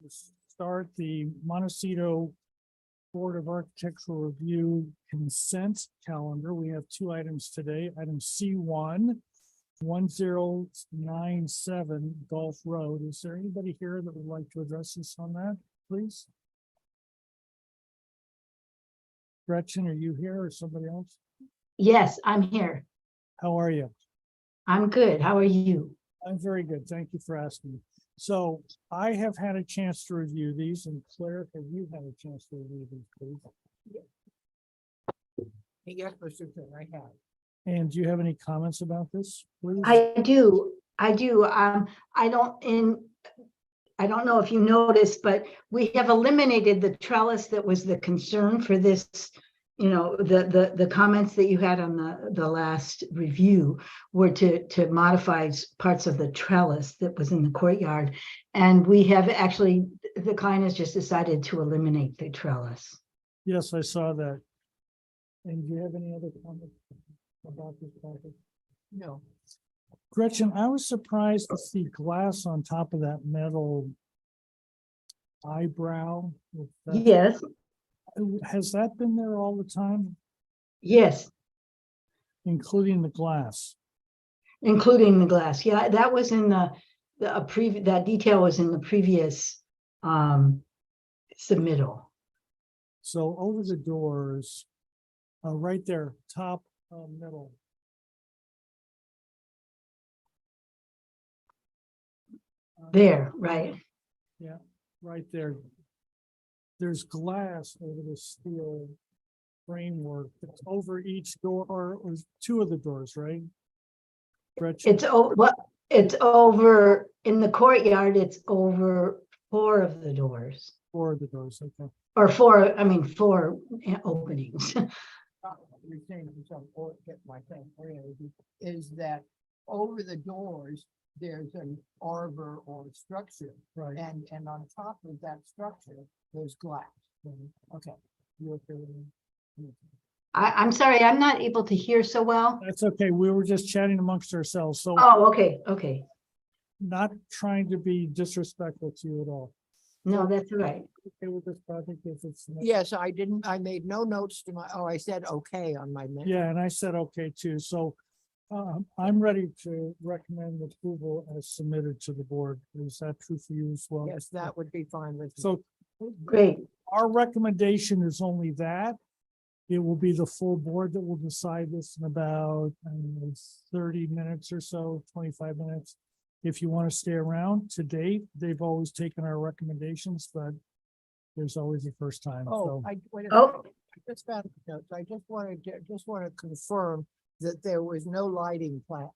start the Montecito Board of Architectural Review consent calendar. We have two items today. Item C1, 1097 Gulf Road. Is there anybody here that would like to address us on that, please? Gretchen, are you here or somebody else? Yes, I'm here. How are you? I'm good. How are you? I'm very good. Thank you for asking. So I have had a chance to review these, and Claire, have you had a chance to review these, please? Yes, Mr. Chair, I have. And do you have any comments about this, please? I do. I don't know if you noticed, but we have eliminated the trellis that was the concern for this. You know, the comments that you had on the last review were to modify parts of the trellis that was in the courtyard. And we have actually, the client has just decided to eliminate the trellis. Yes, I saw that. And do you have any other comments about this project? No, Gretchen, I was surprised to see glass on top of that metal eyebrow. Yes, Has that been there all the time, yes, including the glass? including the glass. Yeah, that was in that detail was in the previous submittal. So over the doors, right there, top middle. There, right. Yeah, right there. There's glass over the steel framework. It's over each door or two of the doors, right? Gretchen? It's over in the courtyard. It's over 4 of the doors, Four of the doors, okay. or 4. I mean 4 openings. you're saying something, or get my thing, is that over the doors, there's an arbor or structure, Right. and on top of that structure, there's glass. Okay. You okay with me? I'm sorry, I'm not able to hear so well. That's okay. We were just chatting amongst ourselves, so Oh, okay. not trying to be disrespectful to you at all. No, that's right. Okay with this project if it's. Yes, I made no notes to I said okay on my minute. Yeah, and I said okay too. So I'm ready to recommend approval as submitted to the board. Is that true for you as well? Yes, that would be fine with me. So Great. our recommendation is only that. It will be the full board that will decide this in about 30 minutes or so, 25 minutes. If you want to stay around, to date, they've always taken our recommendations, but there's always a first time. Oh, So wait a Oh. minute. I just found the notes. I just want to confirm that there was no lighting plan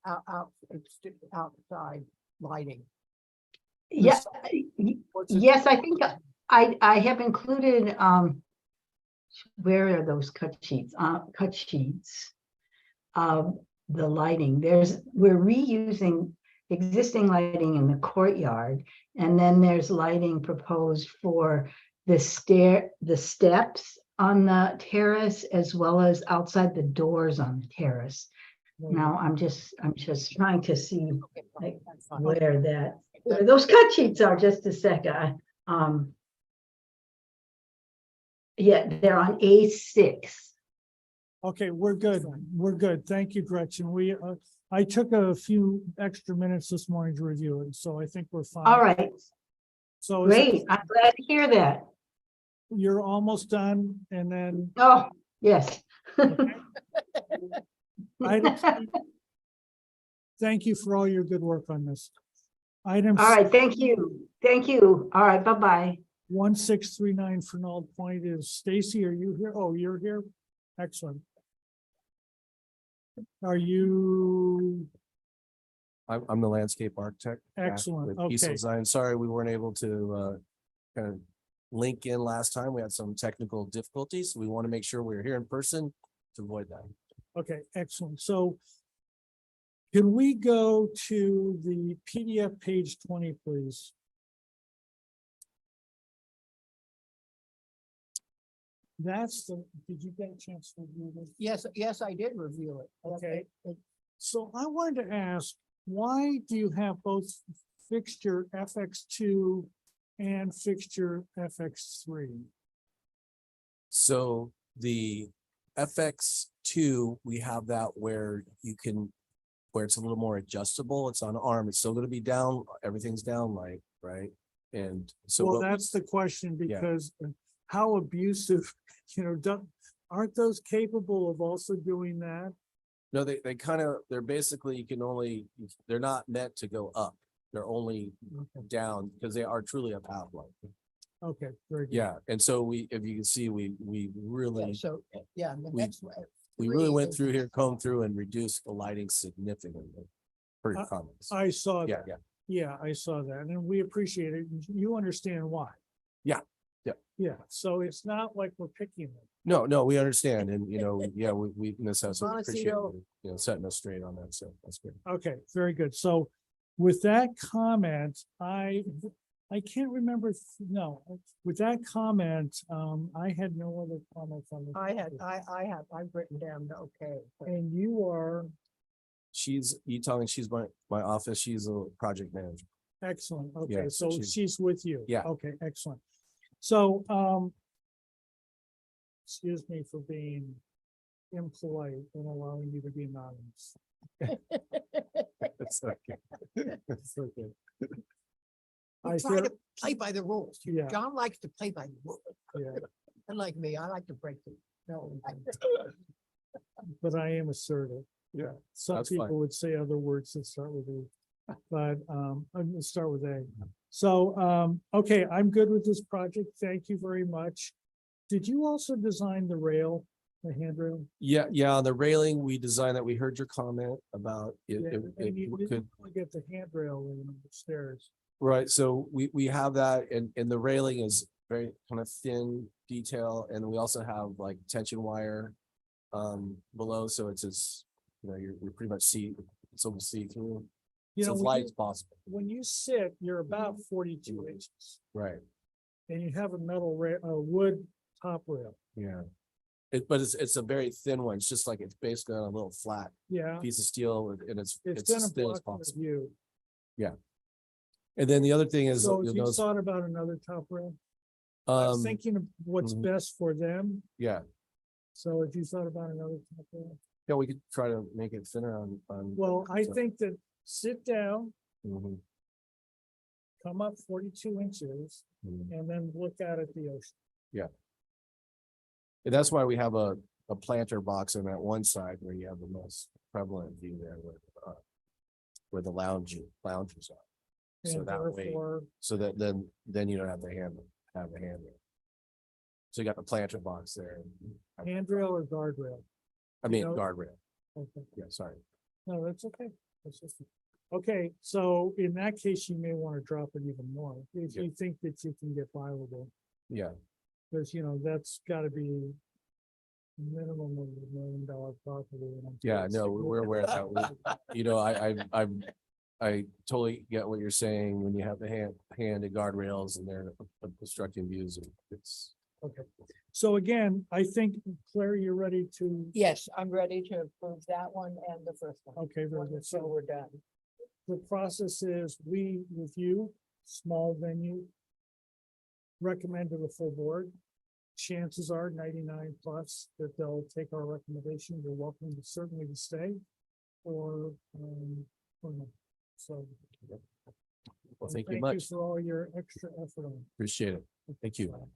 outside lighting. Yeah. Yes, I think I have included, where are those cut sheets? Cut sheets of the lighting. We're reusing existing lighting in the courtyard, and then there's lighting proposed for the steps on the terrace, as well as outside the doors on the terrace. Now, I'm just trying to see like, That's fine. where those cut sheets are. Just a second. Yeah, they're on A6. okay, we're good. We're good. Thank you, Gretchen. I took a few extra minutes this morning to review it, so I think we're fine. All right, So great. I'm glad to hear that. you're almost done, and then Oh, yes. item C- thank you for all your good work on this. Item All right, thank you. Thank you. All right, bye-bye. 1639 Fernald Point is Stacy. Are you here? Oh, you're here. Excellent. Are you I'm the landscape architect. back excellent? with Easel Okay. Design. Sorry, we weren't able to kind of link in last time. We had some technical difficulties. We want to make sure we're here in person to avoid that. Okay, excellent. So can we go to the PDF page 20, please? Did you get a chance to review this? Yes, I did review it. Okay. So I wanted to ask, why do you have both fixture FX2 and fixture FX3. So the FX2, we have that where you can, where it's a little more adjustable. It's on arm. It's still gonna be down. Everything's down light, right? And so. Well, what- that's the question, Yeah. because how abusive, aren't those capable of also doing that? No, they kind of, they're basically, you can only, they're not meant to go up. They're only down because they are truly a path light. Okay, very good. Yeah, and so we, if you can see, we Yeah, really, so, yeah, and the we- next one. we really went is- through here, combed through and reduced the lighting significantly. Per your comments. I saw Yeah, that. yeah. Yeah, I saw that, and we appreciate it. You understand why. Yeah, yeah. Yeah, so it's not like we're picking them. No, we understand. And, yeah, we necessarily appreciate, Montecito. setting us straight on that. So that's good. Okay, very good. So with that comment, I can't remember, no, with that comment, I had no other comments on this. I've written down, okay. but- And you are You telling she's my office, she's a project manager. excellent. Yeah, Okay, so she's- she's with you. Yeah. Okay, excellent. So, excuse me for being impolite and allowing you to be anonymous. It's okay. It's okay. I We try hear, to play by the rules. Yeah. John likes to play by the rules. yeah, Unlike me, I like to break them. No. but I am assertive. Yeah, Some that's fine. people would say other words that start with A, but I'm gonna start with A. So, okay, I'm good with this project. Thank you very much. Did you also design the rail, the handrail? Yeah, on the railing, we designed that. We heard your comment about it. Yeah, it and you could, didn't really get the handrail in the stairs. right, so we have that and the railing is very kind of thin detail, and we also have like tension wire below, so it's you're pretty much it's almost see through. You So know, as when light you- as possible, when you sit, you're about 42 inches right? and you have a wood top rail. Yeah. But it's a very thin one. It's just like, it's basically on a little flat Yeah, piece of steel and it's it's as gonna thin as block the possible. view. And then the other thing is, So you'll have you notice, thought about another top rail? I was thinking of what's mhm. best for them. yeah, So if you thought about another top rail? yeah, we could try to make it thinner on. Well, I so- think that sit down, Mhm, come up 42 inches mhm. and then look out at the ocean. And that's why we have a planter box on that one side where you have the most prevalent view there where the lounges are. So And that way, therefore, so that then you don't have have a hand there. So you got the planter box there. handrail or guardrail? I mean, know- guardrail. Okay, Yeah, sorry. no, that's okay. That's okay. Okay, so in that case, you may want to drop it even more if Yeah. you think that you can get by with it. Yeah, Because, that's gotta be minimum of $1 million property. and I'm yeah, told no, we're aware of that. I totally get what you're saying when you have the hand and guardrails and they're obstructing views. It's, Okay, so again, I think, Claire, you're ready to, Yes, I'm ready to approve that one and the first one. okay, very good. So So we're done. the process is we review small venue. Recommend to the full board. Chances are 99 plus that they'll take our recommendation. You're welcome to certainly to stay or no. So. well, thank you Thank you much. for all your extra effort on. Appreciate it. Thank you. it.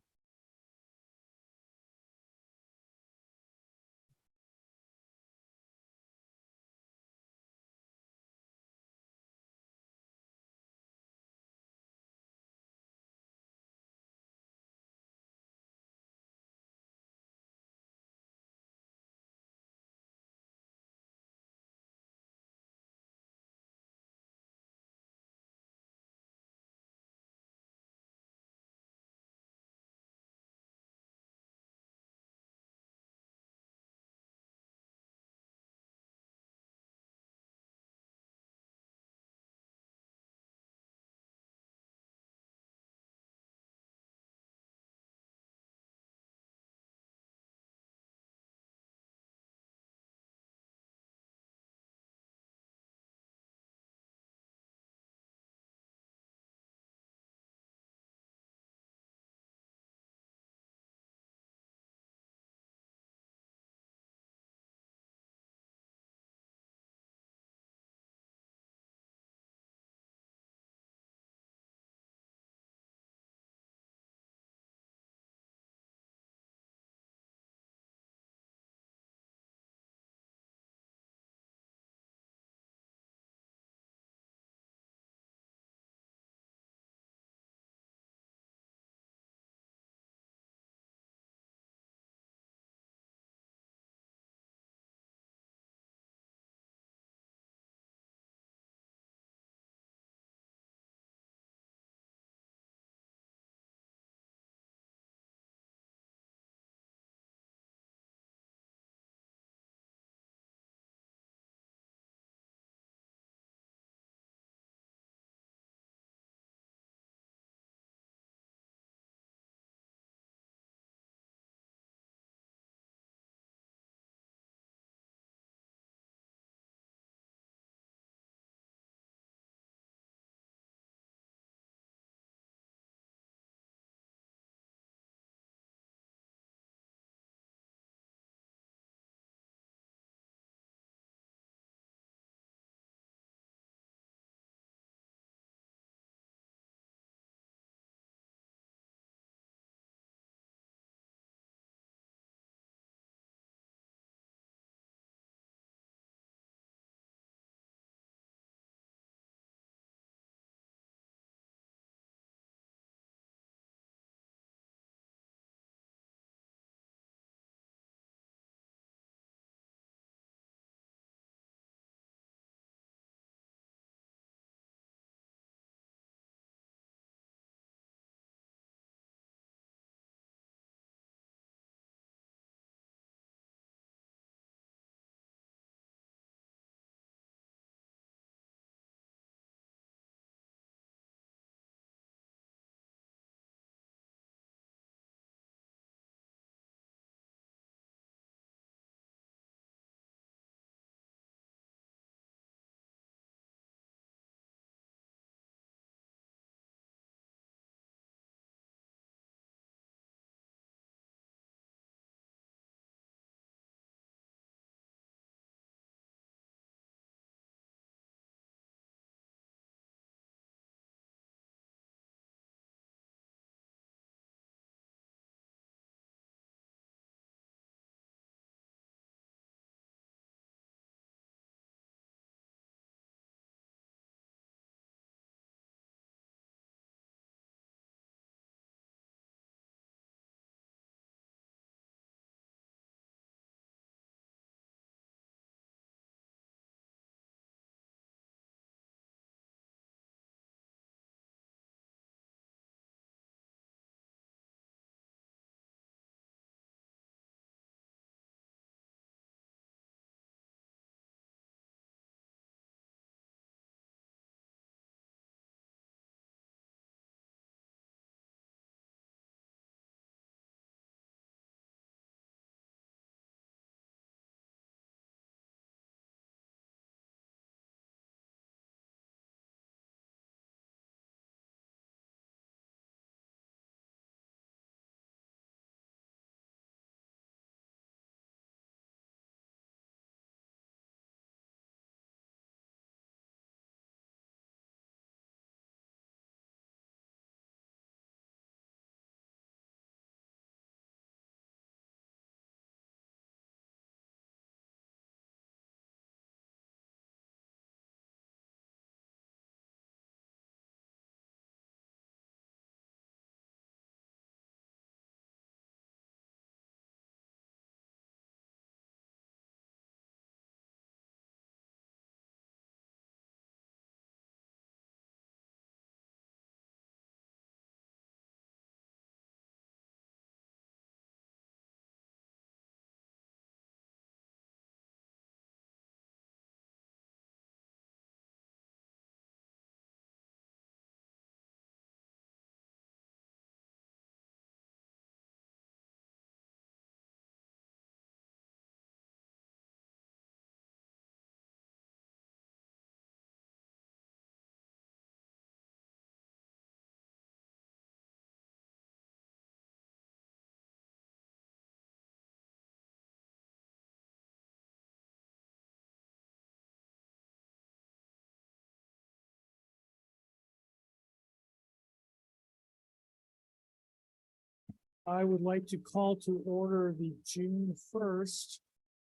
I would like to call to order the June 1st,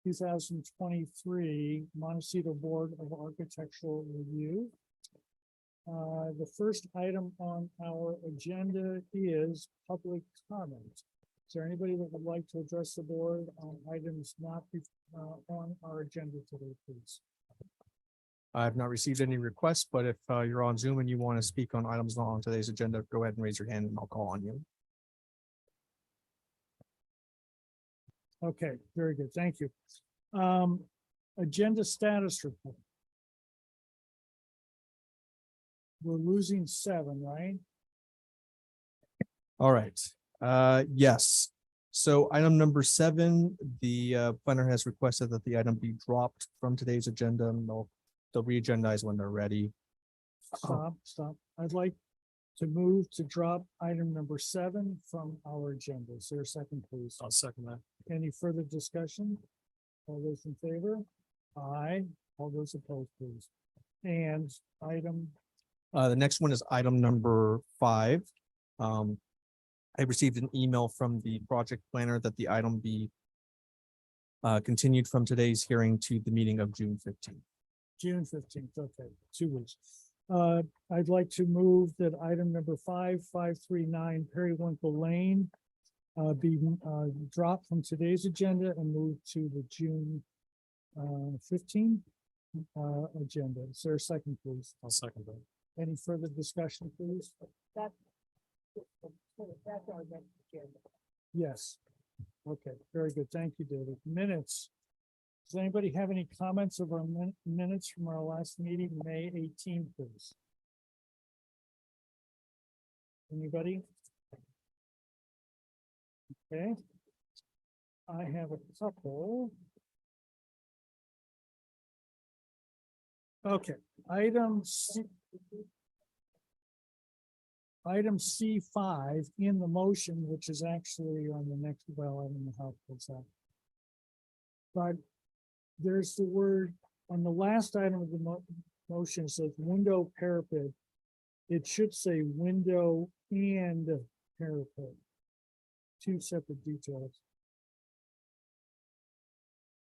2023 Montecito Board of Architectural Review. The first item on our agenda is public comment. Is there anybody that would like to address the board on items not on our agenda today, please? I've not received any requests, but if you're on Zoom and you want to speak on items not on today's agenda, go ahead and raise your hand and I'll call on you. Okay, very good. Thank you. Agenda status report. We're losing 7, right? All right, yes. So item number 7, the planner has requested that the item be dropped from today's agenda and they'll re-agendize when they're ready. Stop. I'd like to move to drop item number 7 from our agenda. Is there a second, please? I'll second that. Any further discussion? All those in favor? Aye. All those opposed, please. And item, The next one is item number 5. I received an email from the project planner that the item be continued from today's hearing to the meeting of June 15th. June 15th, okay, 2 weeks. I'd like to move that item number 539 Periwinkle Lane be dropped from today's agenda and moved to the June 15 agenda. Is there a second, please? I'll second that. Any further discussion, please? That's our next agenda. Yes. Okay, very good. Thank you, David. Minutes. Does anybody have any comments of our minutes from our last meeting, May 18th, please? Anybody? Okay. I have a couple. Okay, item C5 in the motion, which is actually on the next, well, I don't know how it's that. But there's the word on the last item of the motion, it says window parapet. It should say window and parapet. 2 separate details.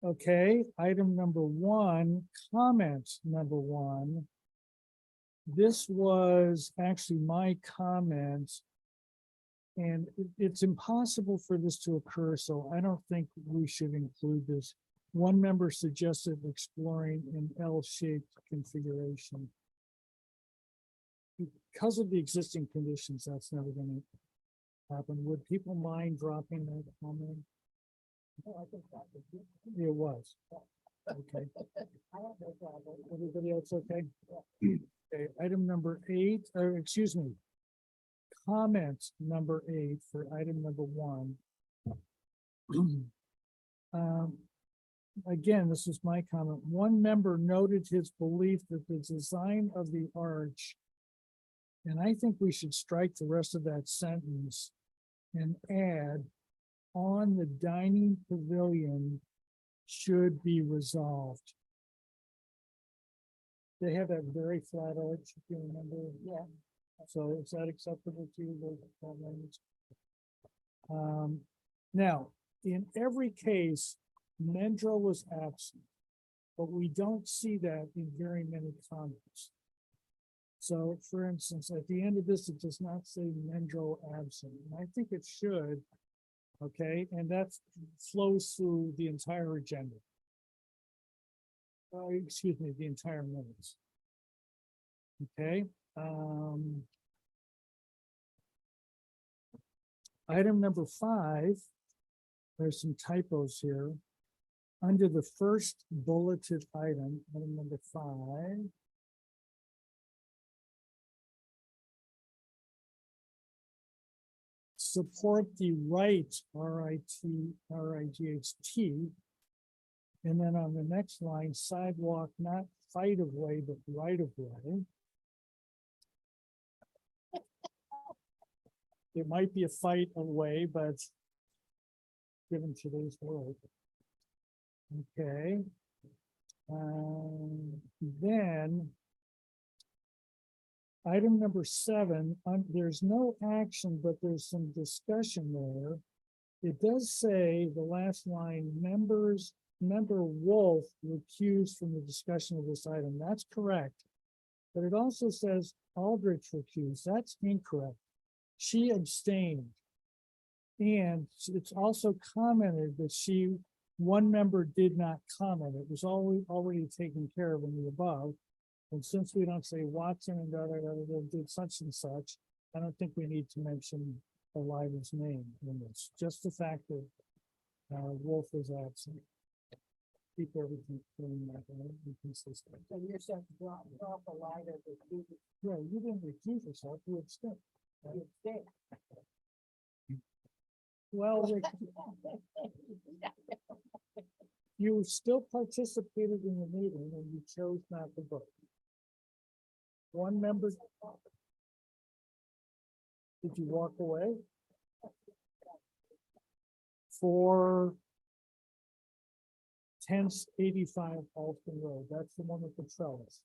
Okay, item number 1, comment number 1. This was actually my comment. And it's impossible for this to occur, so I don't think we should include this. One member suggested exploring an L-shaped configuration. Because of the existing conditions, that's never going to happen. Would people mind dropping that comment? It was. Okay. Everybody else okay? Okay, item number 8, or excuse me. Comment number 8 for item number 1. Again, this is my comment. One member noted his belief that the design of the arch, and I think we should strike the rest of that sentence and add on the dining pavilion should be resolved. They have that very flat arch, if you remember. Yeah. So is that acceptable to you? Those comments? Now, in every case, Mendro was absent, but we don't see that in very many comments. So for instance, at the end of this, it does not say Mendro absent. And I think it should, okay, and that flows through the entire agenda. Excuse me, the entire minutes. Okay. Item number 5, there's some typos here. Under the first bulleted item, item number 5. Support the right, R-I-G-H-T. And then on the next line, sidewalk, not fight of way, but right of way. It might be a fight of way, but given today's world. Okay. Then item number 7, there's no action, but there's some discussion there. It does say the last line, member Wolf recused from the discussion of this item. That's correct. But it also says Aldrich recused. That's incorrect. She abstained. And it's also commented that one member did not comment. It was already taken care of in the above. And since we don't say Watson and did such and such, I don't think we need to mention Eliza's name in this. Just the fact that Wolf was absent. Keep everything clean, and consistent. So you're saying drop a line of the student, Yeah, you didn't recuse yourself, you abstained. you stay. Well, you still participated in the meeting and you chose not to vote. One member. Did you walk away? For 1085 Alston Road, that's the one with the trellis.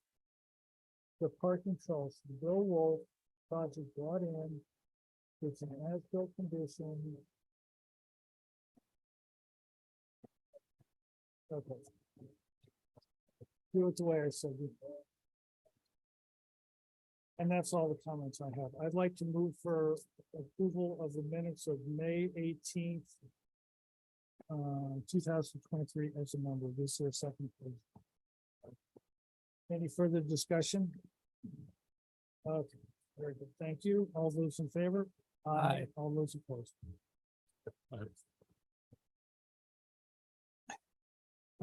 The parking trellis, Bill Wolf project brought in. It's an as-built condition. Okay. Do it the way I said. And that's all the comments I have. I'd like to move for approval of the minutes of May 18th, 2023 as a number. Is there a second, please? Any further discussion? Okay, very good. Thank you. All those in favor? Aye. All those opposed?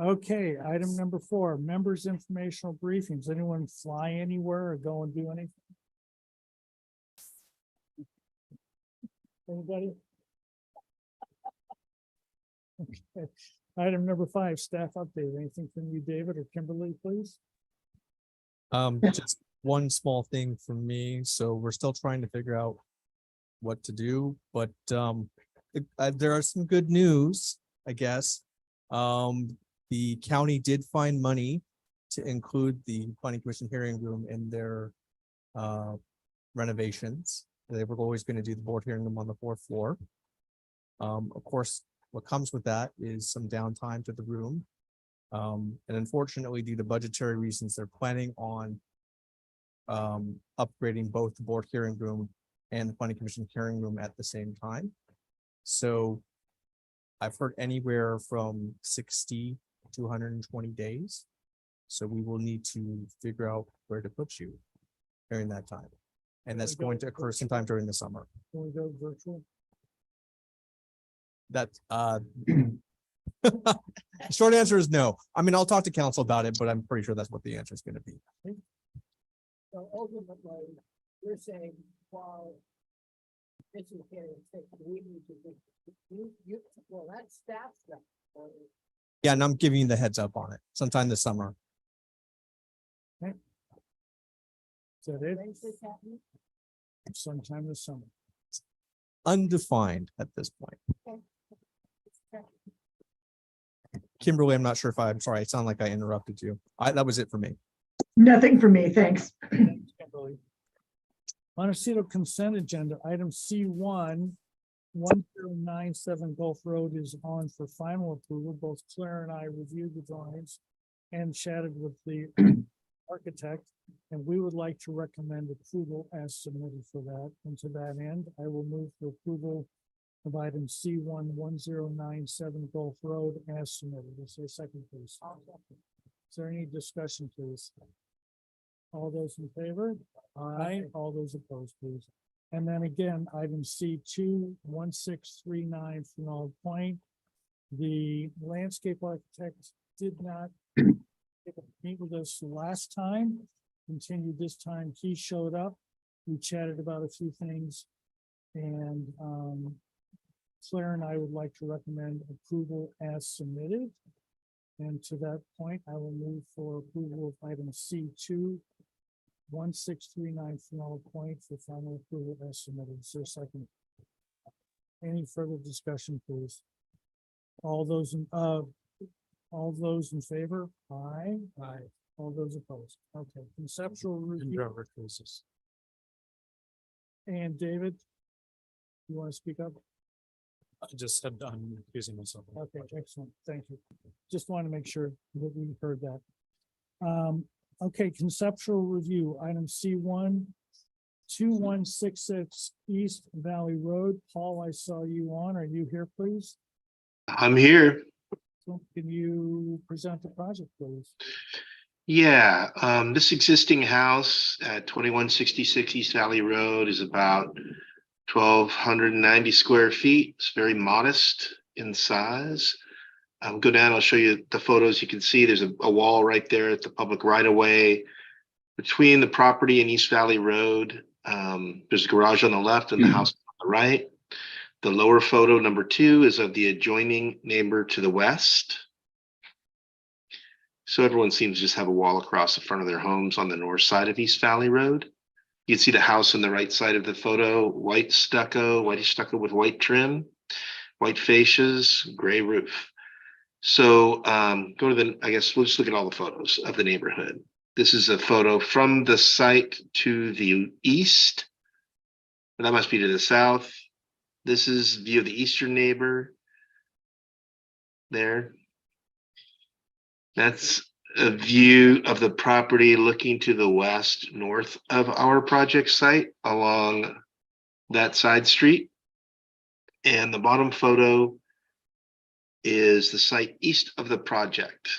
Okay, item number 4, members' informational briefings. Anyone fly anywhere or go and do anything? Anybody? Okay. Item number 5, staff update. Anything from you, David or Kimberly, please? Just one small thing from me. So we're still trying to figure out what to do, but there are some good news, I guess. The county did find money to include the planning commission hearing room in their renovations. They were always going to do the board hearing room on the 4th floor. Of course, what comes with that is some downtime to the room. And unfortunately, due to budgetary reasons, they're planning on upgrading both the board hearing room and the planning commission hearing room at the same time. So I've heard anywhere from 60 to 120 days. So we will need to figure out where to put you during that time. And that's going to occur sometime during the summer. Can we go virtual? That short answer is no. I mean, I'll talk to council about it, but I'm pretty sure that's what the answer is going to be. So ultimately, you're saying, while this is here, we need to, well, that's staff stuff. Yeah, and I'm giving you the heads up on it sometime this summer. Is that it? When's this happening? Sometime this summer. Undefined at this point. Kimberly, I'm not sure if I'm sorry. I sound like I interrupted you. That was it for me. Nothing for me, thanks. Thanks, Kimberly. Montecito consent agenda, item C1, 1097 Gulf Road is on for final approval. Both Claire and I reviewed the drawings and chatted with the architect, and we would like to recommend approval as submitted for that. And to that end, I will move for approval of item C1, 1097 Gulf Road as submitted. Is there a second, please? Is there any discussion, please? All those in favor? Aye. All those opposed, please. And then again, item C2, 1639 Finale Point. The landscape architect did not meet with us last time, continued this time. He showed up. We chatted about a few things. And Claire and I would like to recommend approval as submitted. And to that point, I will move for approval of item C2, 1639 Finale Point for final approval as submitted. Is there a second? Any further discussion, please? All those in favor? Aye. Aye. All those opposed? Okay, conceptual review. And David, you want to speak up? I just said I'm using myself. Okay, excellent. Thank you. Just want to make sure that we heard that. Okay, conceptual review, item C1, 2166 East Valley Road. Paul, I saw you on. Are you here, please? I'm here. So can you present the project, please? Yeah, this existing house at 2166 East Valley Road is about 1,290 square feet. It's very modest in size. Go down, I'll show you the photos. You can see there's a wall right there at the public right of way between the property and East Valley Road. There's a garage on the left and the house on the right. The lower photo, number 2, is of the adjoining neighbor to the west. So everyone seems to just have a wall across the front of their homes on the north side of East Valley Road. You can see the house on the right side of the photo, white stucco with white trim, white fascias, gray roof. So go to the, I guess we'll just look at all the photos of the neighborhood. This is a photo from the site to the east. That must be to the south. This is view of the eastern neighbor there. That's a view of the property looking to the west, north of our project site along that side street. And the bottom photo is the site east of the project.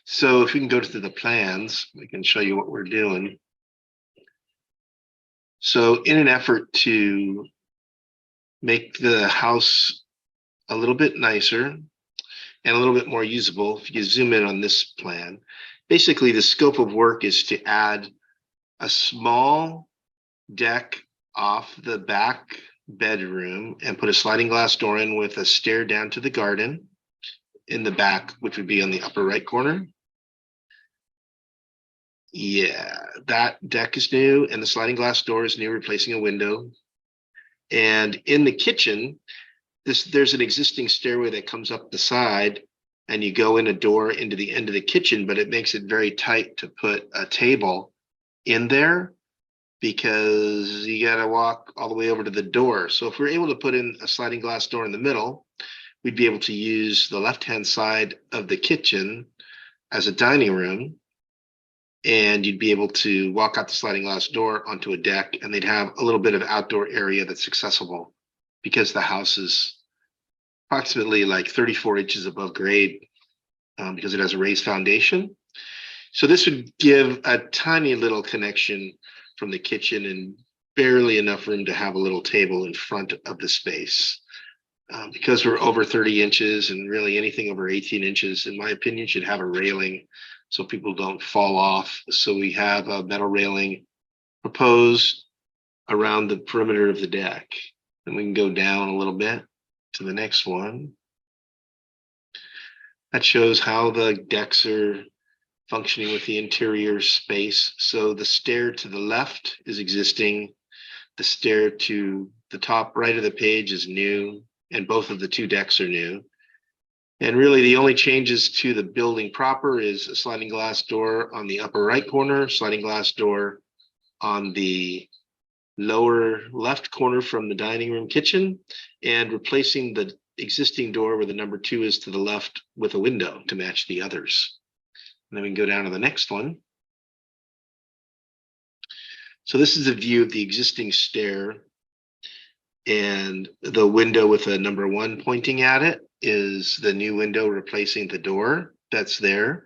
So if we can go to the plans, we can show you what we're doing. So in an effort to make the house a little bit nicer and a little bit more usable, if you zoom in on this plan, basically the scope of work is to add a small deck off the back bedroom and put a sliding glass door in with a stair down to the garden in the back, which would be on the upper right corner. Yeah, that deck is new and the sliding glass door is new, replacing a window. And in the kitchen, there's an existing stairway that comes up the side and you go in a door into the end of the kitchen, but it makes it very tight to put a table in there because you got to walk all the way over to the door. So if we're able to put in a sliding glass door in the middle, we'd be able to use the left-hand side of the kitchen as a dining room. And you'd be able to walk out the sliding glass door onto a deck and they'd have a little bit of outdoor area that's accessible because the house is approximately like 34 inches above grade because it has a raised foundation. So this would give a tiny little connection from the kitchen and barely enough room to have a little table in front of the space. Because we're over 30 inches and really anything over 18 inches, in my opinion, should have a railing so people don't fall off. So we have a metal railing proposed around the perimeter of the deck. And we can go down a little bit to the next one. That shows how the decks are functioning with the interior space. So the stair to the left is existing. The stair to the top right of the page is new, and both of the two decks are new. And really the only changes to the building proper is a sliding glass door on the upper right corner, sliding glass door on the lower left corner from the dining room kitchen, and replacing the existing door where the number 2 is to the left with a window to match the others. And then we can go down to the next one. So this is a view of the existing stair, and the window with a number 1 pointing at it is the new window replacing the door that's there.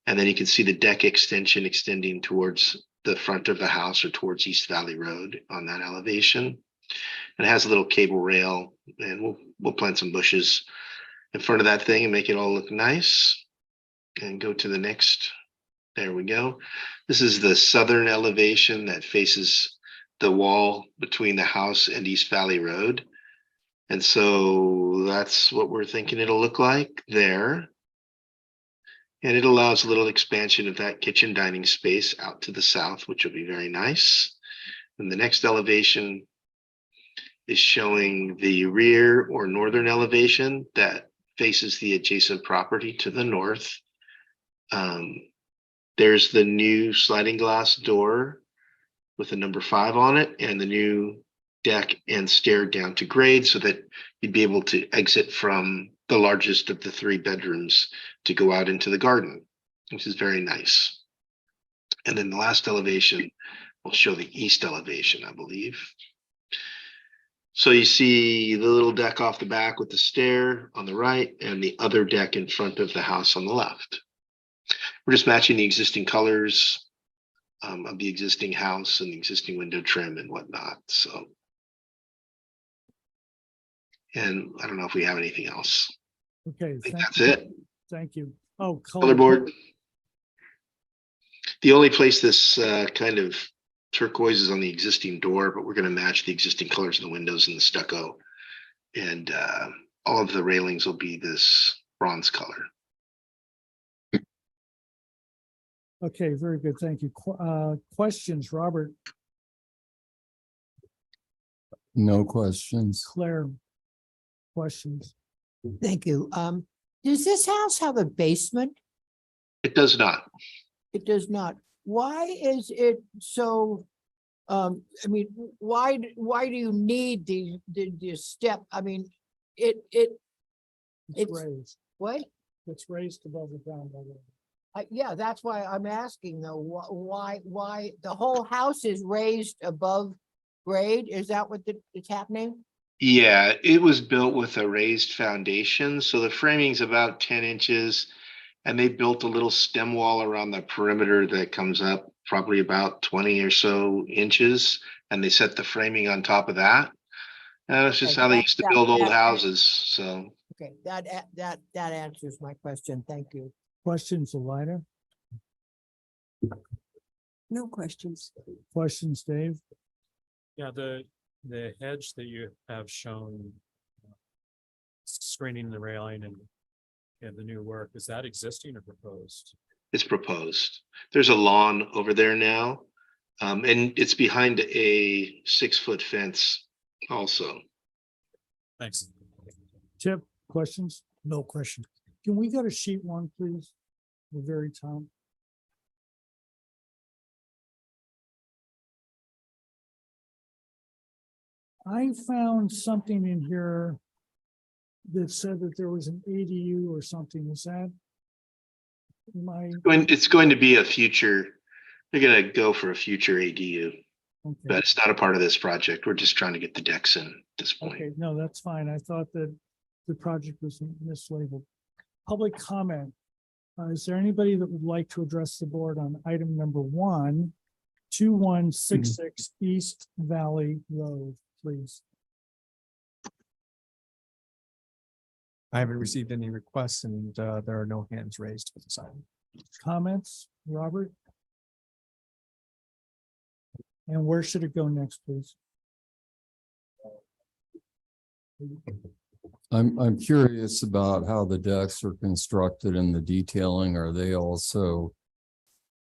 And then you can see the deck extension extending towards the front of the house or towards East Valley Road on that elevation. And it has a little cable rail, and we'll plant some bushes in front of that thing and make it all look nice. And go to the next. There we go. This is the southern elevation that faces the wall between the house and East Valley Road. And so that's what we're thinking it'll look like there. And it allows a little expansion of that kitchen dining space out to the south, which will be very nice. And the next elevation is showing the rear or northern elevation that faces the adjacent property to the north. There's the new sliding glass door with the number 5 on it and the new deck and stair down to grade so that you'd be able to exit from the largest of the 3 bedrooms to go out into the garden, which is very nice. And then the last elevation will show the east elevation, I believe. So you see the little deck off the back with the stair on the right and the other deck in front of the house on the left. We're just matching the existing colors of the existing house and the existing window trim and whatnot. So, and I don't know if we have anything else. Okay, I think thank that's you. it. Thank you. Oh, Color board. The only place this kind of turquoise is on the existing door, but we're going to match the existing colors of the windows and the stucco. And all of the railings will be this bronze color. Okay, very good. Thank you. Questions, Robert, No questions. Claire? Questions? Thank you. Does this house have a basement? It does not. It does not. Why is it so? I mean, why do you need the step? I mean, It's It's- raised. what? It's raised above the ground level. Yeah, that's why I'm asking though, why the whole house is raised above grade? Is that what is happening? Yeah, it was built with a raised foundation. So the framing's about 10 inches. And they built a little stem wall around the perimeter that comes up probably about 20 or so inches. And they set the framing on top of that. And that's just Okay, how they that- used to that- build old that- houses. So Okay, that answers my question. Thank you. Questions, Elida? No questions. Questions, Dave? Yeah, the hedge that you have shown screening the railing and the new work, is that existing or proposed? it's proposed. There's a lawn over there now. And it's behind a 6-foot fence also. Thanks. Chip, questions? No question. Can we go to sheet 1, please? The very top. I found something in here that said that there was an ADU or something. Is that? It's going to be a future, they're gonna go for a future ADU, Okay. but it's not a part of this project. We're just trying to get the decks in at this point. Okay, no, that's fine. I thought that the project was mislabeled. Public comment. Is there anybody that would like to address the board on item number 1, 2166 East Valley Road, please? I haven't received any requests and there are no hands raised for this item. Comments, Robert? And where should it go next, please? I'm curious about how the decks are constructed and the detailing. Are they also,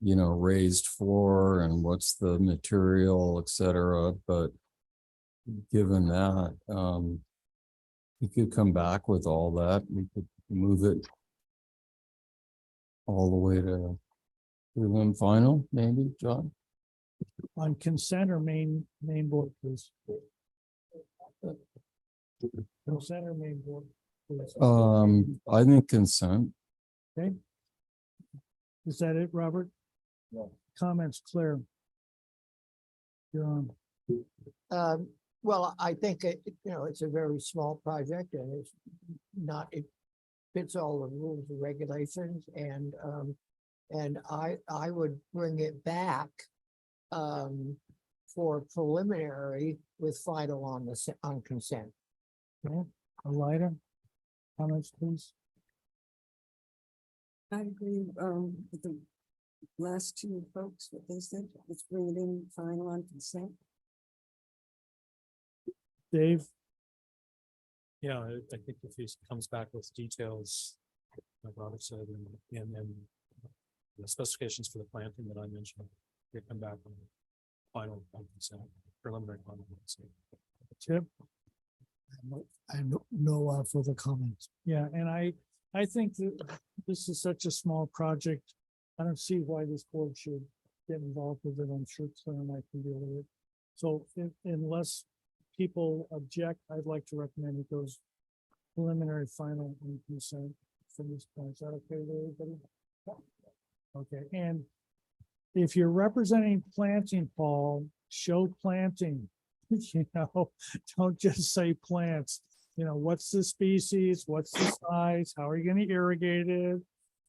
raised floor and what's the material, et cetera? But given that, we could come back with all that. We could move it all the way to prelim final, maybe, John? On consent or main board, please? Consent or main board, please? I think consent. Okay. Is that it, Robert? Comments, Claire? You're on. Well, I think it's a very small project and it's not, it fits all the rules and regulations and I would bring it back for preliminary with final on consent. Okay, Elida, comments, please? I agree with the last two folks, what they said. Let's bring it in final on consent. Dave? Yeah, I think if he comes back with details, like Robert said, and then the specifications for the planting that I mentioned, they come back on final consent, preliminary final consent. Chip? I have no further comments. Yeah, and I think that this is such a small project. I don't see why this board should get involved with it. I'm sure Claire and I can deal with it. So unless people object, I'd like to recommend it goes preliminary, final, and consent from this point. Is that okay with everybody? Okay, and if you're representing planting, Paul, show planting. You know, don't just say plants. You know, what's the species? What's the size? How are you gonna irrigate it?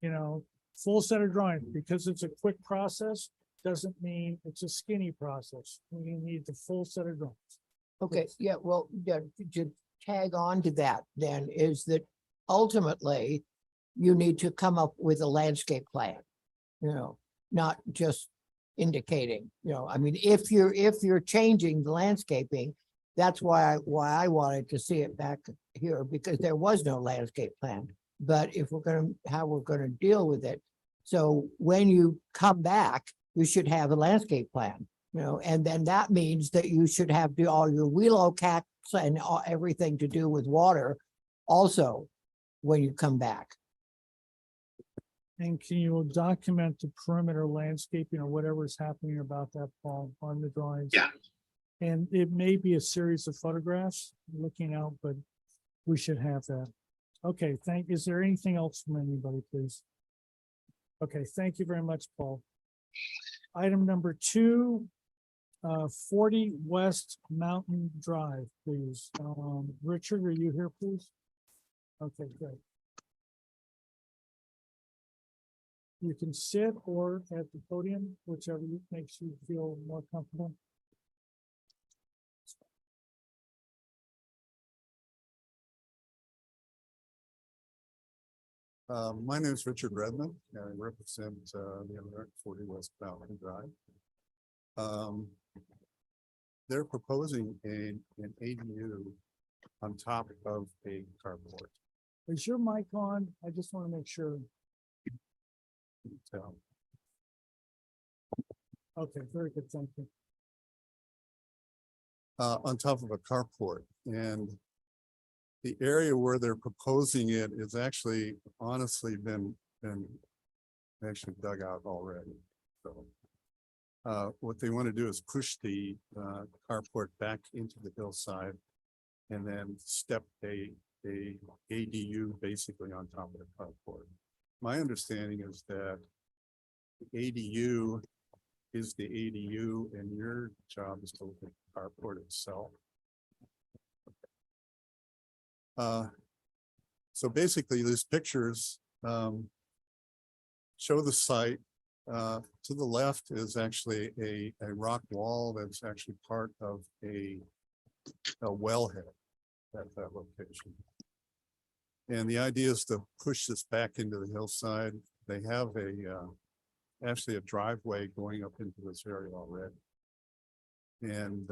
You know, full set of drawings, because it's a quick process, doesn't mean it's a skinny process. We need the full set of drawings. Okay, yeah, well, yeah, to tag on to that then is that ultimately you need to come up with a landscape plan, not just indicating, I mean, if you're changing the landscaping, that's why I wanted to see it back here, because there was no landscape plan. But if how we're gonna deal with it. So when you come back, you should have a landscape plan, and then that means that you should have all your willow caps and everything to do with water also when you come back. And can you document the perimeter landscaping or whatever's happening about that, Paul, on the drawings? Yeah. And it may be a series of photographs looking out, but we should have that. Okay, is there anything else from anybody, please? Okay, thank you very much, Paul. Item number 2, 40 West Mountain Drive, please. Richard, are you here, please? Okay, good. You can sit or at the podium, whichever makes you feel more comfortable. My name is Richard Redmond, and I represent the owner at 40 West Mountain Drive. They're proposing an ADU on top of a carport. Is your mic on? I just want to make sure. So, Okay, very good, thank you. on top of a carport, and the area where they're proposing it is actually honestly been actually dug out already. So what they want to do is push the carport back into the hillside and then step a ADU basically on top of the carport. My understanding is that the ADU is the ADU and your job is to look at the carport itself. So basically these pictures show the site. To the left is actually a rock wall that's actually part of a wellhead at that location. And the idea is to push this back into the hillside. They have actually a driveway going up into this area already. And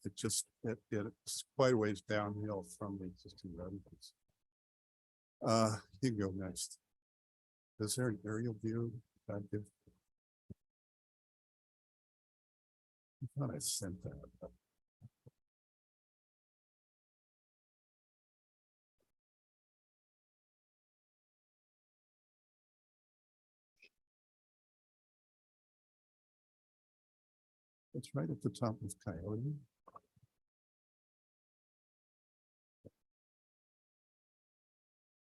it's quite a ways downhill from the existing residence. You can go next. Is there an aerial view? I thought I sent that. It's right at the top of Coyote.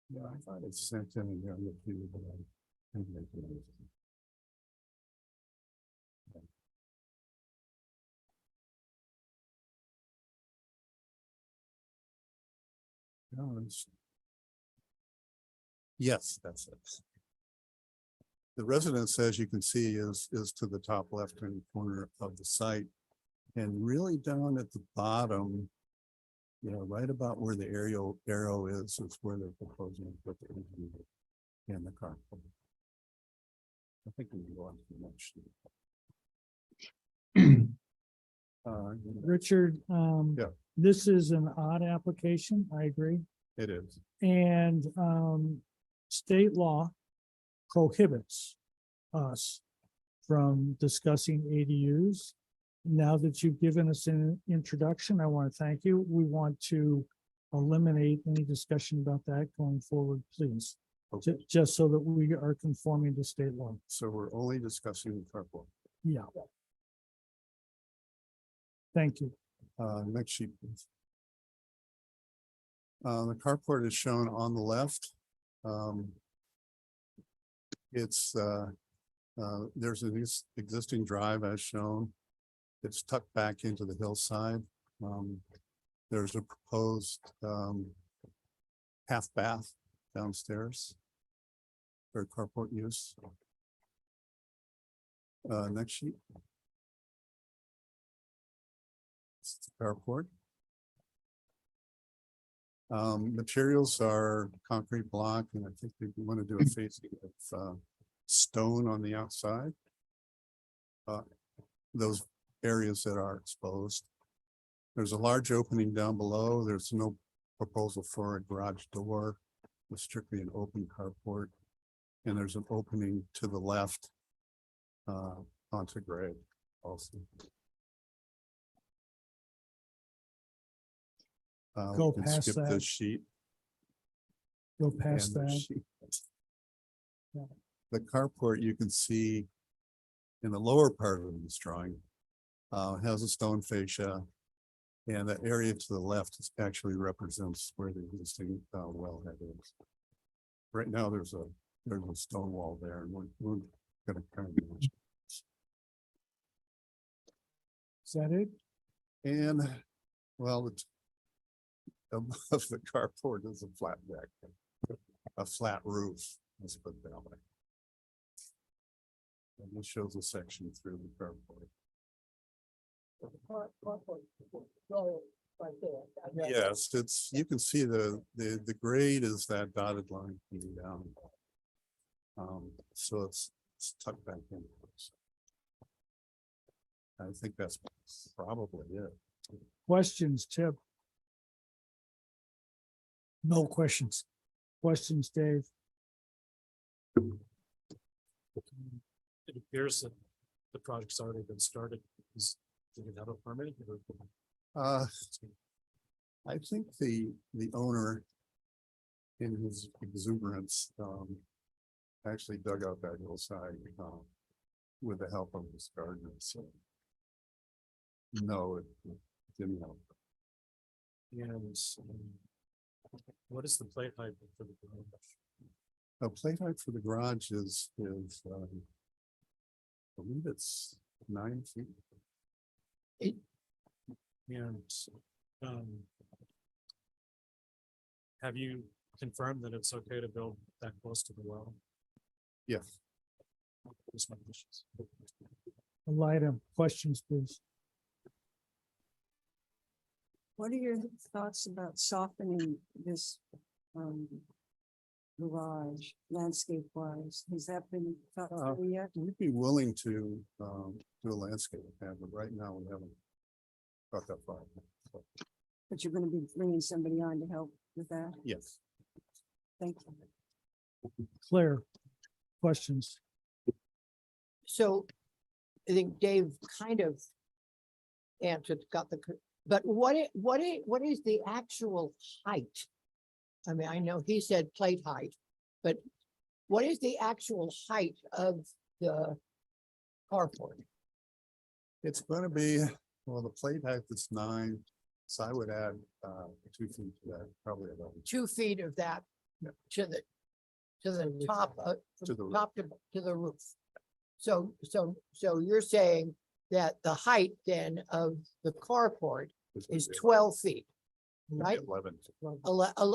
Yeah, I thought it sent in an aerial view, but I didn't make it. Yes, that's it. The residence, as you can see, is to the top left-hand corner of the site. And really down at the bottom, right about where the arrow is where they're proposing to put the ADU in the car. I think we can go on to the next sheet. Richard, Yeah. This is an odd application, I agree. It is. And state law prohibits us from discussing ADUs. Now that you've given us an introduction, I want to thank you. We want to eliminate any discussion about that going forward, please. Okay. Just so that we are conforming to state law. So we're only discussing the carport. Yeah. Thank you. Next sheet, please. The carport is shown on the left. It's, there's an existing drive as shown. It's tucked back into the hillside. There's a proposed half bath downstairs for carport use. Next sheet. It's the carport. Materials are concrete block, and I think they want to do a facing of stone on the outside. Those areas that are exposed. There's a large opening down below. There's no proposal for a garage door. It's strictly an open carport. And there's an opening to the left onto grade also. Go we can past skip that. this sheet. Go past and the that. sheet. Yeah. The carport you can see in the lower part of this drawing has a stone fascia, and that area to the left actually represents where the existing wellhead is. Right now, there's a stone wall there, and we're gonna kind of. Is that it? And well, it's above the carport is a flat deck, a flat roof. Let's put it that way. And this shows a section through the carport. Yes, it's, you can see the grade is that dotted line coming down. So it's tucked back in. I think that's probably it. Questions, Tip? No questions. Questions, Dave? It appears that the project's already been started. Did it have a permit? I think the owner in his exuberance actually dug out that hillside with the help of his gardener. So no, it didn't help. And what is the plate height for the garage? A plate height for the garage is I believe it's 9 feet. And have you confirmed that it's okay to build that close to the well? Yes. Just my questions. Elida, questions, please. What are your thoughts about softening this garage landscape wise? Has that been thought through yet? We'd be willing to do a landscape plan, but right now we haven't got that far. So, But you're going to be bringing somebody on to help with that? yes. Thank you. Claire, questions? So I think Dave kind of answered, but what is the actual height? I mean, I know he said plate height, but what is the actual height of the carport? It's going to be, well, the plate height is 9, so I would add 2 feet to that, probably about 2 feet of that Yeah. to the top, To the roof. top to the roof. So you're saying that the height then of the carport is 12 feet, right? 11.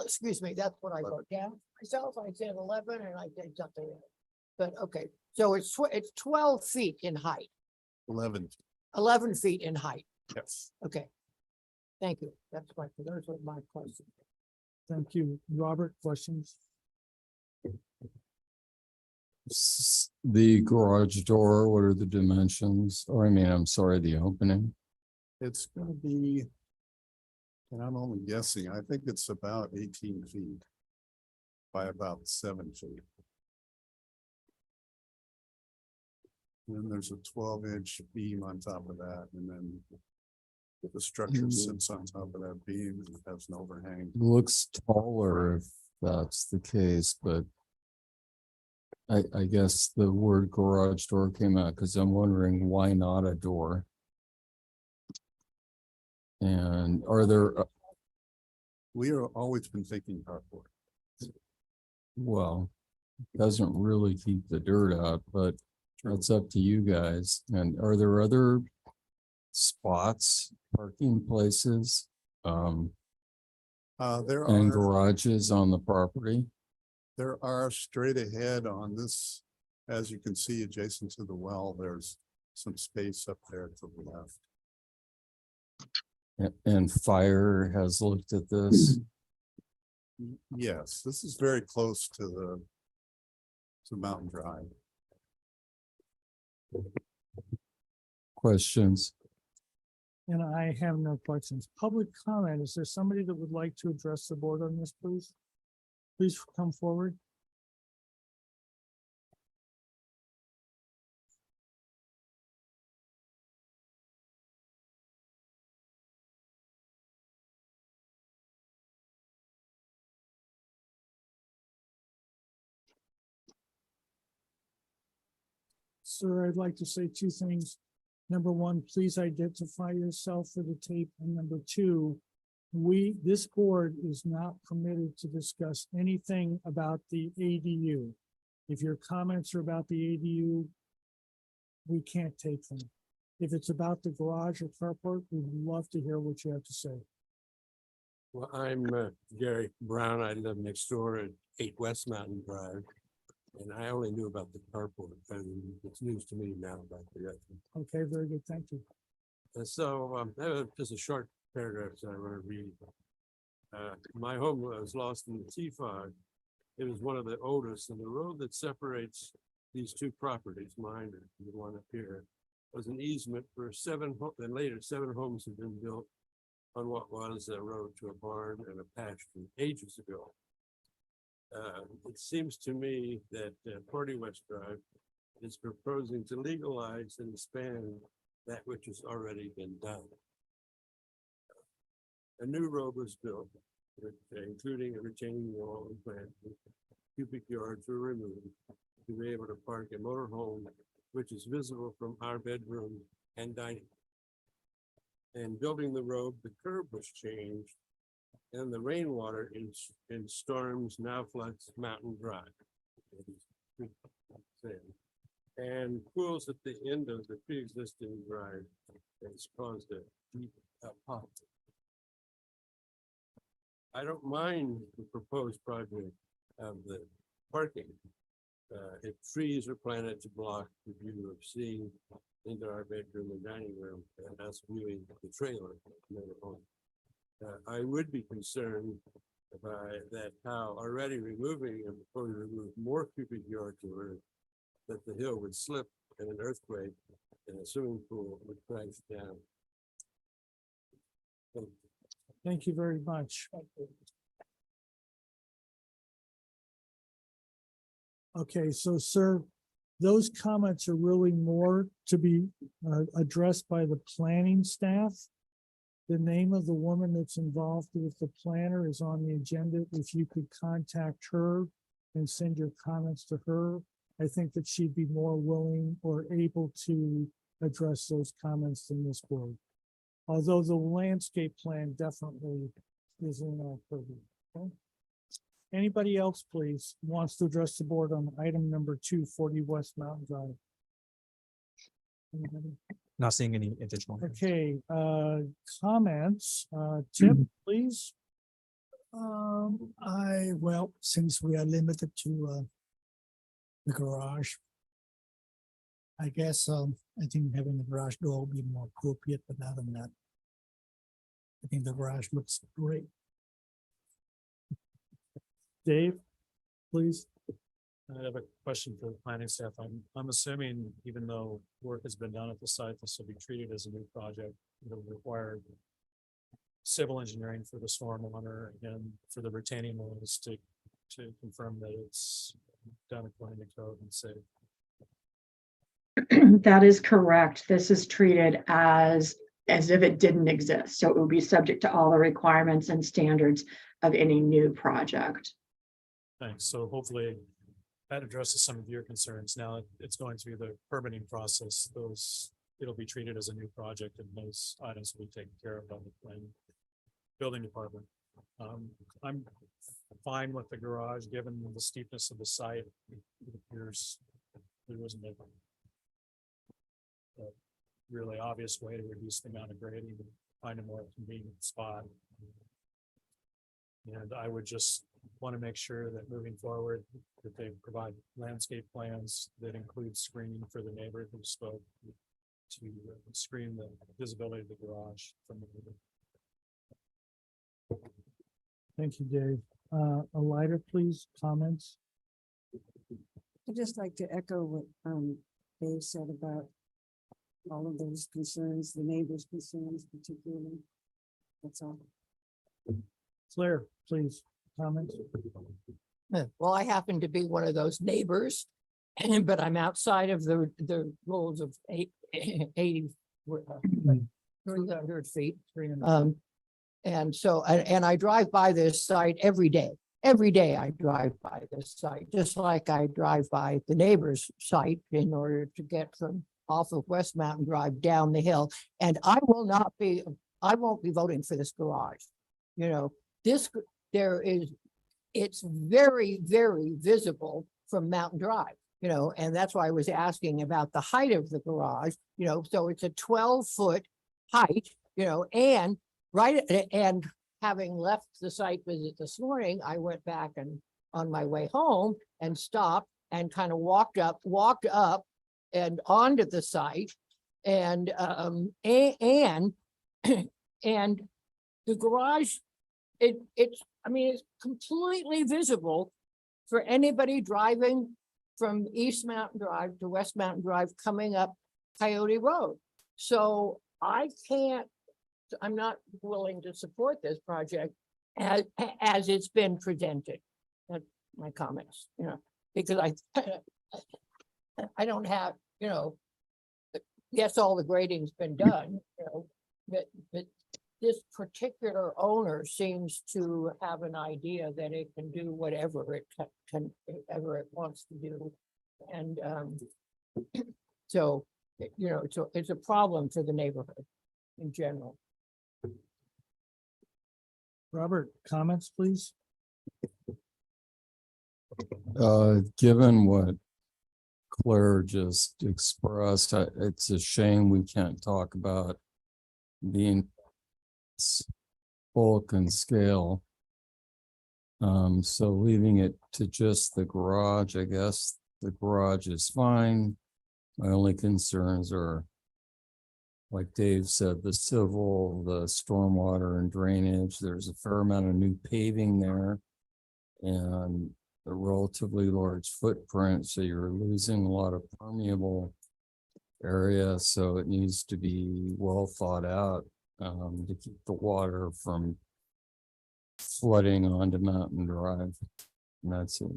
Excuse me, that's what I wrote down myself. I said 11 and I did something else. But okay, so it's 12 feet in height, 11. 11 feet in height. Yes. Okay. Those were my questions. Thank you. Robert, questions? The garage door, what are the dimensions? Or I mean, I'm sorry, the opening. It's going to be, and I'm only guessing, I think it's about 18 feet by about 7 feet. And then there's a 12-inch beam on top of that, and then the structure sits on top of that beam and has an overhang. Looks taller if that's the case, but I guess the word garage door came out because I'm wondering why not a door? And are there, We are always been thinking carport. well, doesn't really keep the dirt out, but that's up to you guys. And are there other spots, parking places, There and are, garages on the property? there are straight ahead on this, as you can see adjacent to the well, there's some space up there to the left. And fire has looked at this? Yes, this is very close to Mountain Drive. Questions? And I have no questions. Public comment, is there somebody that would like to address the board on this, please? Please come forward. Sir, I'd like to say two things. Number one, please identify yourself for the tape. And number two, this board is not permitted to discuss anything about the ADU. If your comments are about the ADU, we can't take them. If it's about the garage or carport, we'd love to hear what you have to say. Well, I'm Gary Brown. I live next door at 8 West Mountain Drive. And I only knew about the carport, and it's news to me now about the other. Okay, very good. Thank you. And so just a short paragraph that I want to read. My home was lost in the sea fog. It was one of the oldest, and the road that separates these two properties, mine and the one up here, was an easement for 7 and later 7 homes have been built on what was a road to a barn and a pasture ages ago. It seems to me that 40 West Drive is proposing to legalize and expand that which has already been done. A new road was built, including a retaining wall and plant. Cubic yards were removed to be able to park a motorhome, which is visible from our bedroom and dining. And building the road, the curb was changed, and the rainwater in storms now floods Mountain Drive. And pools at the end of the pre-existing drive has caused a deep pothole. I don't mind the proposed project of the parking. If trees are planted to block the view of seeing into our bedroom and dining room and us viewing the trailer. I would be concerned by that how already removing and before we remove more cubic yards of earth, that the hill would slip in an earthquake and a swimming pool would crash down. Thank you very much. Okay, so sir, those comments are really more to be addressed by the planning staff. The name of the woman that's involved with the planner is on the agenda. If you could contact her and send your comments to her, I think that she'd be more willing or able to address those comments than this board. Although the landscape plan definitely is in our purview. Okay? Anybody else, please, wants to address the board on item number 2, 40 West Mountain Drive? Anybody? Not seeing any additional. Okay, comments, Chip, please. Well, since we are limited to the garage, I guess I think having the garage door will be more appropriate, but other than that, I think the garage looks great. Dave, please. I have a question for the planning staff. I'm assuming even though work has been done at the site, this will be treated as a new project. It'll require civil engineering for the stormwater and for the retaining walls to confirm that it's done according to code and safe. That is correct. This is treated as if it didn't exist. So it will be subject to all the requirements and standards of any new project. Thanks. So hopefully that addresses some of your concerns. Now it's going through the permitting process. Those it'll be treated as a new project and those items will be taken care of by the building department. I'm fine with the garage, given the steepness of the site. It appears there wasn't a really obvious way to reduce the amount of grading and find a more convenient spot. And I would just want to make sure that moving forward, that they provide landscape plans that include screening for the neighbor who spoke, to screen the visibility of the garage from the neighbor. Thank you, Dave. A lighter, please, comments? I'd just like to echo what Dave said about all of those concerns, the neighbors' concerns particularly. That's all. Claire, please, comments? Well, I happen to be one of those neighbors, but I'm outside of the rules of 80, 300 feet. And so, and I drive by this site every day. Every day I drive by this site, just like I drive by the neighbor's site in order to get from off of West Mountain Drive down the hill. And I won't be voting for this garage. You know, it's very, very visible from Mountain Drive, you know, and that's why I was asking about the height of the garage, you know, so it's a 12-foot height, you know, and having left the site visit this morning, I went back and on my way home and stopped and kind of walked up and onto the site and the garage, it's completely visible for anybody driving from East Mountain Drive to West Mountain Drive coming up Coyote Road. So I'm not willing to support this project as it's been presented. That's my comments, you know, because I don't have, you know, yes, all the grading's been done, you know, but this particular owner seems to have an idea that it can do whatever it wants to do. And so, you know, it's a problem for the neighborhood in general. Robert, comments, please? Given what Claire just expressed, it's a shame we can't talk about the bulk and scale. So leaving it to just the garage, I guess the garage is fine. My only concerns are, like Dave said, the civil, the stormwater and drainage. There's a fair amount of new paving there and a relatively large footprint. So you're losing a lot of permeable area. So it needs to be well thought out to keep the water from flooding onto Mountain Drive. And that's it.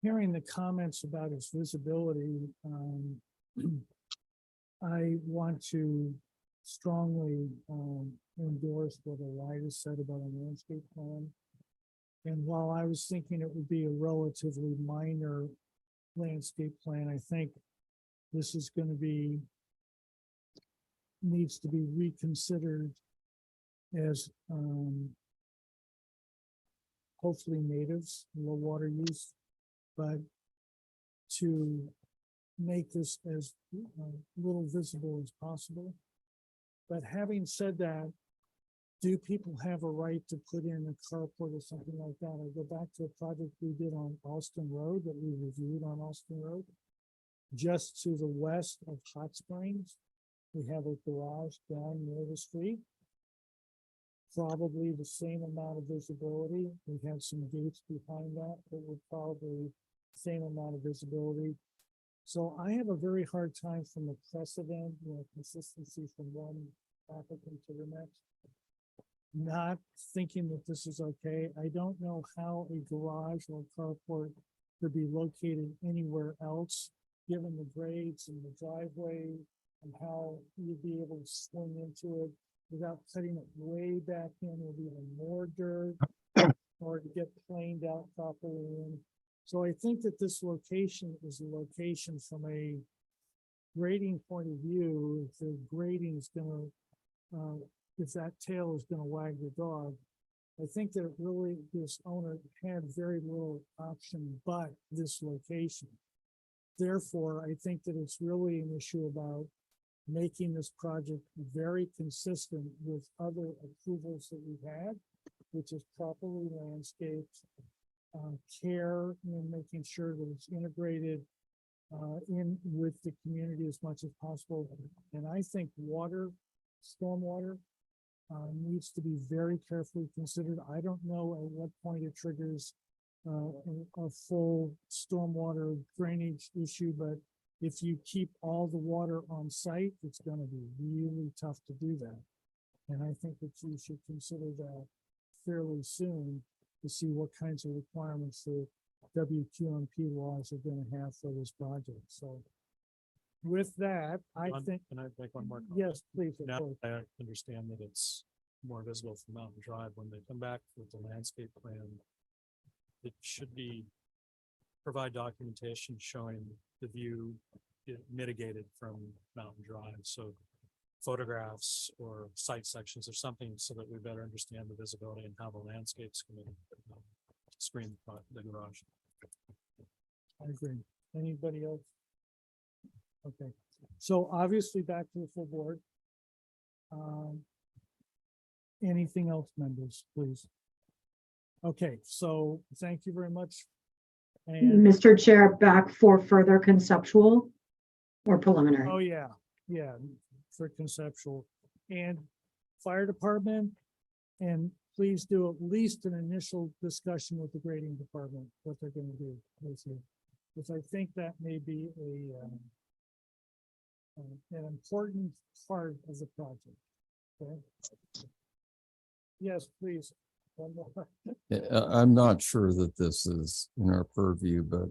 Hearing the comments about its visibility, I want to strongly endorse what Elijah said about a landscape plan. And while I was thinking it would be a relatively minor landscape plan, I think this is going to be, needs to be reconsidered as hopefully natives, low water use, but to make this as little visible as possible. But having said that, do people have a right to put in a carport or something like that? I go back to a project we did on Alston Road that we reviewed on Alston Road. Just to the west of Hot Springs, we have a garage down near the street. Probably the same amount of visibility. We have some gates behind that, but we're probably the same amount of visibility. So I have a very hard time from a precedent, you know, consistency from one applicant to the next. Not thinking that this is okay. I don't know how a garage or carport could be located anywhere else, given the grades and the driveway and how you'd be able to swing into it without cutting it way back in with even more dirt or to get planed out properly in. So I think that this location is a location from a grading point of view. If the grading is gonna, if that tail is gonna wag the dog, I think that really this owner had very little option but this location. Therefore, I think that it's really an issue about making this project very consistent with other approvals that we've had, which is properly landscaped, care in making sure that it's integrated in with the community as much as possible. And I think water, stormwater, needs to be very carefully considered. I don't know at what point it triggers a full stormwater drainage issue, but if you keep all the water on site, it's going to be really tough to do that. And I think that you should consider that fairly soon to see what kinds of requirements the WQMP laws are going to have for this project. So with that, I think, Can I make one more? comment? yes, please. of Now course. I understand that it's more visible from Mountain Drive. When they come back with the landscape plan, it should be provide documentation showing the view mitigated from Mountain Drive. So photographs or site sections or something so that we better understand the visibility and how the landscape's going to screen the garage. I agree. Anybody else? Okay, so obviously back to the full board. Anything else, members, please? Okay, so thank you very much. And, Mr. Chair, back for further conceptual or preliminary? oh, yeah, for conceptual and fire department. And please do at least an initial discussion with the grading department, what they're gonna do with you. Because I think that may be an important part of the project. Okay. Yes, please. One more. I'm not sure that this is in our purview, but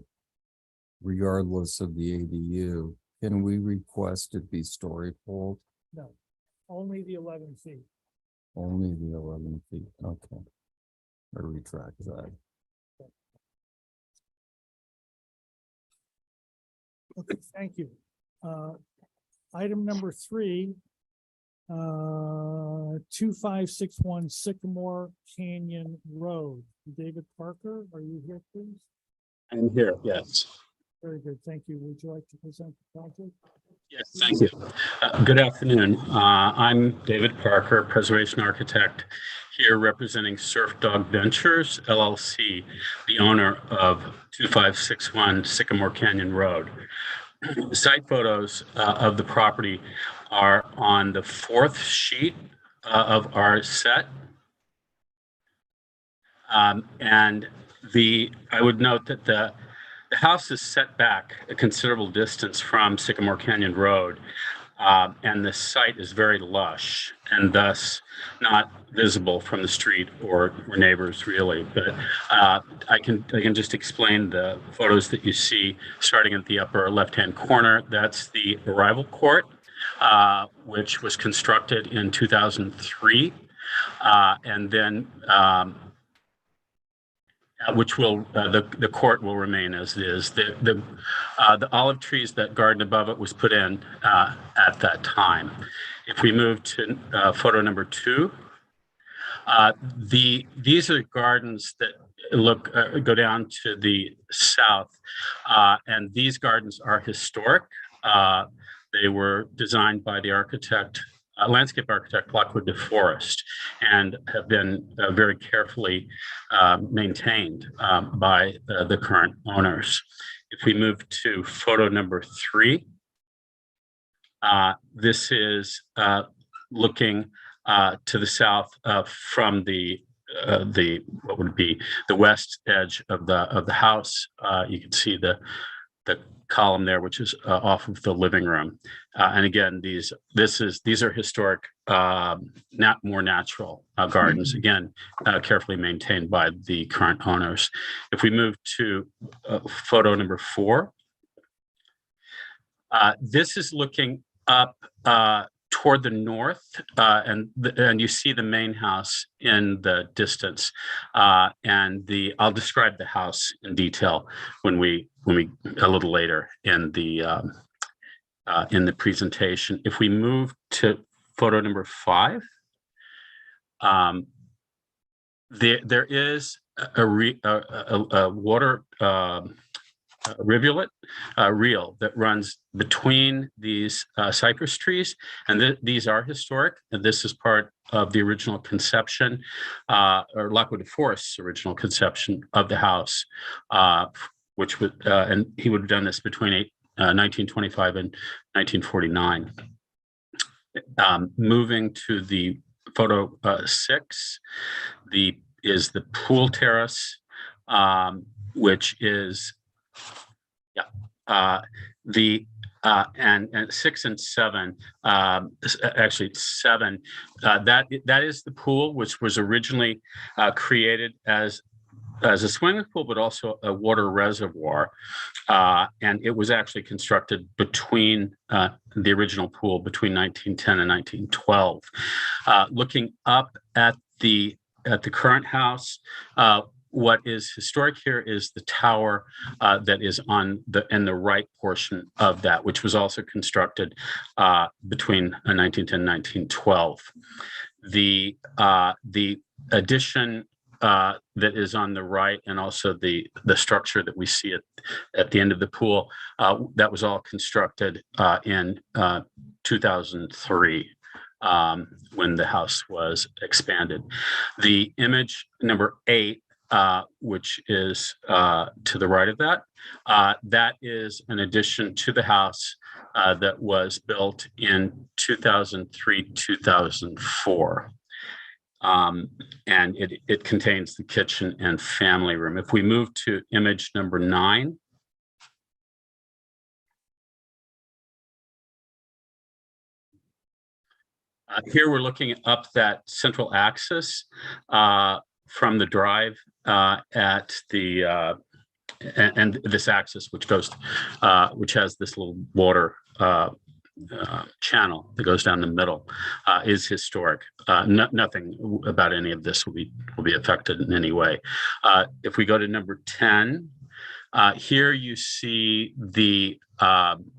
regardless of the ADU, can we request it be story pulled? No, only the 11 feet. Only the 11 feet, okay. I retract that. Okay, thank you. Item number 3, 2561 Sycamore Canyon Road. David Parker, are you here, please? I'm here, yes. Very good, thank you. Would you like to present the project? Yes, thank you. Good afternoon. I'm David Parker, Preservation Architect, here representing Surf Dog Ventures, LLC, the owner of 2561 Sycamore Canyon Road. The site photos of the property are on the 4th sheet of our set. And I would note that the house is set back a considerable distance from Sycamore Canyon Road, and the site is very lush and thus not visible from the street or neighbors really. But I can just explain the photos that you see starting at the upper left-hand corner. That's the arrival court, which was constructed in 2003, and then which will the court will remain as is. The olive trees that garden above it was put in at that time. If we move to photo number 2, these are gardens that go down to the south, and these gardens are historic. They were designed by the landscape architect Lockwood DeForest, and have been very carefully maintained by the current owners. If we move to photo number 3, this is looking to the south from the what would be the west edge of the house. You can see the column there, which is off of the living room. And again, these are historic, more natural gardens, again, carefully maintained by the current owners. If we move to photo number 4, this is looking up toward the north, and you see the main house in the distance. I'll describe the house in detail when we a little later in the presentation. If we move to photo number 5, there is a water rivulet reel that runs between these cypress trees, and these are historic, and this is part of the original conception, or Lockwood Forest's original conception of the house, which would, and he would have done this between 1925 and 1949. Moving to the photo 6, is the pool terrace, which is and 6 and 7, actually 7, that is the pool which was originally created as a swimming pool, but also a water reservoir, and it was actually constructed between the original pool between 1910 and 1912. Looking up at the current house, what is historic here is the tower that is in the right portion of that, which was also constructed between 1910 and 1912. The addition that is on the right, and also the structure that we see at the end of the pool, that was all constructed in 2003. When the house was expanded. The image number 8, which is to the right of that, that is an addition to the house that was built in 2003-2004. And it contains the kitchen and family room. If we move to image number 9, here we're looking up that central axis from the drive at the and this axis which goes which has this little water channel that goes down the middle is historic. Nothing about any of this will be affected in any way. If we go to number 10, here you see the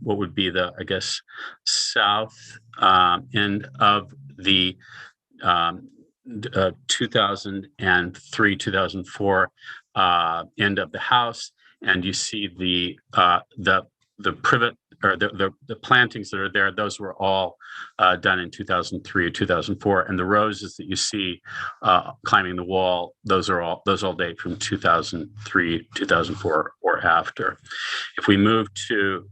what would be the, I guess, south end of the 2003-2004 end of the house, and you see the privet, or the plantings that are there. Those were all done in 2003 or 2004, and the roses that you see climbing the wall, those all date from 2003, 2004 or after. If we move to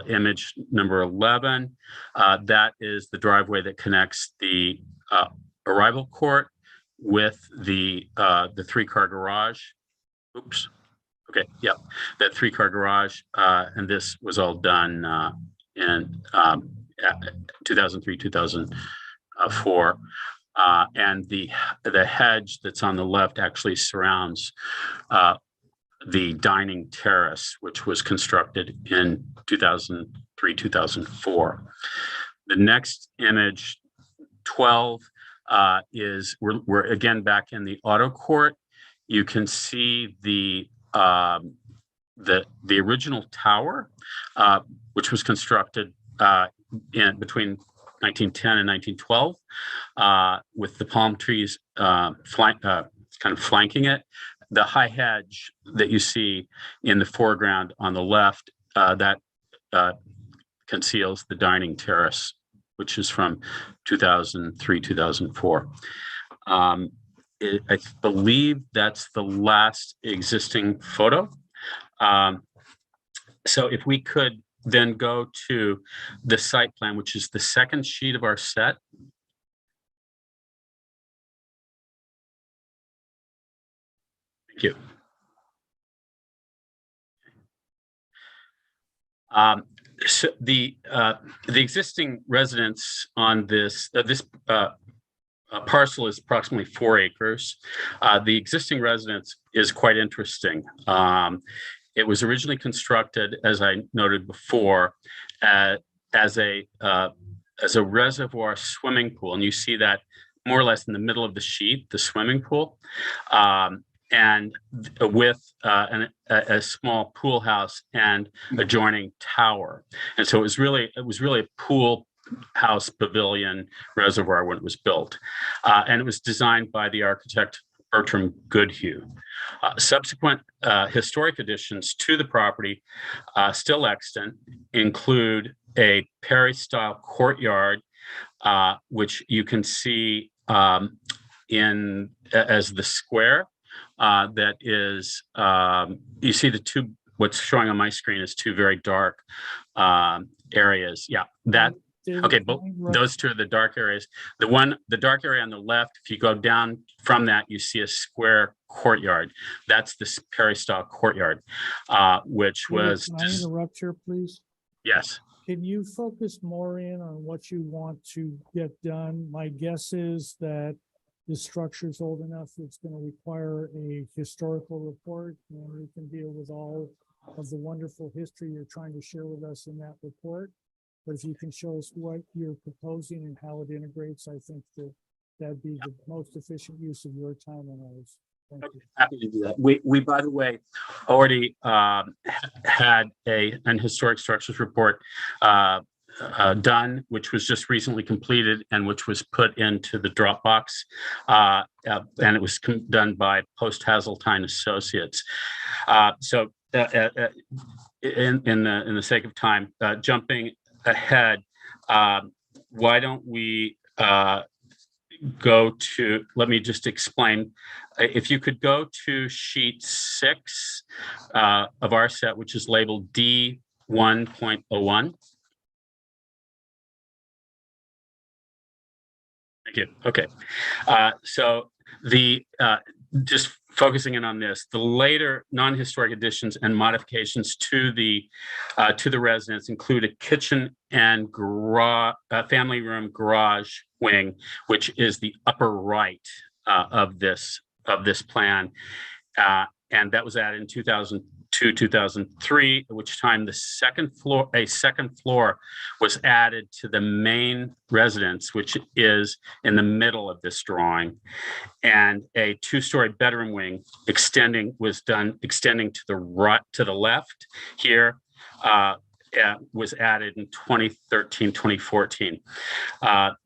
image number 11, that is the driveway that connects the arrival court with the 3-car garage. Oops. Okay, yeah, that 3-car garage, and this was all done in 2003, 2004. And the hedge that's on the left actually surrounds the dining terrace, which was constructed in 2003, 2004. The next image, 12, is we're again back in the auto court. You can see the original tower, which was constructed in between 1910 and 1912, with the palm trees kind of flanking it. The high hedge that you see in the foreground on the left, that conceals the dining terrace, which is from 2003, 2004. I believe that's the last existing photo. So if we could then go to the site plan, which is the second sheet of our set. Thank you. So the existing residence on this parcel is approximately 4 acres. The existing residence is quite interesting. It was originally constructed, as I noted before, as a as a reservoir swimming pool, and you see that more or less in the middle of the sheet, the swimming pool, and with a small pool house and adjoining tower. And so it was really a pool house pavilion reservoir when it was built, and it was designed by the architect Bertram Goodhue. Subsequent historic additions to the property, still extant, include a Perry-style courtyard, which you can see in as the square. That is, you see the two. What's showing on my screen is two very dark areas. Yeah, that. David, Okay, can but I interrupt? those two are the dark areas. The dark area on the left, if you go down from that, you see a square courtyard. That's the Perry-style courtyard, which David, was, can I interrupt here, please? yes. Can you focus more in on what you want to get done? My guess is that the structure's old enough, it's going to require a historical report, and we can deal with all of the wonderful history you're trying to share with us in that report. But if you can show us what you're proposing and how it integrates, I think that that'd be the most efficient use of your time and ours. Thank you. Happy to do that. We by the way, already had an historic structures report done, which was just recently completed and which was put into the Dropbox, and it was done by Post Hazeltine Associates. So in the sake of time, jumping ahead, why don't we go to, let me just explain. If you could go to sheet 6 of our set, which is labeled D1.01. Thank you. Okay. So just focusing in on this, the later non-historic additions and modifications to the residence include a kitchen and family room garage wing, which is the upper right of this plan, and that was added in 2002, 2003, at which time a second floor was added to the main residence, which is in the middle of this drawing, and a 2-story bedroom wing extending to the right, to the left here, was added in 2013, 2014.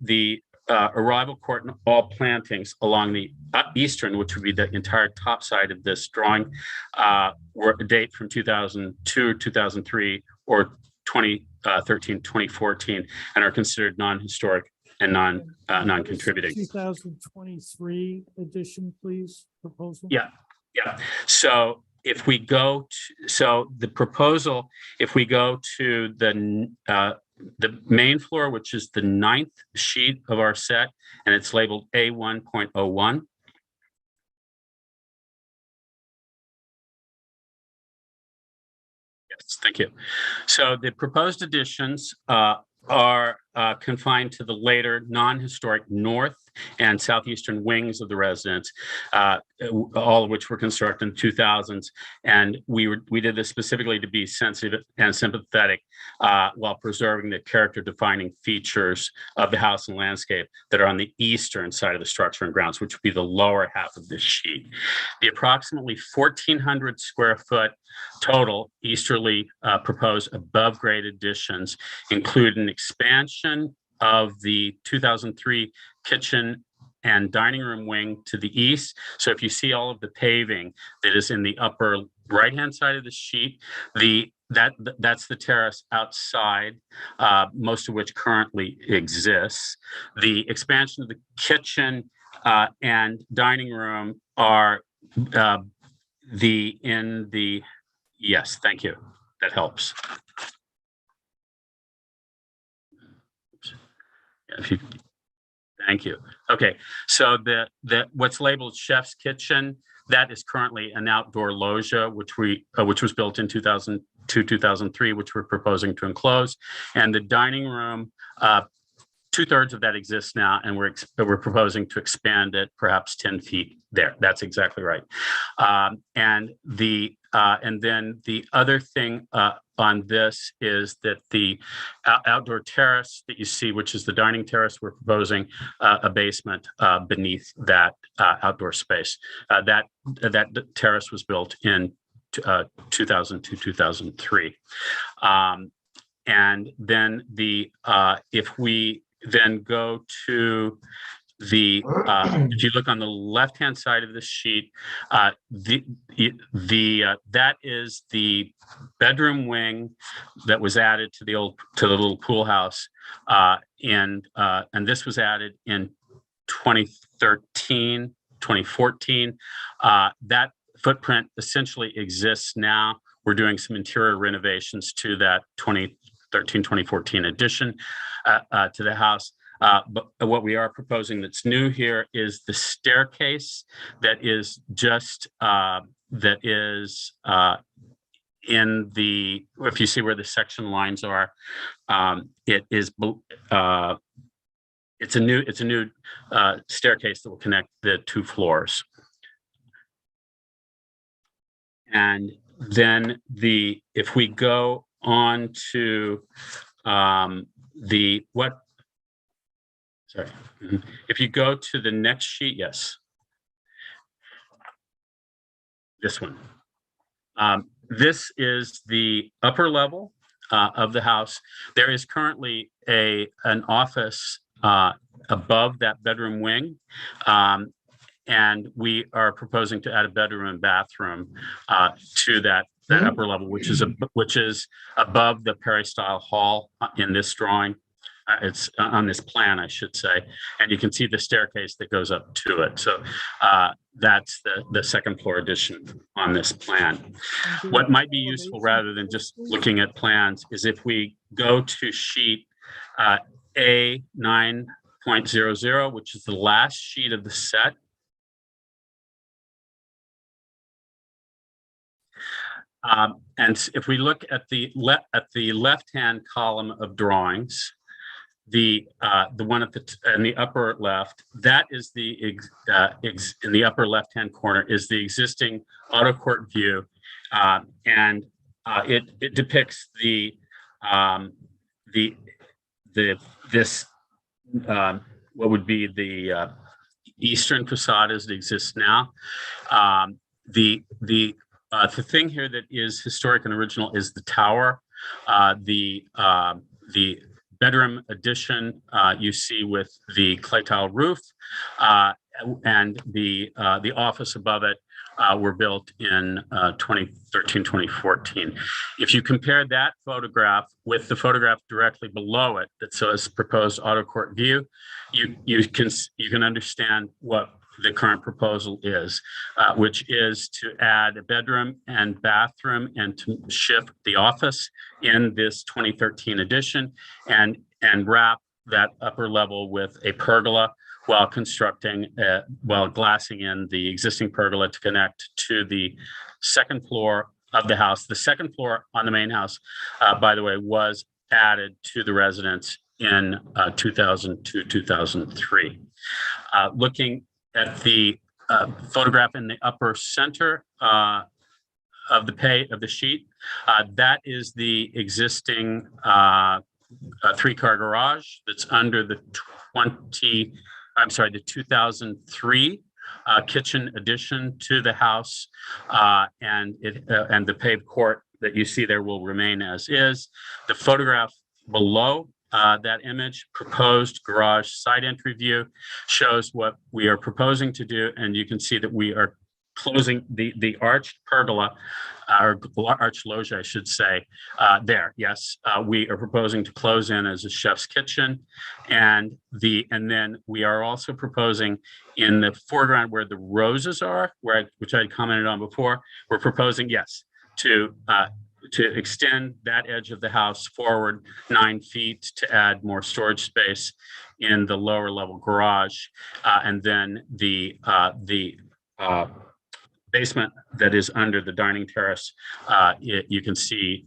The arrival court and all plantings along the eastern, which would be the entire top side of this drawing, were a date from 2002, 2003, or 2013, 2014, and are considered non-historic and non-contributing. 2023 edition, please, proposal. Yeah. So if we go to, the proposal, if we go to the main floor, which is the 9th sheet of our set, and it's labeled A1.01. Yes, thank you. So the proposed additions are confined to the later non-historic north and southeastern wings of the residence, all of which were constructed in the 2000s. And we did this specifically to be sensitive and sympathetic while preserving the character-defining features of the house and landscape that are on the eastern side of the structure and grounds, which would be the lower half of this sheet. The approximately 1,400 square foot total easterly proposed above-grade additions include an expansion of the 2003 kitchen and dining room wing to the east. So if you see all of the paving that is in the upper right-hand side of the sheet, that's the terrace outside, most of which currently exists. The expansion of the kitchen and dining room are yes, thank you. That helps. Thank you. Okay, so what's labeled chef's kitchen, that is currently an outdoor loggia, which was built in 2002, 2003, which we're proposing to enclose. And the dining room, 2/3 of that exists now, and we're proposing to expand it perhaps 10 feet there. That's exactly right. And then the other thing on this is that the outdoor terrace that you see, which is the dining terrace, we're proposing a basement beneath that outdoor space. That terrace was built in 2002, 2003. And then if we then go to if you look on the left-hand side of the sheet, that is the bedroom wing that was added to the little pool house, and this was added in 2013, 2014. That footprint essentially exists now. We're doing some interior renovations to that 2013, 2014 addition to the house. But what we are proposing that's new here is the staircase that is just in the, if you see where the section lines are, it's a new staircase that will connect the two floors. And then if we go on to if you go to the next sheet, yes. This one. This is the upper level of the house. There is currently an office above that bedroom wing. And we are proposing to add a bedroom and bathroom to that upper level, which is above the peristyle hall in this drawing. It's on this plan, I should say, and you can see the staircase that goes up to it. So that's the second floor addition on this plan. What might be useful, rather than just looking at plans, is if we go to sheet A9.00, which is the last sheet of the set. And if we look at the left-hand column of drawings, the one in the upper left, that is in the upper left-hand corner is the existing auto court view, and it depicts what would be the eastern facade as it exists now. The thing here that is historic and original is the tower, the bedroom addition you see with the clay tile roof, and the office above it were built in 2013, 2014. If you compare that photograph with the photograph directly below it that says proposed auto court view, you can understand what the current proposal is, which is to add a bedroom and bathroom and to shift the office in this 2013 edition and wrap that upper level with a pergola while glassing in the existing pergola to connect to the second floor of the house. The second floor on the main house, by the way, was added to the residence in 2002, 2003. Looking at the photograph in the upper center of the sheet, that is the existing three-car garage that's under the 2003 kitchen addition to the house, and the paved court that you see there will remain as is. The photograph below that image, proposed garage side entry view, shows what we are proposing to do, and you can see that we are closing the arched pergola, or arched loggia, I should say, there. Yes, we are proposing to close in as a chef's kitchen, and then we are also proposing in the foreground where the roses are, which I had commented on before. We're proposing, yes, to extend that edge of the house forward 9 feet to add more storage space in the lower level garage, and then the basement that is under the dining terrace, you can see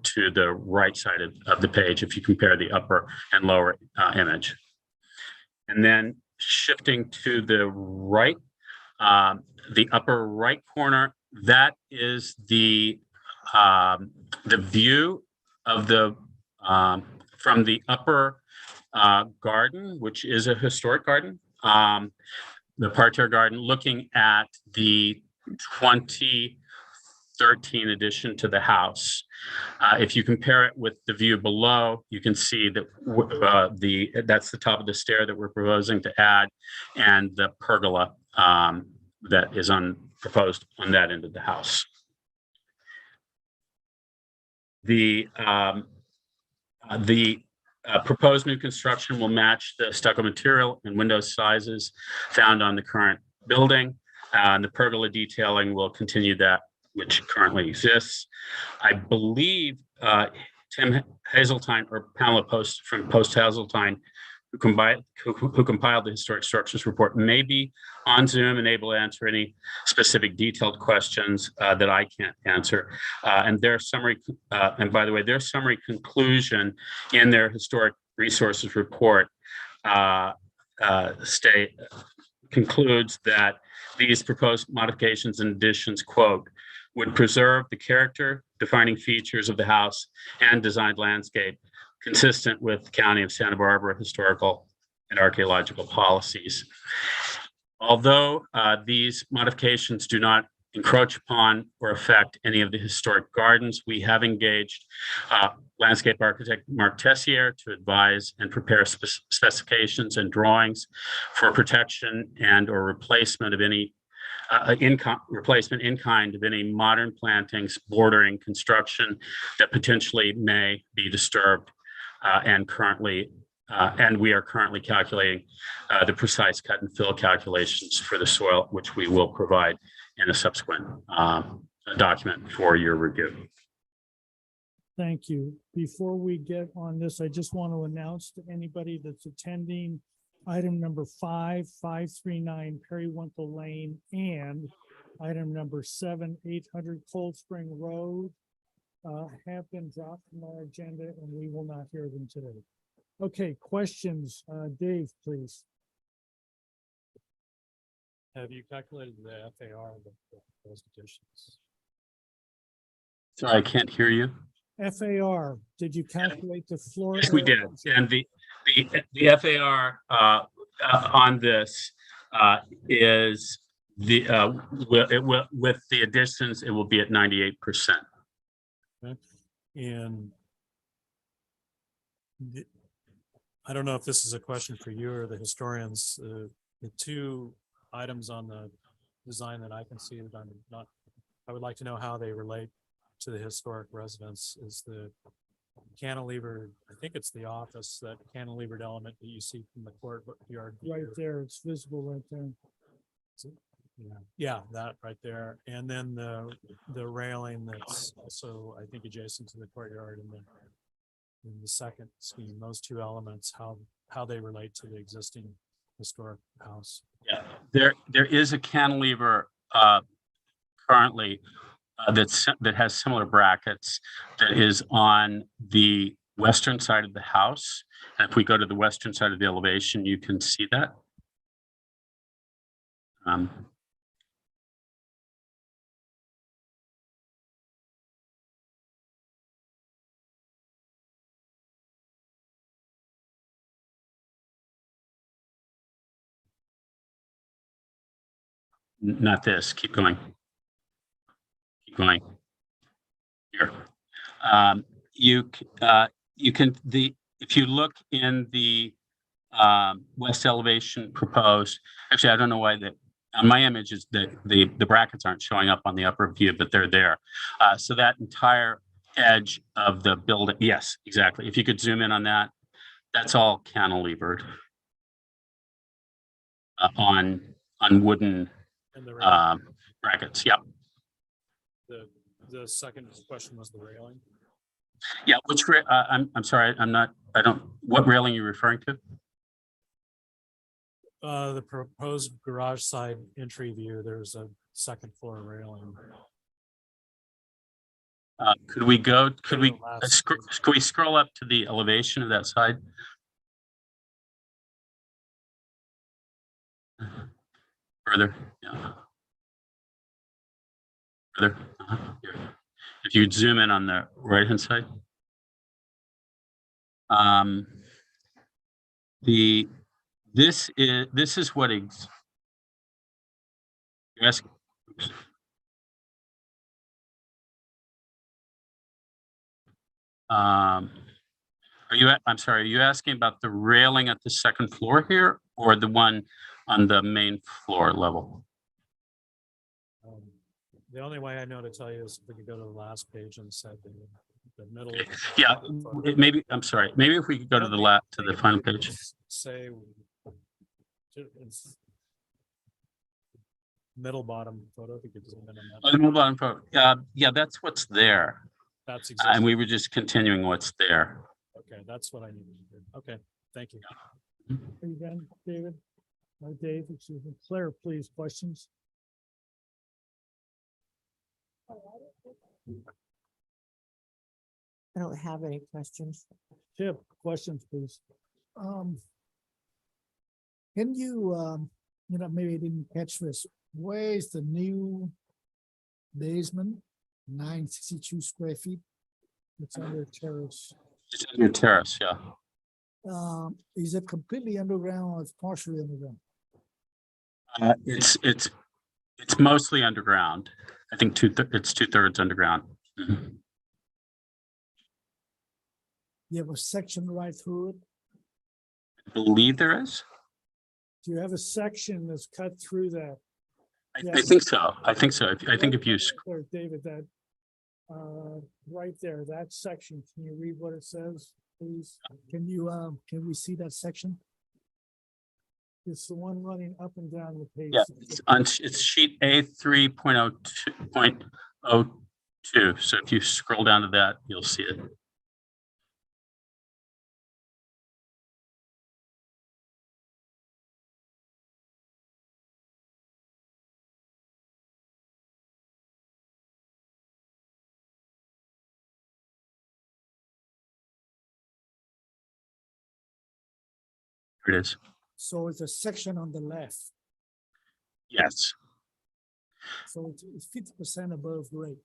to the right side of the page if you compare the upper and lower image. And then shifting to the right, the upper right corner, that is the the view of the from the upper garden, which is a historic garden, the parterre garden, looking at the 2013 addition to the house. If you compare it with the view below, you can see that that's the top of the stair that we're proposing to add, and the pergola that is proposed on that end of the house. The proposed new construction will match the stucco material and window sizes found on the current building. And the pergola detailing will continue that which currently exists. I believe Tim Hazeltine or Pamela Post from Post Hazeltine, who compiled the historic structures report, may be on Zoom and able to answer any specific detailed questions that I can't answer. And their summary, and by the way, their summary conclusion in their historic resources report concludes that these proposed modifications and additions, quote, would preserve the character, defining features of the house and designed landscape consistent with the County of Santa Barbara historical and archaeological policies. Although these modifications do not encroach upon or affect any of the historic gardens, we have engaged landscape architect Mark Tessier to advise and prepare specifications and drawings for protection and or replacement of any replacement in kind of any modern plantings bordering construction that potentially may be disturbed, and we are currently calculating the precise cut and fill calculations for the soil, which we will provide in a subsequent document for your review. Thank you. Before we get on this, I just want to announce to anybody that's attending item number 539 Periwinkle Lane and item number 800 Cold Spring Road have been dropped from our agenda, and we will not hear them today. Okay, questions? Dave, please. Have you calculated the FAR of those additions? Sorry, I can't hear you. FAR, did you calculate the floor? Yes, we did. And the FAR on this is with the additions, it will be at 98%. And I don't know if this is a question for you or the historians. The two items on the design that I can see that I'm not, I would like to know how they relate to the historic residence is the cantilever. I think it's the office, that cantilevered element that you see from the courtyard. Right there, it's visible right there. Yeah, that right there. And then the railing that's also, I think, adjacent to the courtyard in the second scheme, those two elements, how they relate to the existing historic house. Yeah, there is a cantilever currently that has similar brackets that is on the western side of the house. And if we go to the western side of the elevation, you can see that. Not this, keep going. Keep going. Here. You can, if you look in the west elevation proposed, actually, I don't know why that, on my image is that the brackets aren't showing up on the upper view, but they're there. So that entire edge of the building, yes, exactly. If you could zoom in on that, that's all cantilevered on wooden brackets. Yep. The second question was the railing. Yeah, which I'm sorry, what railing are you referring to? The proposed garage side entry view, there's a second floor railing. Could we scroll up to the elevation of that side? Further, yeah. Further, here. If you zoom in on the right-hand side. This is what yes. Oops. I'm sorry, are you asking about the railing at the second floor here or the one on the main floor level? The only way I know to tell you is if we could go to the last page and set the middle. Yeah, maybe, I'm sorry, maybe if we could go to the final page. Say. It's middle bottom photo, if you could zoom in on Oh, that. the middle bottom photo. Yeah, that's what's there. That's And existing. we were just continuing what's there. Okay, that's what I needed to do. Okay, thank you. Are you done, David? Dave, excuse me. Claire, please, questions? I don't have any questions. Chip, questions, please. Can you, maybe I didn't catch this. Where is the new basement? 962 square feet. It's under terrace. It's in your terrace, yeah. Is it completely underground or it's partially underground? It's mostly underground. I think it's 2/3 underground. Mhm. You have a section right through it? I believe there is. Do you have a section that's cut through that? I think so. I think so. I think if you, Or David, that, right there, that section, can you read what it says, please? Can we see that section? It's the one running up and down the page. yeah, it's sheet A3.02. So if you scroll down to that, you'll see it. Here it is. So it's a section on the left. Yes. So it's 50% above grade.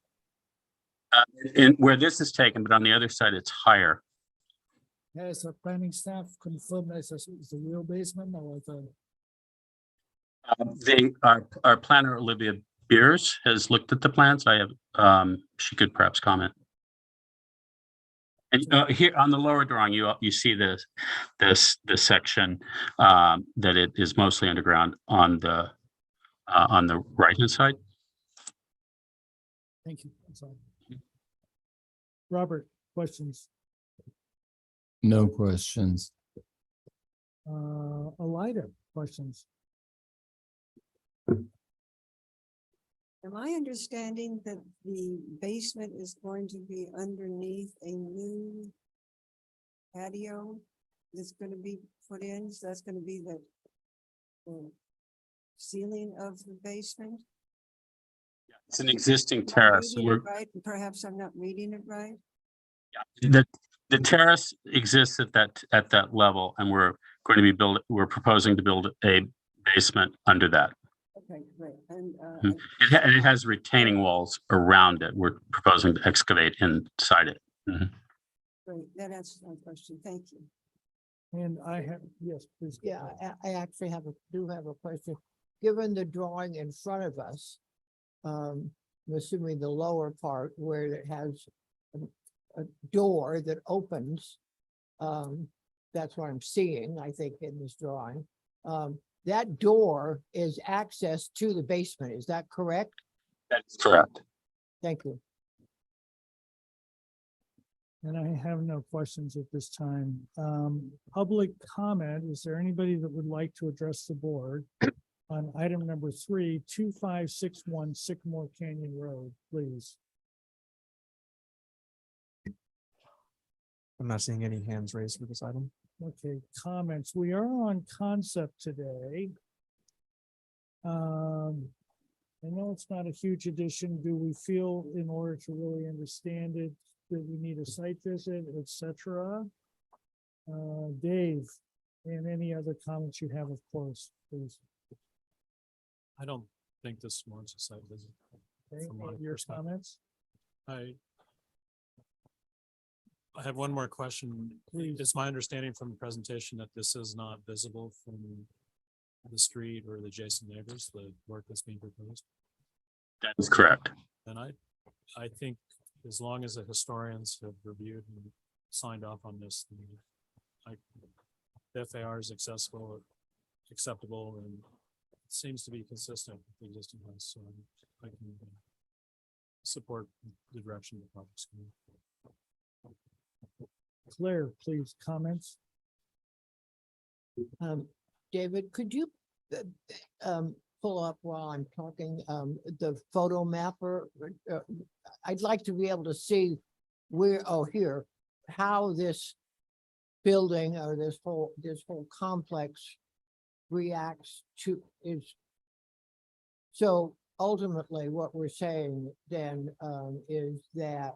And where this is taken, but on the other side, it's higher. Has a planning staff confirmed that it's the real basement or the? Our planner, Olivia Beers, has looked at the plans. She could perhaps comment. And here on the lower drawing, you see this section that it is mostly underground on the right-hand side. Thank you. That's all. Robert, questions? No questions. Elida, questions? Am I understanding that the basement is going to be underneath a new patio that's going to be put in? So that's going to be the ceiling of the basement? It's an existing Am I terrace. reading it right? Perhaps I'm not reading it right. The terrace exists at that level, and we're proposing to build a basement under that. Okay, great. And It has retaining walls around it. We're proposing to excavate inside it. Mhm. great, that answers my question. Thank you. And I have, yes, please. go Yeah, ahead. I actually do have a question. Given the drawing in front of us, I'm assuming the lower part where it has a door that opens, that's what I'm seeing, I think, in this drawing. That door is access to the basement. Is that correct? That's correct. Thank you. And I have no questions at this time. Public comment, is there anybody that would like to address the board on item number 3, 2561 Sycamore Canyon Road, please? I'm not seeing any hands raised for this item. Okay, comments. We are on concept today. I know it's not a huge addition. Do we feel in order to really understand it, that we need a site visit, etc.? Dave, and any other comments you have, of course, please. I don't think this warrants a site visit. Okay, From my your perspective. comments? I I have one more question. Please. It's my understanding from the presentation that this is not visible from the street or the adjacent neighbors, the work that's being proposed. That is correct. And I think as long as the historians have reviewed and signed off on this, then the FAR is acceptable, and it seems to be consistent with the existing house, so I can support the direction the project's going. Claire, please, comments? David, could you pull up while I'm talking, the photo mapper? I'd like to be able to see where, oh, here, how this building or this whole complex reacts to is. So ultimately, what we're saying then is that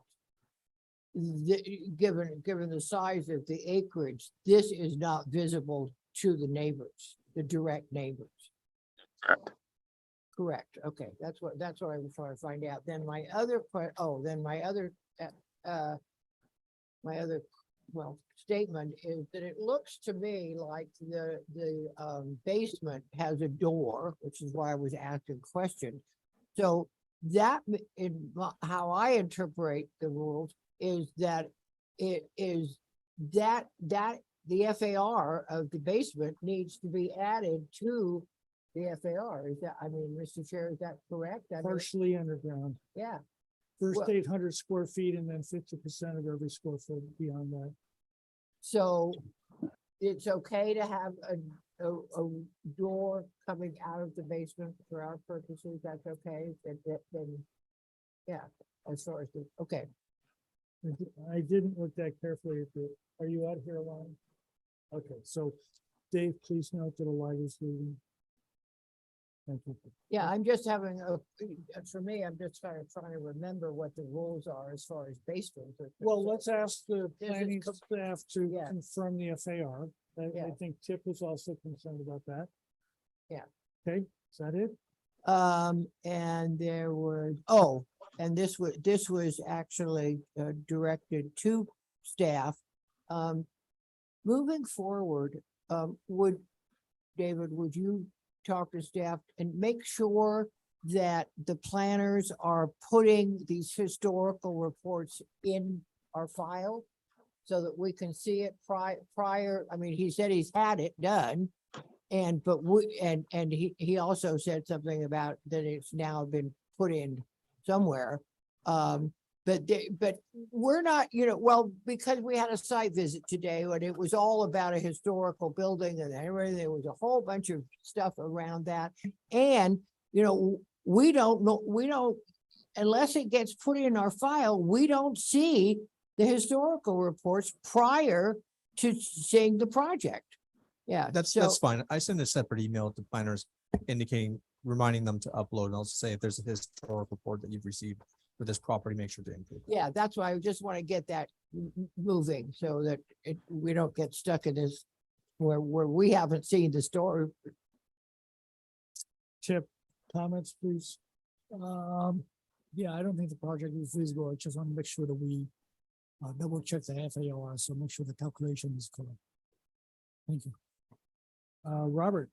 given the size of the acreage, this is not visible to the neighbors, the direct neighbors. Correct. Correct. Okay, that's what I was trying to find out. Then my other statement is that it looks to me like the basement has a door, which is why I was asking questions. So that how I interpret the rules is that it is that the FAR of the basement needs to be added to the FAR. Is that, I mean, Mr. Chair, is that correct? I mean, Partially underground, yeah. first Well- 800 square feet and then 50% of every square foot beyond that. So it's okay to have a door coming out of the basement for our purposes. That's okay. Then, yeah, as far as the, okay. I didn't look that carefully at the, are you out here alone? Okay, so Dave, please note that a light is leaving. Thank you. Yeah, I'm just having for me, I'm just trying to remember what the rules are as far as basements. are Well, concerned. let's ask the This is planning com- staff to Yeah. confirm the FAR. I Yeah. think Tip was also concerned about that. Yeah. Okay, is that it? And there was, and this was actually directed to staff. Moving forward, David, would you talk to staff and make sure that the planners are putting these historical reports in our file so that we can see it prior? I mean, he said he's had it done. But he also said something about that it's now been put in somewhere. But we're not, well, because we had a site visit today and it was all about a historical building and everything. There was a whole bunch of stuff around that. And, we don't know, unless it gets put in our file, we don't see the historical reports prior to seeing the project. Yeah. That's fine. I send a separate email to planners reminding them to upload, and I'll say if there's a historical report that you've received for this property, make sure to include. Yeah, that's why I just want to get that moving so that we don't get stuck in this where we haven't seen the story. Tip, comments, please? Yeah, I don't think the project is feasible. I just want to make sure that we double check the FAR, so make sure the calculation is correct. Thank you. Robert,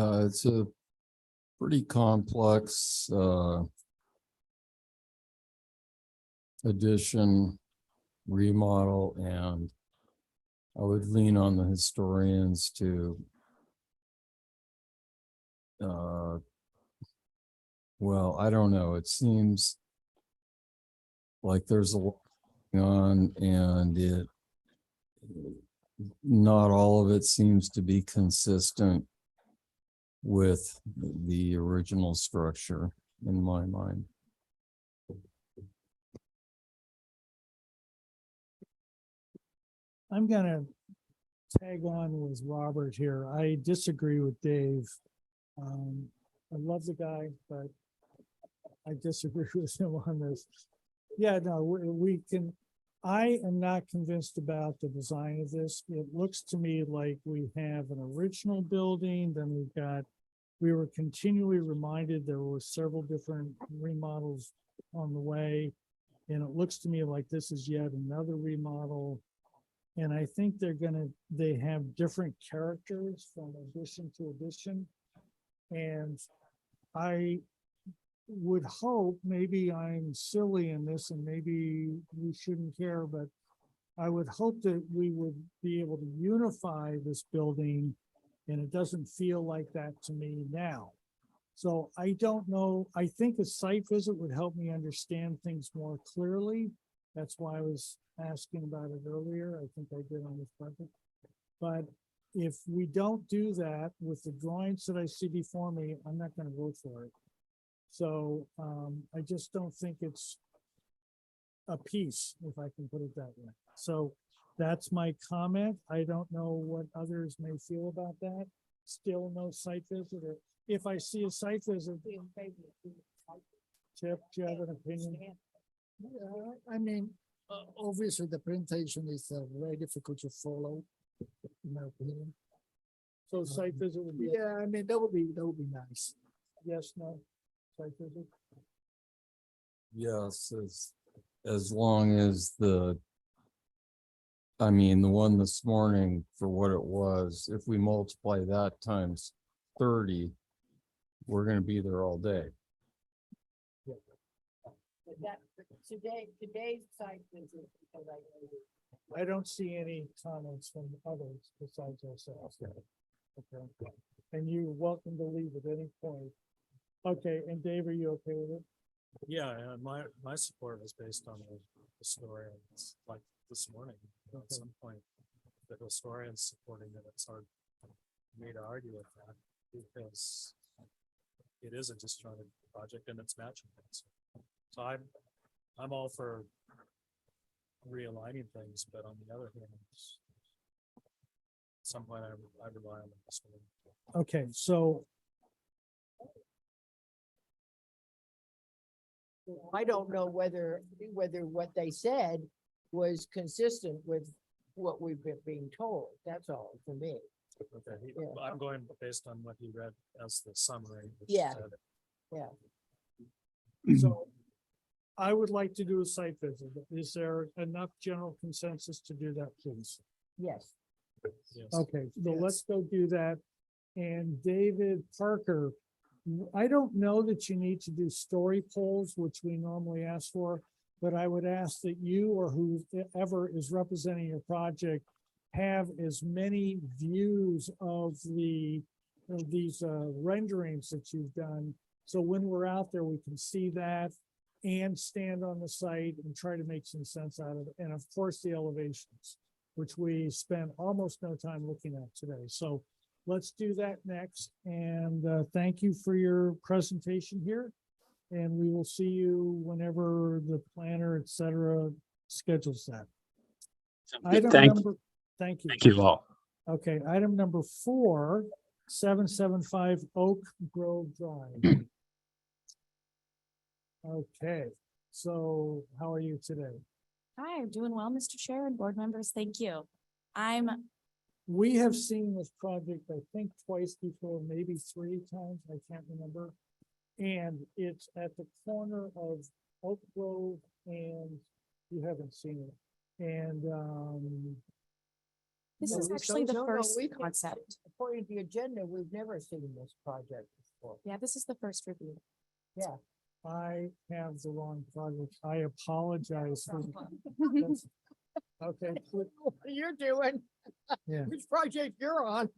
It's a pretty complex addition, remodel, and I would lean on the historians to well, I don't know. It seems like there's a lot going on, and not all of it seems to be consistent with the original structure in my mind. I'm gonna tag on with Robert here. I disagree with Dave. I love the guy, but I disagree with him on this. Yeah, no, we can, I am not convinced about the design of this. It looks to me like we have an original building, then we were continually reminded there were several different remodels on the way. And it looks to me like this is yet another remodel. And I think they have different characters from addition to addition. And I would hope, maybe I'm silly in this and maybe we shouldn't care, but I would hope that we would be able to unify this building, and it doesn't feel like that to me now. So I don't know, I think a site visit would help me understand things more clearly. That's why I was asking about it earlier. I think I did on this project. But if we don't do that with the drawings that I see before me, I'm not gonna vote for it. So I just don't think it's a piece, if I can put it that way. So that's my comment. I don't know what others may feel about that. Still no site visit, or if I see a site visit. Chip, do you have an opinion? Yeah, I mean, obviously the presentation is very difficult to follow, in my opinion. So site visit would be, Yeah, I mean, that would be nice. yes, no, site visit? Yes, as long as I mean, the one this morning for what it was, if we multiply that times 30, we're gonna be there all day. Today's site visit, I don't see any comments from others besides ourselves. Okay. And you're welcome to leave at any point. Okay, and Dave, are you okay with it? Yeah, my support was based on the historians, like this morning, at some point, the historians supporting it, it's hard for me to argue with that, because it is a disjointed project and it's matching things. So I'm all for realigning things, but on the other hand, at some point I rely on the historian. Okay, so I don't know whether what they said was consistent with what we've been being told. That's all for me. Okay, Yeah. I'm going based on what he read as the summary. which Yeah. said- So I would like to do a site visit. Is there enough general consensus to do that, please? Yes. yes. Okay, so let's go do that. And David Parker, I don't know that you need to do story polls, which we normally ask for, but I would ask that you or whoever is representing your project have as many views of these renderings that you've done. So when we're out there, we can see that and stand on the site and try to make some sense out of it. And of course, the elevations, which we spent almost no time looking at today. So let's do that next. And thank you for your presentation here. And we will see you whenever the planner, et cetera, schedules that. Item number, thank you. Thank you all. Okay, item number 4, 775 Oak Grove Drive. Okay, so how are you today? Hi, I'm doing well, Mr. Chair and board members. Thank you. We have seen this project, I think, twice before, maybe 3 times, I can't remember. And it's at the corner of Oak Grove and you haven't seen it. And This No, is we actually the don't- no, first we- concept. According to the agenda, we've never seen this project before. Yeah, this is the first review. I have the wrong project. I apologize for. that's- Okay, What you're doing, yeah, which project you're on.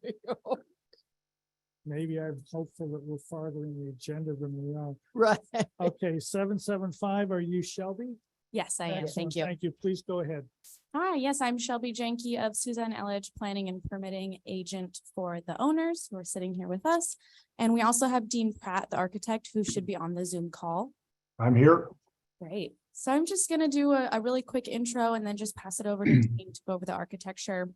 maybe I'm hopeful that we're farther in the agenda than we are. Right. Okay, 775, are you Shelby? Yes, I am. Excellent, Thank you. Thank you. Please go ahead. Hi, yes, I'm Shelby Jenke of Suzanne Elledge, Planning and Permitting Agent for the owners who are sitting here with us. And we also have Dean Pratt, the architect, who should be on the Zoom call. I'm here. Great. So I'm just going to do a really quick intro and then just pass it over to Dean to go over the architecture.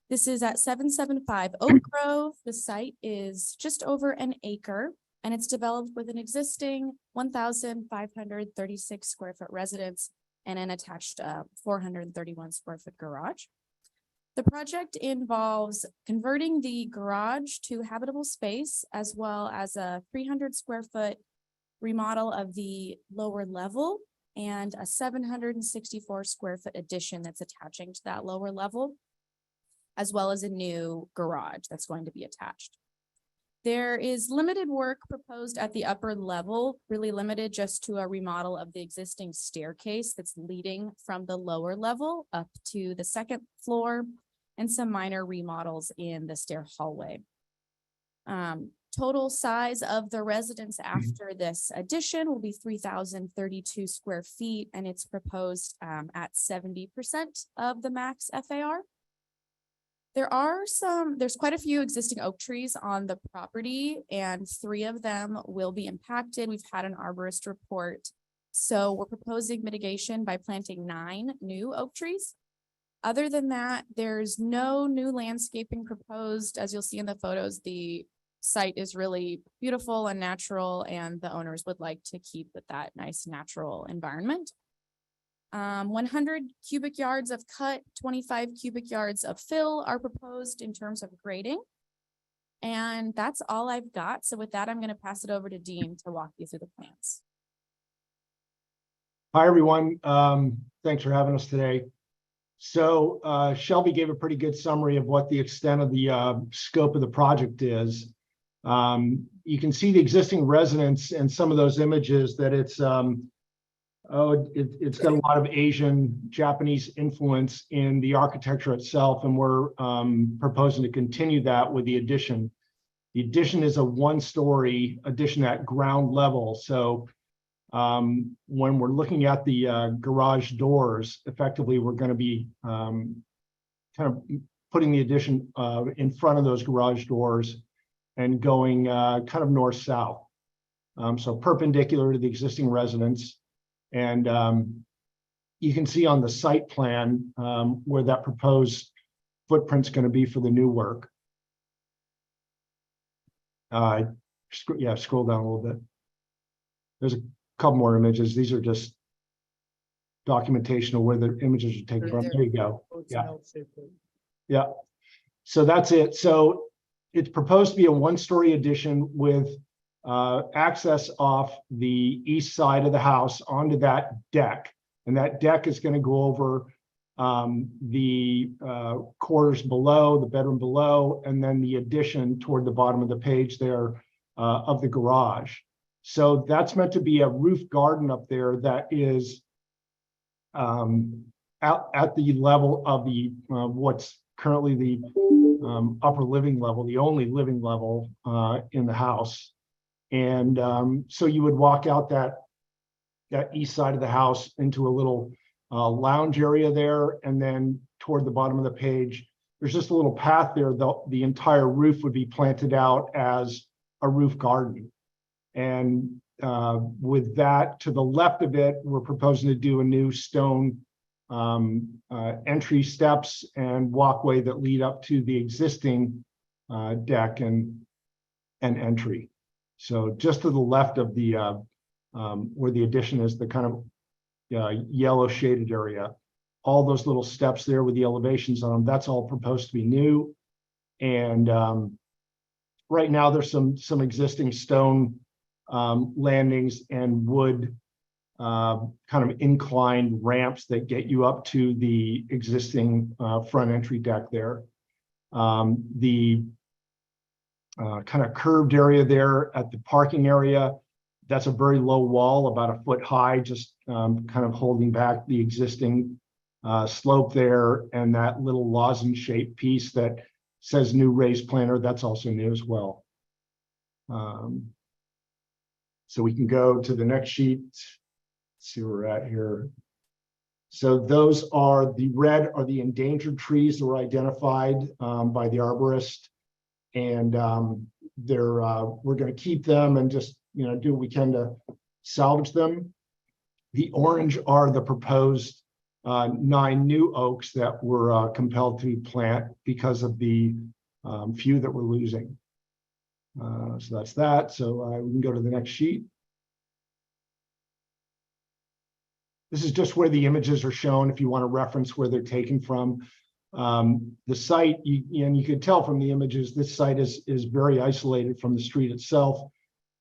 This is at 775 Oak Grove. The site is just over an acre and it's developed with an existing 1,536 square foot residence and an attached 431 square foot garage. The project involves converting the garage to habitable space as well as a 300 square foot remodel of the lower level and a 764 square foot addition that's attaching to that lower level, as well as a new garage that's going to be attached. There is limited work proposed at the upper level, really limited just to a remodel of the existing staircase that's leading from the lower level up to the second floor, and some minor remodels in the stair hallway. Total size of the residence after this addition will be 3,032 square feet, and it's proposed at 70% of the max FAR. There's quite a few existing oak trees on the property, and 3 of them will be impacted. We've had an arborist report. So we're proposing mitigation by planting 9 new oak trees. Other than that, there's no new landscaping proposed. As you'll see in the photos, the site is really beautiful and natural, and the owners would like to keep with that nice natural environment. 100 cubic yards of cut, 25 cubic yards of fill are proposed in terms of grading. And that's all I've got. So with that, I'm going to pass it over to Dean to walk you through the plans. Hi, everyone. Thanks for having us today. So Shelby gave a pretty good summary of what the extent of the scope of the project is. You can see the existing residence in some of those images that it's it's got a lot of Asian, Japanese influence in the architecture itself, and we're proposing to continue that with the addition. The addition is a 1-story addition at ground level. So when we're looking at the garage doors, effectively, we're going to be kind of putting the addition in front of those garage doors and going kind of north-south. So perpendicular to the existing residence. And you can see on the site plan where that proposed footprint's going to be for the new work. Yeah, scroll down a little bit. There's a couple more images. These are just documentation of where the images are taken from. There you go. Yeah. Yeah. So that's it. So it's proposed to be a 1-story addition with access off the east side of the house onto that deck. And that deck is going to go over the quarters below, the bedroom below, and then the addition toward the bottom of the page there of the garage. So that's meant to be a roof garden up there that is at the level of the what's currently the upper living level, the only living level in the house. And so you would walk out that east side of the house into a little lounge area there, and then toward the bottom of the page, there's just a little path there. The entire roof would be planted out as a roof garden. And with that, to the left of it, we're proposing to do a new stone entry steps and walkway that lead up to the existing deck and entry. So just to the left of the where the addition is, the kind of yellow shaded area, all those little steps there with the elevations on them, that's all proposed to be new. And right now there's some existing stone landings and wood kind of inclined ramps that get you up to the existing front entry deck there. The kind of curved area there at the parking area, that's a very low wall, about a foot high, just kind of holding back the existing slope there. And that little lozenge shaped piece that says new raised planter, that's also new as well. So we can go to the next sheet. Let's see where we're at here. So those are the red are the endangered trees that were identified by the arborist. And we're going to keep them and just do what we can to salvage them. The orange are the proposed 9 new oaks that were compelled to plant because of the few that we're losing. So that's that. So we can go to the next sheet. This is just where the images are shown if you want to reference where they're taken from. The site, and you could tell from the images, this site is very isolated from the street itself.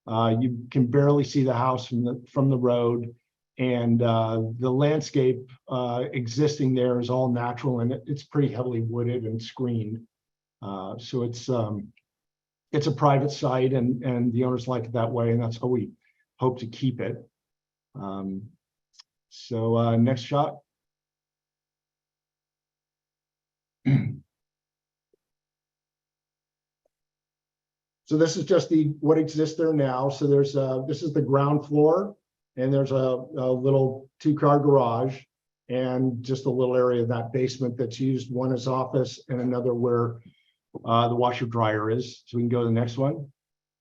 You can barely see the house from the road. And the landscape existing there is all natural, and it's pretty heavily wooded and screened. So it's a private site, and the owners like it that way, and that's how we hope to keep it. So next shot. So this is just what exists there now. So there's this is the ground floor, and there's a little 2-car garage, and just a little area of that basement that's used, one as office and another where the washer dryer is. So we can go to the next one.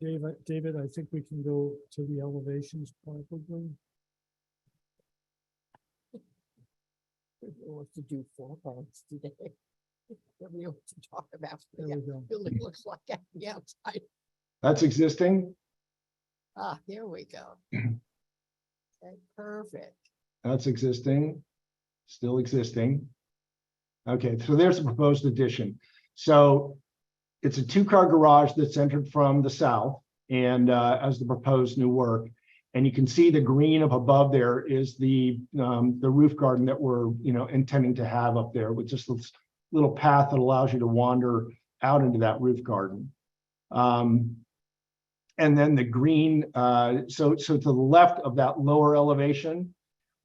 David, I think we can go to the elevations probably. What to do 4 parts today. What we have to talk about. There we go. Building looks like at the outside. That's existing. Ah, here we go. Okay, perfect. That's existing. Still existing. Okay, so there's a proposed addition. So it's a 2-car garage that's entered from the south, and as the proposed new work. And you can see the green up above there is the roof garden that we're intending to have up there, with just this little path that allows you to wander out into that roof garden. And then the green, so to the left of that lower elevation,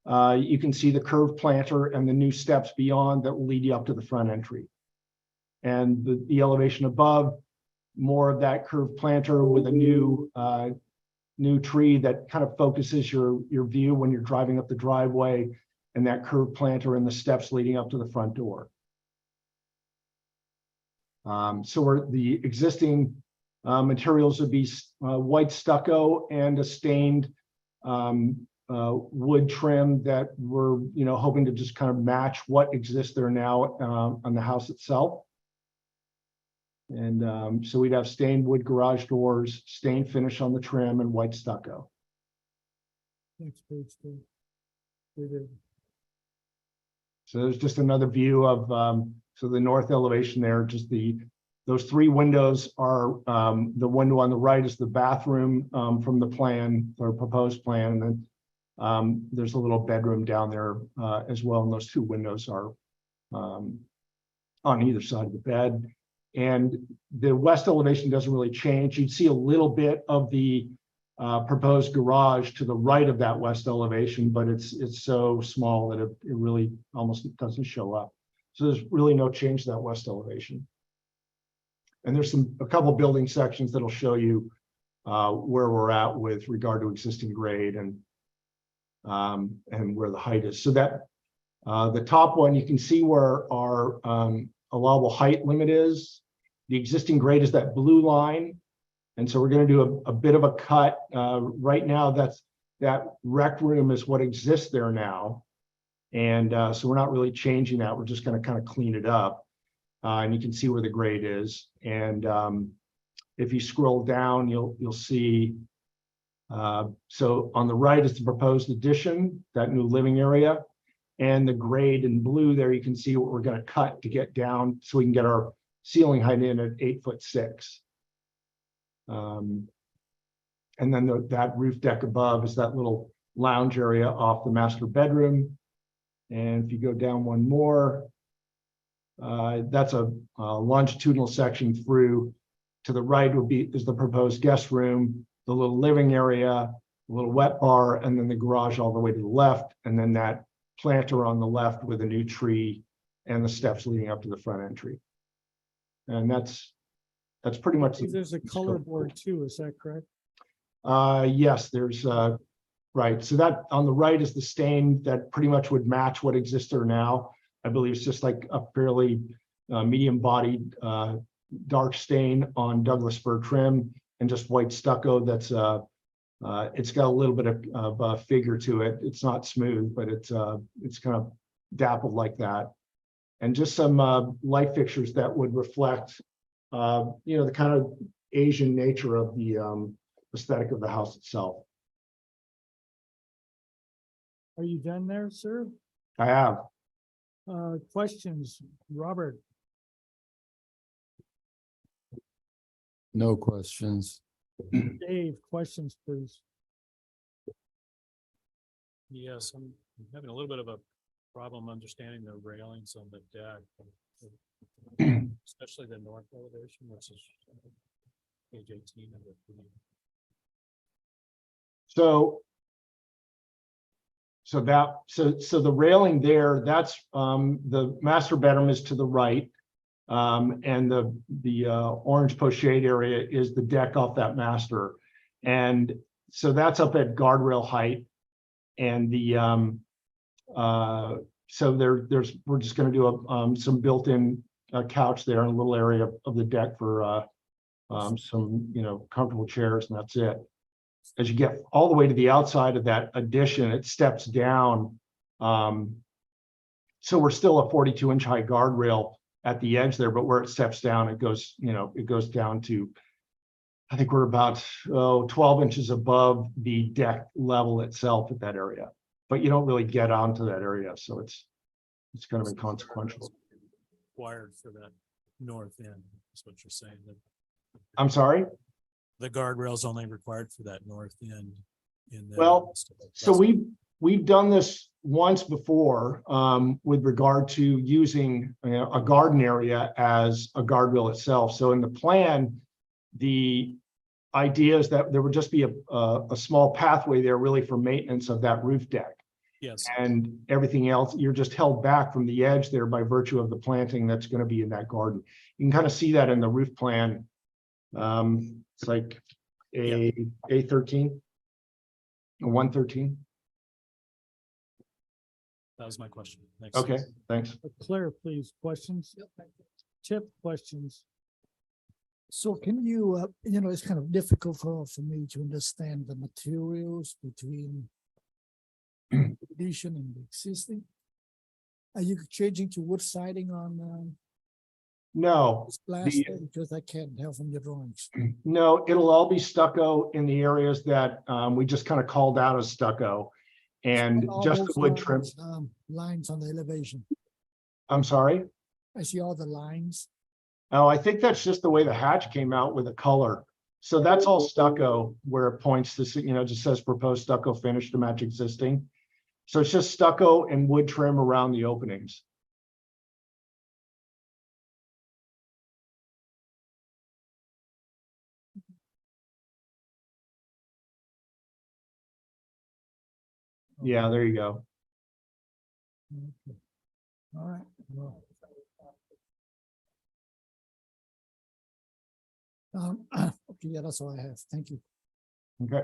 you can see the curved planter and the new steps beyond that will lead you up to the front entry. And the elevation above, more of that curved planter with a new tree that kind of focuses your view when you're driving up the driveway, and that curved planter and the steps leading up to the front door. So the existing materials would be white stucco and a stained wood trim that we're hoping to just kind of match what exists there now on the house itself. And so we'd have stained wood garage doors, stained finish on the trim, and white stucco. Next page, David. So there's just another view of so the north elevation there. Just those 3 windows are the window on the right is the bathroom from the plan or proposed plan, and then there's a little bedroom down there as well. And those 2 windows are on either side of the bed. And the west elevation doesn't really change. You'd see a little bit of the proposed garage to the right of that west elevation, but it's so small that it really almost doesn't show up. So there's really no change to that west elevation. And there's a couple building sections that'll show you where we're at with regard to existing grade and where the height is. So that the top one, you can see where our allowable height limit is. The existing grade is that blue line. And so we're going to do a bit of a cut. Right now, that rec room is what exists there now. And so we're not really changing that. We're just going to kind of clean it up. And you can see where the grade is. And if you scroll down, you'll see. So on the right is the proposed addition, that new living area. And the grade in blue there, you can see what we're going to cut to get down so we can get our ceiling height in at 8'6". And then that roof deck above is that little lounge area off the master bedroom. And if you go down one more, that's a longitudinal section through to the right is the proposed guest room, the little living area, a little wet bar, and then the garage all the way to the left. And then that planter on the left with a new tree and the steps leading up to the front entry. And that's pretty much. There's a color board too, is that correct? Yes, there's right. So that on the right is the stain that pretty much would match what exists there now. I believe it's just like a fairly medium bodied dark stain on Douglas fir trim and just white stucco. That's it's got a little bit of figure to it. It's not smooth, but it's kind of dappled like that. And just some light fixtures that would reflect the kind of Asian nature of the aesthetic of the house itself. Are you done there, sir? I have. Questions, Robert? No questions. Dave, questions, please. Yes, I'm having a little bit of a problem understanding the railings on the deck. Especially the north elevation, which is page 18 of the plan. So the railing there, that's the master bedroom is to the right. And the orange pochette area is the deck off that master. And so that's up at guardrail height. And so we're just going to do some built-in couch there in a little area of the deck for some, comfortable chairs, and that's it. As you get all the way to the outside of that addition, it steps down. So we're still a 42-inch high guardrail at the edge there, but where it steps down, it goes down to, I think we're about 12 inches above the deck level itself at that area. But you don't really get onto that area, so it's kind of inconsequential. Wired for that north end, is what you're saying. I'm sorry? The guardrail's only required for that north end. Well, so we've done this once before with regard to using a garden area as a guardrail itself. So in the plan, the idea is that there would just be a small pathway there really for maintenance of that roof deck. Yes. And everything else, you're just held back from the edge there by virtue of the planting that's going to be in that garden. You can kind of see that in the roof plan. It's like A13, 113. That was my question. Thanks. Okay, thanks. Claire, please, questions? Chip, questions? So can you, it's kind of difficult for me to understand the materials between addition and the existing. Are you changing to wood siding on No, plaster? Because I can't tell from your drawings. no, it'll all be stucco in the areas that we just kind of called out as stucco, and All just the those wood trim. lines on the elevation. I'm sorry. I see all the lines. Oh, I think that's just the way the hatch came out with the color. So that's all stucco where it points to, just says proposed stucco finish to match existing. So it's just stucco and wood trim around the openings. Yeah, there you go. Okay. All right. Well, okay, yeah, that's all I have. Thank you. Okay.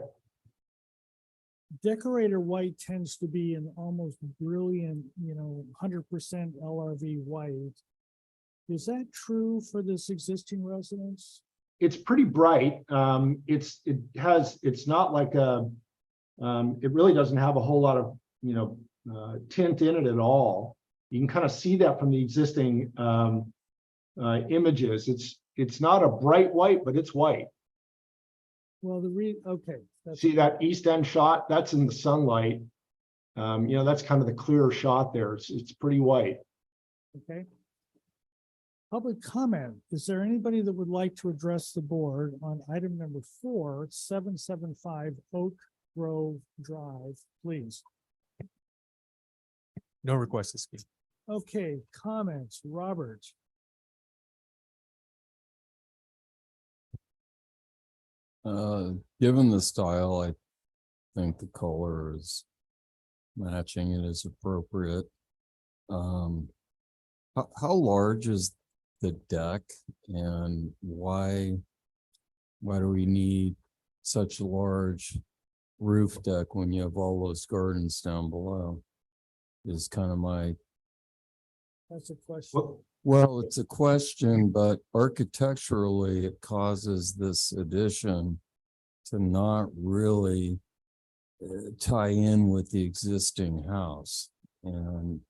Decorator white tends to be an almost brilliant, 100% LRV white. Is that true for this existing residence? It's pretty bright. It's not like it really doesn't have a whole lot of, tint in it at all. You can kind of see that from the existing images. It's not a bright white, but it's white. Well, okay. See that east end shot? That's in the sunlight. That's kind of the clearer shot there. It's pretty white. Okay. Public comment. Is there anybody that would like to address the board on item number 4, 775 Oak Grove Drive, please? No request to speak. Okay, comments, Robert. Given the style, I think the color is matching it is appropriate. How large is the deck, and why do we need such a large roof deck when you have all those gardens down below? Is kind of my. That's a question. Well, it's a question, but architecturally, it causes this addition to not really tie in with the existing house. And,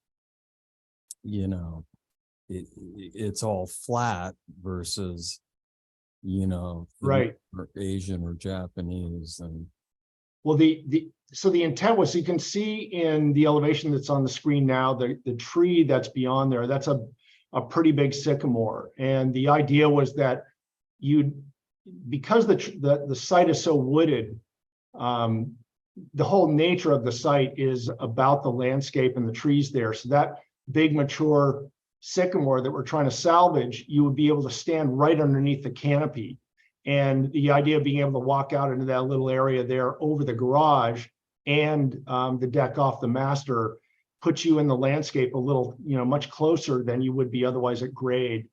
it's all flat versus, Right. or Asian or Japanese. And Well, so the intent was, you can see in the elevation that's on the screen now, the tree that's beyond there, that's a pretty big sycamore. And the idea was that because the site is so wooded, the whole nature of the site is about the landscape and the trees there. So that big mature sycamore that we're trying to salvage, you would be able to stand right underneath the canopy. And the idea of being able to walk out into that little area there over the garage and the deck off the master puts you in the landscape a little, much closer than you would be otherwise at grade.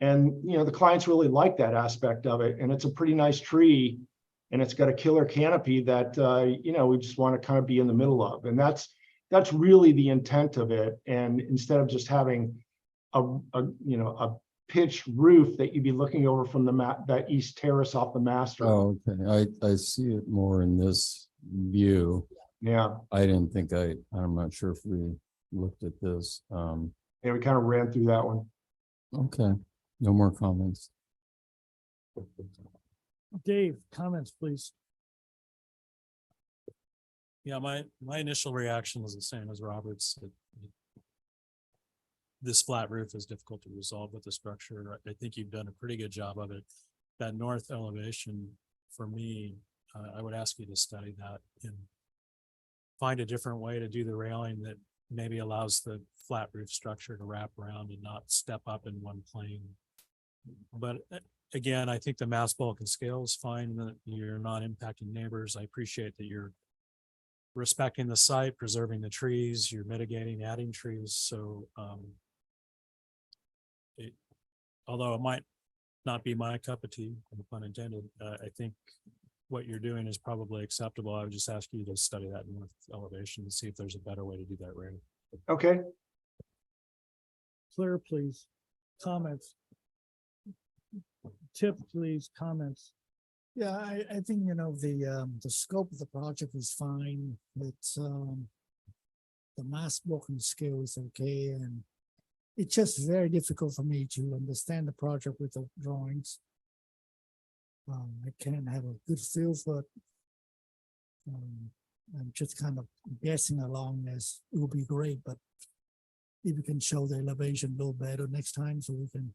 And, the clients really like that aspect of it. And it's a pretty nice tree. And it's got a killer canopy that, we just want to kind of be in the middle of. And that's really the intent of it. And instead of just having a pitched roof that you'd be looking over from that east terrace off the master. Oh, okay. I see it more in this view. Yeah. I didn't think I'm not sure if we looked at this. Yeah, we kind of ran through that one. Okay, no more comments. Dave, comments, please. Yeah, my initial reaction was the same as Robert's. This flat roof is difficult to resolve with the structure. I think you've done a pretty good job of it. That north elevation, for me, I would ask you to study that and find a different way to do the railing that maybe allows the flat roof structure to wrap around and not step up in one plane. But again, I think the mass bulk and scale is fine, that you're not impacting neighbors. I appreciate that you're respecting the site, preserving the trees, you're mitigating, adding trees. So although it might not be my cup of tea, no pun intended, I think what you're doing is probably acceptable. I would just ask you to study that north elevation and see if there's a better way to do that railing. Okay. Claire, please. Comments. Tip, please, comments. Yeah, I think, the scope of the project is fine. It's, the mass walking scale is okay. And it's just very difficult for me to understand the project with the drawings. I can't have a good feel for it. I'm just kind of guessing along as it would be great, but if you can show the elevation a little better next time so we can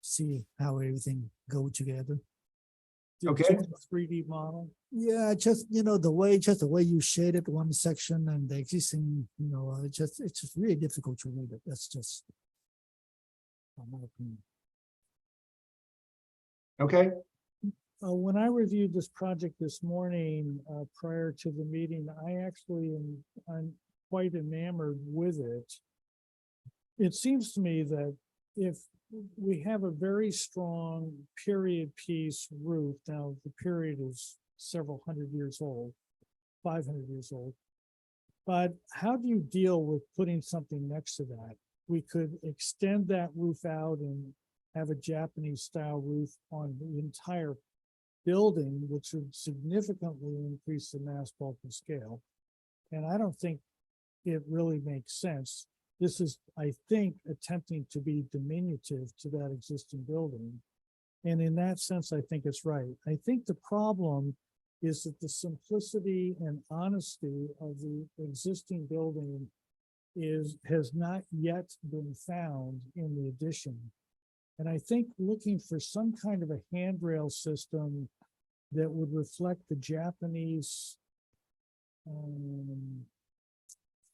see how everything go together. Okay. 3D model. Yeah, just the way you shaded one section and the existing, it's just really difficult to read it. That's just my opinion. Okay. When I reviewed this project this morning, prior to the meeting, I'm quite enamored with it. It seems to me that if we have a very strong period piece roof, now the period is several hundred years old, 500 years old, but how do you deal with putting something next to that? We could extend that roof out and have a Japanese style roof on the entire building, which would significantly increase the mass bulk and scale. And I don't think it really makes sense. This is, I think, attempting to be diminutive to that existing building. And in that sense, I think it's right. I think the problem is that the simplicity and honesty of the existing building has not yet been found in the addition. And I think looking for some kind of a handrail system that would reflect the Japanese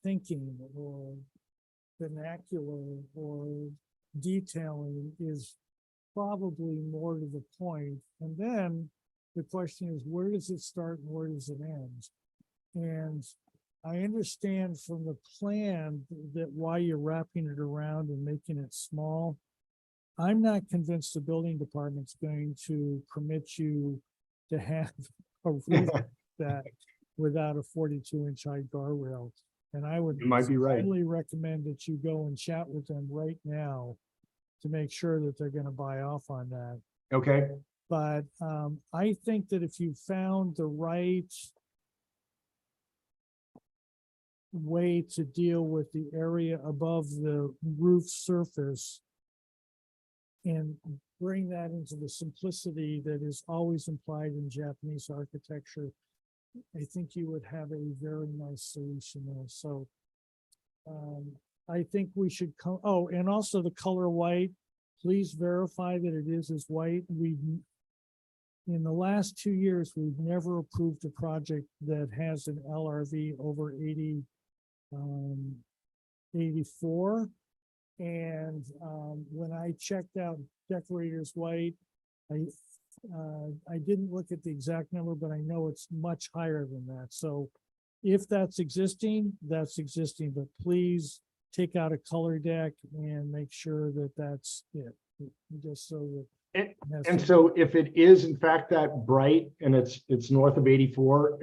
thinking or vernacular or detailing is probably more to the point. And then the question is, where does it start and where does it end? And I understand from the plan that why you're wrapping it around and making it small. I'm not convinced the building department's going to permit you to have a roof that without a 42-inch high guardrail. And I would You might be right. highly recommend that you go and chat with them right now to make sure that they're going to buy off on that. Okay. But I think that if you found the right way to deal with the area above the roof surface and bring that into the simplicity that is always implied in Japanese architecture, I think you would have a very nice solution there. So I think we should come, oh, and also the color white, please verify that it is as white. in the last 2 years, we've never approved a project that has an LRV over 84. And when I checked out Decorators White, I didn't look at the exact number, but I know it's much higher than that. So if that's existing, but please take out a color deck and make sure that that's it. Just so that. And so if it is in fact that bright and it's north of 84,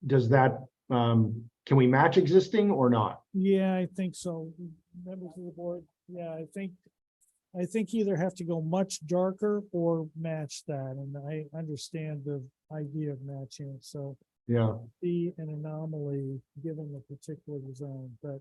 does that, can we match existing or not? Yeah, I think so. Members of the board, yeah, I think either have to go much darker or match that, and I understand the idea of matching it, so Yeah. be an anomaly given the particular zone, but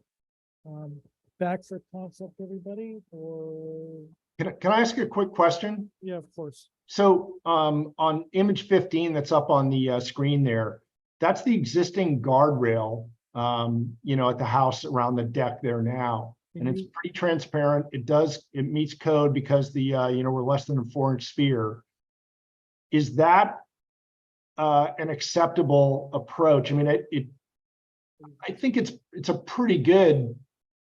back for concept, everybody, or Can I ask you a quick question? yeah, of course. So on image 15 that's up on the screen there, that's the existing guardrail, at the house around the deck there now. And it's pretty transparent. It meets code because we're less than a 4-inch sphere. Is that an acceptable approach? I mean, I think it's a pretty good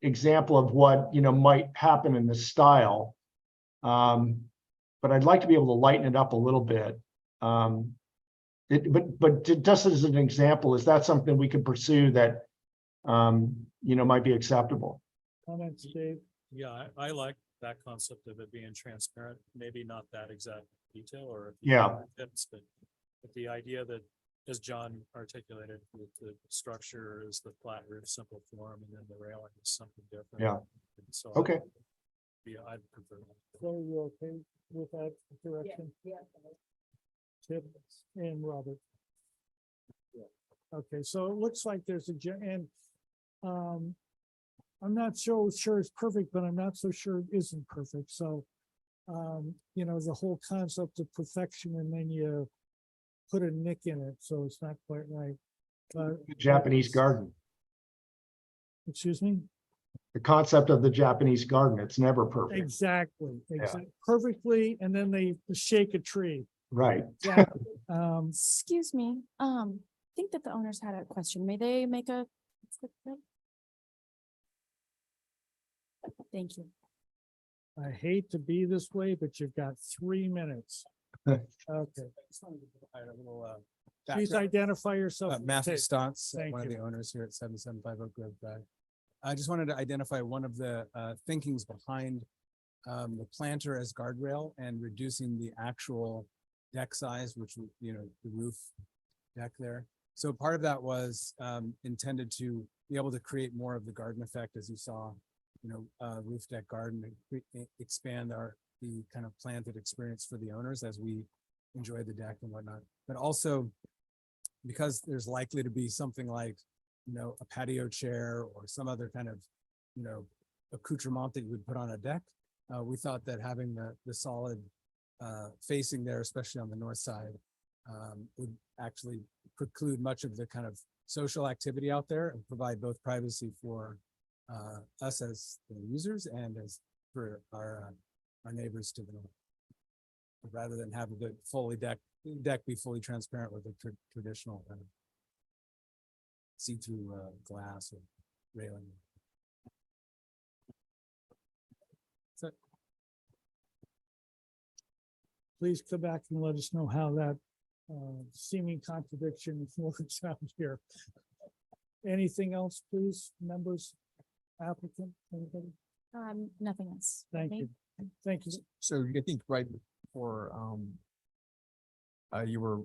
example of what, might happen in this style. But I'd like to be able to lighten it up a little bit. But just as an example, is that something we could pursue that, might be acceptable? Comments, Dave? Yeah, I like that concept of it being transparent, maybe not that exact detail or. Yeah. But the idea that, as John articulated, the structure is the flat roof, simple form, and then the railing is something different. Yeah. And so Okay. Yeah, I'd prefer that. So you okay with that direction? Yeah. Tip and Robert. Okay, so it looks like there's and I'm not sure it's perfect, but I'm not so sure it isn't perfect. So the whole concept of perfection, and then you put a nick in it, so it's not quite right. Japanese garden. Excuse me? The concept of the Japanese garden, it's never perfect. Exactly. Perfectly, and then they shake a tree. Right. Exactly. Excuse me, I think that the owners had a question. May they make a? Thank you. I hate to be this way, but you've got 3 minutes. Okay. Please identify yourself. Matthew Take- Stotts, Thank one of you. the owners here at 775 Oak Grove Drive. I just wanted to identify one of the thinkings behind the planter as guardrail and reducing the actual deck size, which the roof deck there. So part of that was intended to be able to create more of the garden effect, as you saw, roof deck garden, and expand the kind of planted experience for the owners as we enjoy the deck and whatnot. But also because there's likely to be something like, a patio chair or some other kind of, accoutrement that you would put on a deck. We thought that having the solid facing there, especially on the north side, would actually preclude much of the kind of social activity out there and provide both privacy for us as the users and as for our neighbors to the north. Rather than have the deck be fully transparent with a traditional kind of see-through glass or railing. So, Please come back and let us know how that seeming contradiction works out here. Anything else, please, members, applicant, anybody? Nothing else. Thank Me? you. Thank you. So I think right before you were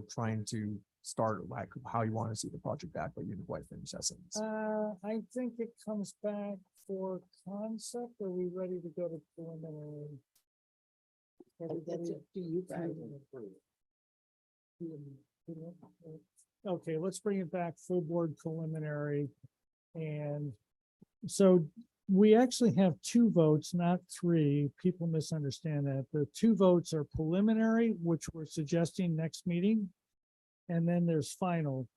trying to start like how you want to see the project back, but you didn't quite finish that sentence. I think it comes back for concept. Are we ready to go to preliminary? Everybody? Okay, let's bring it back full board preliminary. And so we actually have 2 votes, not 3. People misunderstand that. The 2 votes are preliminary, which we're suggesting next meeting. And then there's final.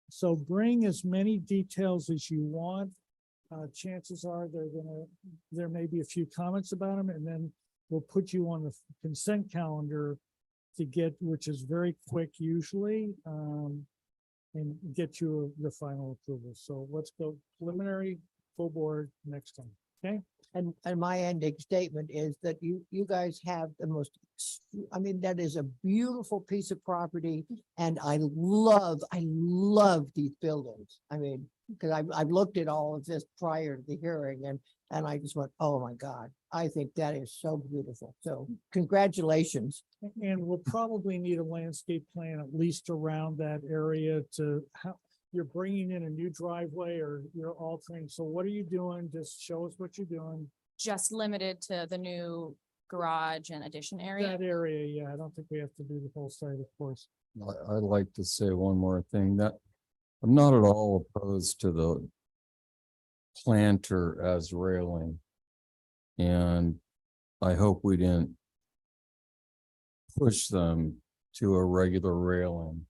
So bring as many details as you want. Chances are there may be a few comments about them, and then we'll put you on the consent calendar to get, which is very quick usually, and get you the final approval. So let's go preliminary, full board next time, okay? And my ending statement is that you guys have the most, I mean, that is a beautiful piece of property. And I love these buildings. I mean, because I've looked at all of this prior to the hearing and I just went, oh my God, I think that is so beautiful. So congratulations. And we'll probably need a landscape plan at least around that area to, how, you're bringing in a new driveway or you're altering. So what are you doing? Just show us what you're doing. Just limited to the new garage and addition area. That area, yeah, I don't think we have to do the whole site, of course. I'd like to say one more thing, that I'm not at all opposed to the planter as railing. And I hope we didn't push them to a regular railing.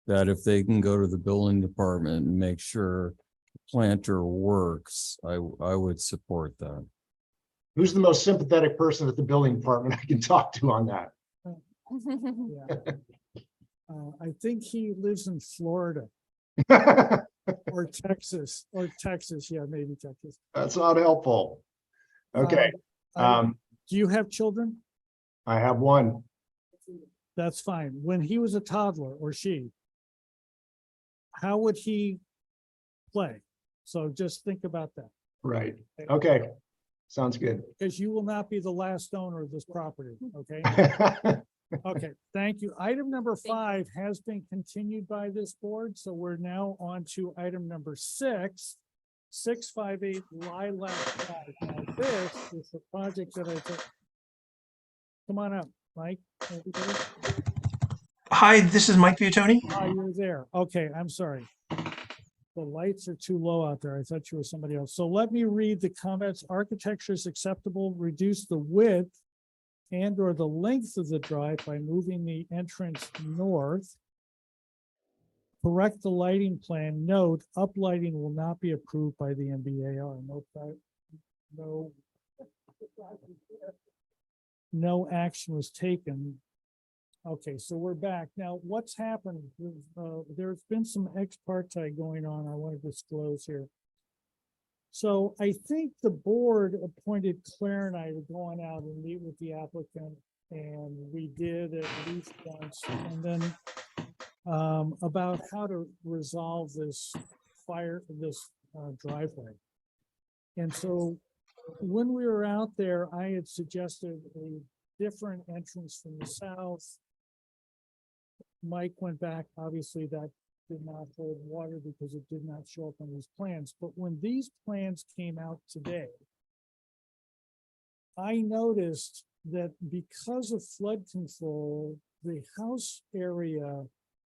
That if they can go to the building department and make sure the planter works, I would support that. Who's the most sympathetic person at the building department I can talk to on that? Yeah. I think he lives in Florida or Texas, yeah, maybe Texas. That's not helpful. Okay, Do you have children? I have one. That's fine. When he was a toddler or she, how would he play? So just think about that. Right. Okay. Sounds good. Because you will not be the last owner of this property, okay? Okay, thank you. Item number 5 has been continued by this board, so we're now on to item number 6, 658 Lilac Drive. Now this is the project that I took. Come on up, Mike. Everybody. Hi, this is Mike Buttoni. Oh, you're there. Okay, I'm sorry. The lights are too low out there. I thought you were somebody else. So let me read the comments. Architecture is acceptable. Reduce the width and or the length of the drive by moving the entrance north. Correct the lighting plan. Note, uplighting will not be approved by the MBAR. No action was taken. Okay, so we're back. Now, what's happened? There's been some ex parte going on I want to disclose here. So I think the board appointed Claire and I to go on out and meet with the applicant, and we did at least once. And then about how to resolve this driveway. And so when we were out there, I had suggested a different entrance from the south. Mike went back, obviously that did not hold water because it did not show up on these plans. But when these plans came out today, I noticed that because of flood control, the house area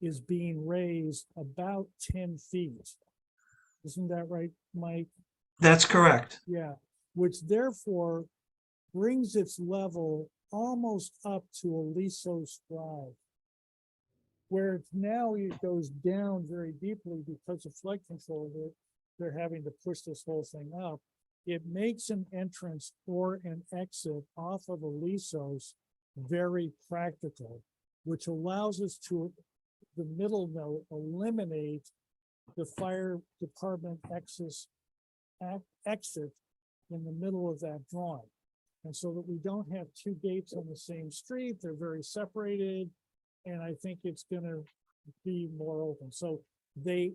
is being raised about 10 feet. Isn't that right, Mike? That's correct. Yeah, which therefore brings its level almost up to Aliso's Drive, where now it goes down very deeply because of flood control. They're having to push this whole thing up. It makes an entrance or an exit off of Aliso's very practical, which allows us to, the middle note, eliminate the fire department exit in the middle of that drawing. And so that we don't have two gates on the same street, they're very separated. And I think it's gonna be more open. So the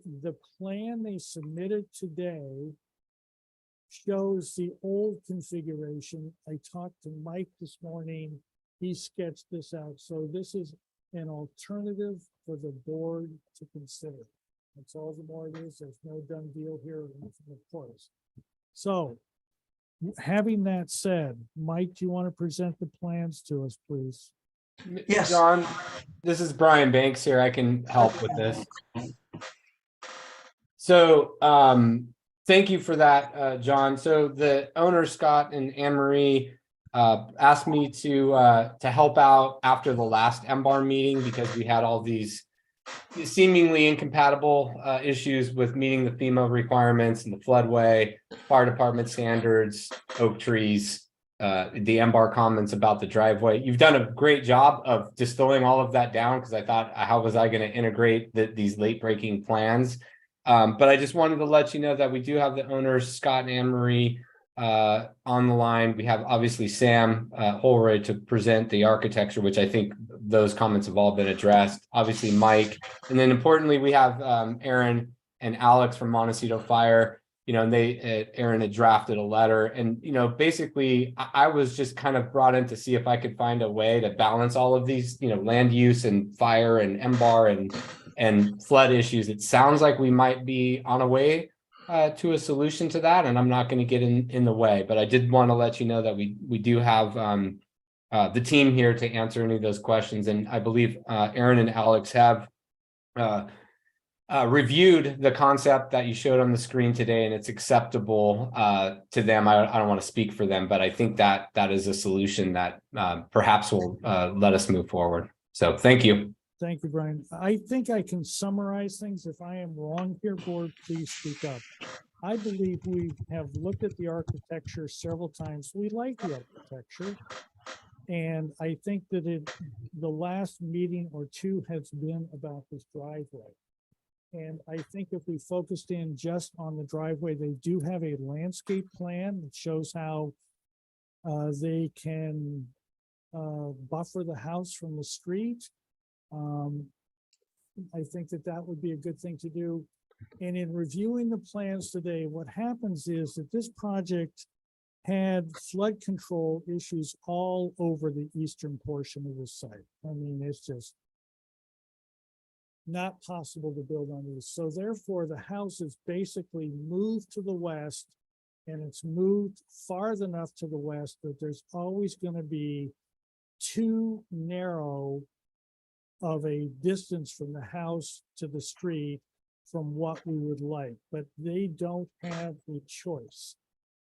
plan they submitted today shows the old configuration. I talked to Mike this morning. He sketched this out. So this is an alternative for the board to consider. That's all the board is. There's no done deal here, of course. So having that said, Mike, do you want to present the plans to us, please? Yes. John, this is Brian Banks here. I can help with this. So thank you for that, John. So the owner, Scott and Anne Marie, asked me to help out after the last MBAR meeting because we had all these seemingly incompatible issues with meeting the FEMA requirements and the floodway, fire department standards, oak trees, the MBAR comments about the driveway. You've done a great job of distilling all of that down because I thought, how was I going to integrate these late breaking plans? But I just wanted to let you know that we do have the owners, Scott and Anne Marie, on the line. We have obviously Sam Holroyd to present the architecture, which I think those comments have all been addressed. Obviously Mike, and then importantly we have Aaron and Alex from Montecito Fire. You know, and Aaron had drafted a letter, and you know, basically I was just kind of brought in to see if I could find a way to balance all of these, you know, land use and fire and MBAR and flood issues. It sounds like we might be on a way to a solution to that, and I'm not going to get in the way, but I did want to let you know that we do have the team here to answer any of those questions, and I believe Aaron and Alex have reviewed the concept that you showed on the screen today, and it's acceptable to them. I don't want to speak for them, but I think that is a solution that perhaps will let us move forward. So thank you. Thank you, Brian. I think I can summarize things. If I am wrong here, board, please speak up. I believe we have looked at the architecture several times. We like the architecture. And I think that the last meeting or two has been about this driveway. And I think if we focused in just on the driveway, they do have a landscape plan that shows how they can buffer the house from the street. I think that would be a good thing to do. And in reviewing the plans today, what happens is that this project had flood control issues all over the eastern portion of the site. I mean, it's just not possible to build on these. So therefore, the house is basically moved to the west, and it's moved far enough to the west that there's always going to be too narrow of a distance from the house to the street from what we would like, but they don't have a choice.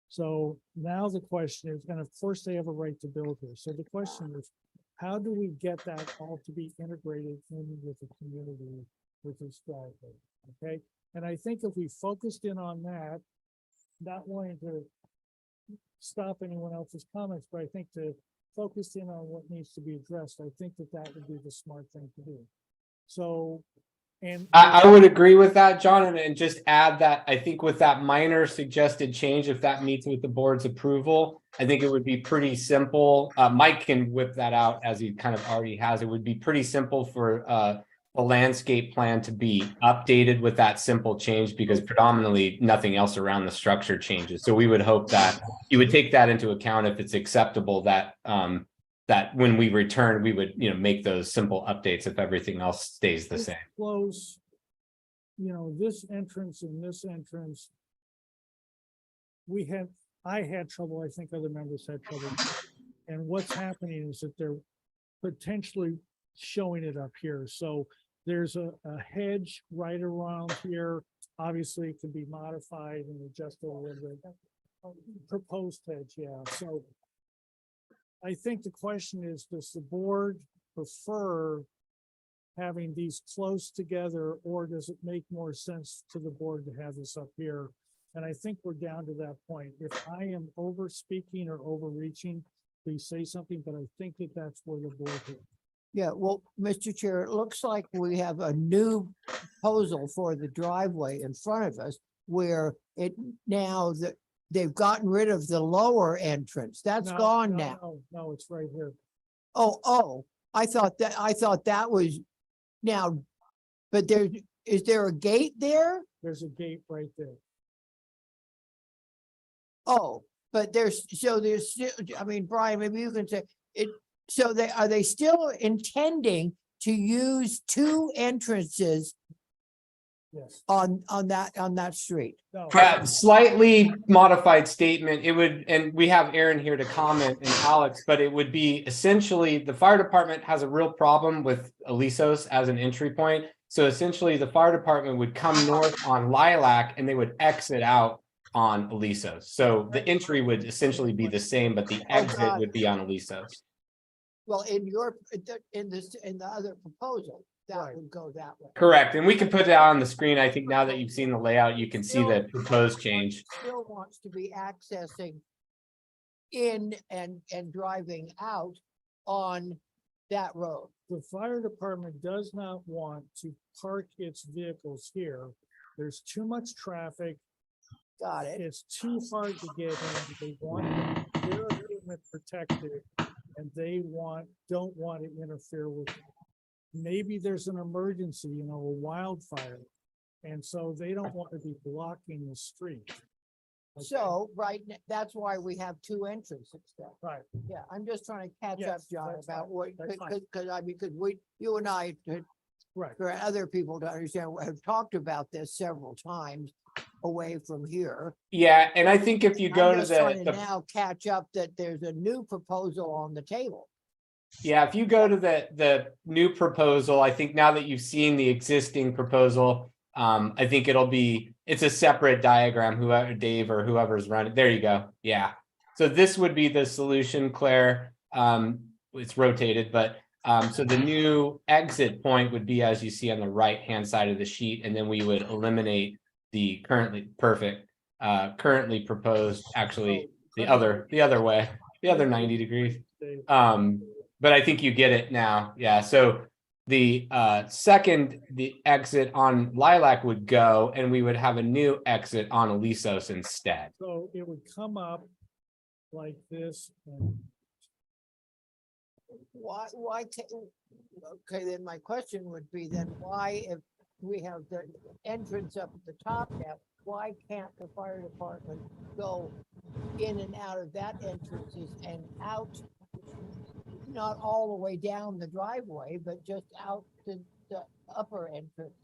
So now the question is, and of course they have a right to build here. So the question is, how do we get that all to be integrated in with the community with this driveway? Okay. And I think if we focused in on that, not wanting to stop anyone else's comments, but I think to focus in on what needs to be addressed, I think that would be the smart thing to do. So, and I would agree with that, John, and just add that I think with that minor suggested change, if that meets with the board's approval, I think it would be pretty simple. Mike can whip that out as he kind of already has. It would be pretty simple for a landscape plan to be updated with that simple change, because predominantly nothing else around the structure changes. So we would hope that you would take that into account if it's acceptable, that that when we return, we would, you know, make those simple updates if everything else stays the same. Close, you know, this entrance and this entrance. I had trouble, I think other members had trouble. And what's happening is that they're potentially showing it up here. So there's a hedge right around here. Obviously, it can be modified and adjusted a little bit. Proposed hedge, yeah. So I think the question is, does the board prefer having these close together, or does it make more sense to the board to have this up here? And I think we're down to that point. If I am over speaking or overreaching, please say something, but I think that's where the board is. Yeah, well, Mr. Chair, it looks like we have a new proposal for the driveway in front of us, where it now that they've gotten rid of the lower entrance. That's gone now. No, it's right here. Oh, I thought that was now, but is there a gate there? There's a gate right there. Oh, but there's still, I mean, Brian, maybe you can say it. So are they still intending to use two entrances? Yes. On that street? No. Slightly modified statement. It would, and we have Aaron here to comment and Alex, but it would be essentially the fire department has a real problem with Alisos as an entry point. So essentially the fire department would come north on Lilac and they would exit out on Alisos. So the entry would essentially be the same, but the exit would be on Alisos. Well, in the other proposal, that would go that way. Correct. And we can put it out on the screen. I think now that you've seen the layout, you can see the proposed change. Still wants to be accessing in and driving out on that road. The fire department does not want to park its vehicles here. There's too much traffic. Got it. It's too hard to get in. They want their equipment protected and don't want to interfere with. Maybe there's an emergency, a wildfire. And so they don't want to be blocking the street. Okay? So, that's why we have two entrances then. Right. Yeah, I'm just trying to catch up, Yes, John, that's about fine. what, That's fine. because you and I, Right. for other people to understand, have talked about this several times away from here. Yeah, and I think if you go I'm to just trying to the now catch up that there's a new proposal on the table. yeah, if you go to the new proposal, I think now that you've seen the existing proposal, I think it's a separate diagram, whoever Dave or whoever's running. There you go. Yeah. So this would be the solution, Claire. It's rotated, but so the new exit point would be as you see on the right-hand side of the sheet, and then we would eliminate the currently proposed, actually the other way, the other 90 degrees. But I think you get it now. Yeah. So the exit on Lilac would go, and we would have a new exit on Alisos instead. So it would come up like this. And Okay, then my question would be then why, if we have the entrance up at the top now, why can't the fire department go in and out of that entrances and out, not all the way down the driveway, but just out the upper entrance?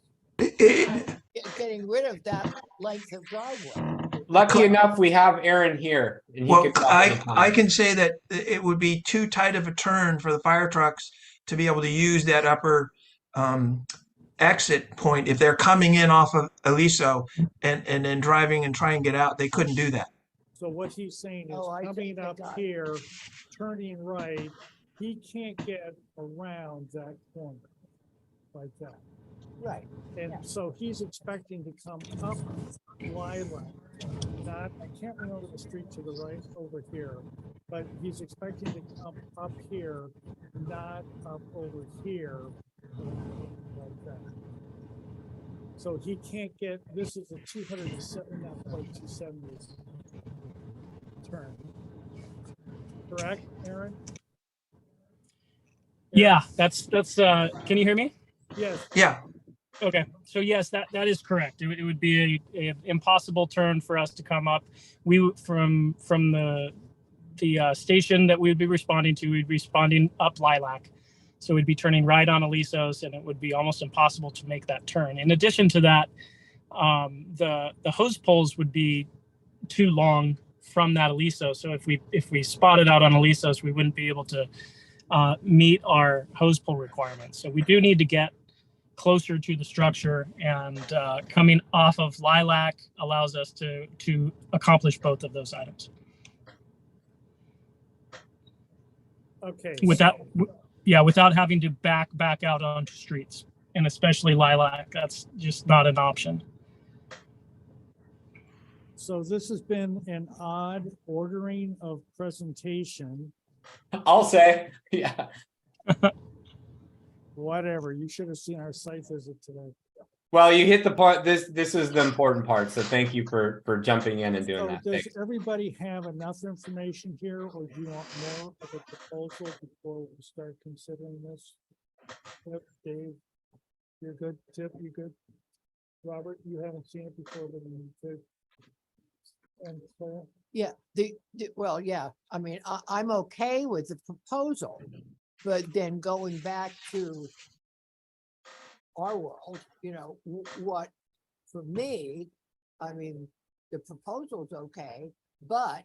Getting rid of that length of driveway. Lucky enough, we have Aaron here. And he Well, could talk at the time. I can say that it would be too tight of a turn for the fire trucks to be able to use that upper exit point. If they're coming in off of Aliso and then driving and trying to get out, they couldn't do that. so what he's saying is I coming think I up got it. here, turning right, he can't get around that corner like that. Right. And so he's expecting to come up Lilac, I can't remember the street to the right over here, but he's expecting to come up here, not up over here like that. So he can't get, this is a 270, not quite 270 turn. Correct, Aaron? Yeah, that's, can you hear me? Yes. Yeah. Okay, so yes, that is correct. It would be a impossible turn for us to come up. From the station that we would be responding to, we'd be responding up Lilac. So we'd be turning right on Alisos, and it would be almost impossible to make that turn. In addition to that, the hose poles would be too long from that Aliso. So if we spotted out on Alisos, we wouldn't be able to meet our hose pole requirements. So we do need to get closer to the structure, and coming off of Lilac allows us to accomplish both of those items. Okay. Without having to back out onto streets, and especially Lilac, that's just not an option. So this has been an odd ordering of presentation. I'll say, yeah. Whatever, you should have seen our site visit today. Well, you hit the part. This is the important part. So thank you for jumping in and doing So that. does Thanks. everybody have enough information here, or do you want more of a proposal before we start considering this? Yep, Dave, you're good. Tip, you good? Robert, you haven't seen it before, but you good. And Claire? Yeah, well, yeah, I mean, I'm okay with the proposal, but then going back to our world, what, for me, I mean, the proposal's okay, but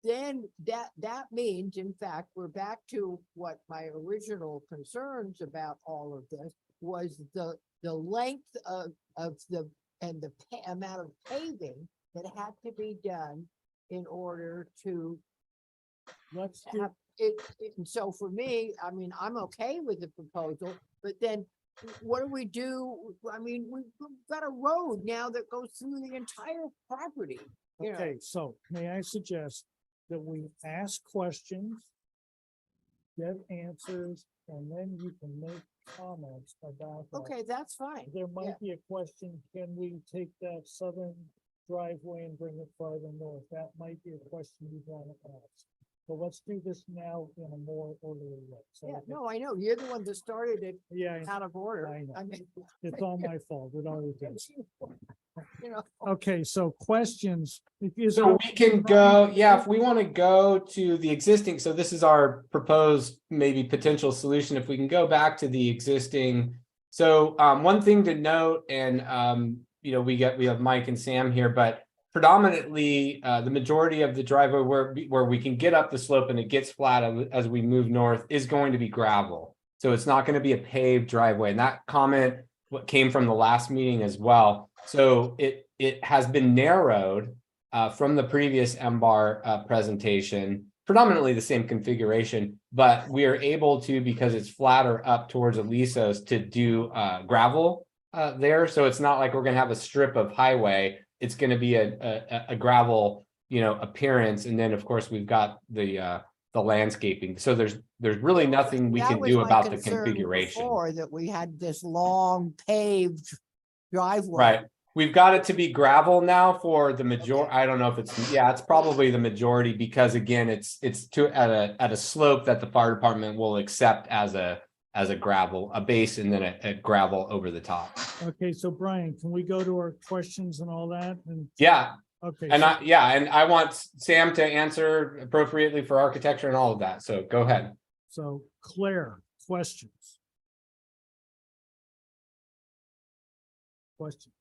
then that means, in fact, we're back to what my original concerns about all of this was the length of the amount of paving that had to be done in order to have it. And so for me, I mean, I'm okay with the proposal, but then what do we do? I mean, we've got a road now that goes through the entire property. Okay, so may I suggest that we ask questions, get answers, and then you can make comments about that. Okay, that's fine. There Yeah. might be a question, can we take that southern driveway and bring it farther north? That might be a question you want to ask. But let's do this now in a more orderly way. So Yeah, no, I know. You're the one that started it yeah, out of order. I know. I mean, it's all my fault. It always is. you know, Okay, so questions. Is So there- we can go, yeah, if we want to go to the existing, so this is our proposed maybe potential solution. If we can go back to the existing. So one thing to note, and you know, we have Mike and Sam here, but predominantly the majority of the driveway where we can get up the slope and it gets flat as we move north is going to be gravel. So it's not going to be a paved driveway. And that comment what came from the last meeting as well. So it has been narrowed from the previous MBAR presentation, predominantly the same configuration, but we are able to, because it's flatter up towards Alisos, to do gravel there. So it's not like we're going to have a strip of highway. It's going to be a gravel, you know, appearance. And then of course we've got the landscaping. So there's really nothing we that can was do my about the concern configuration. before, that we had this long paved driveway. Right. We've got it to be gravel now for the majority. I don't know if it's, yeah, it's probably the majority, because again, it's at a slope that the fire department will accept as a gravel, a base, and then a gravel over the top. Okay, so Brian, can we go to our questions and all that? And Yeah. okay, And so- I want Sam to answer appropriately for architecture and all of that. So go ahead. So Claire, questions? Questions?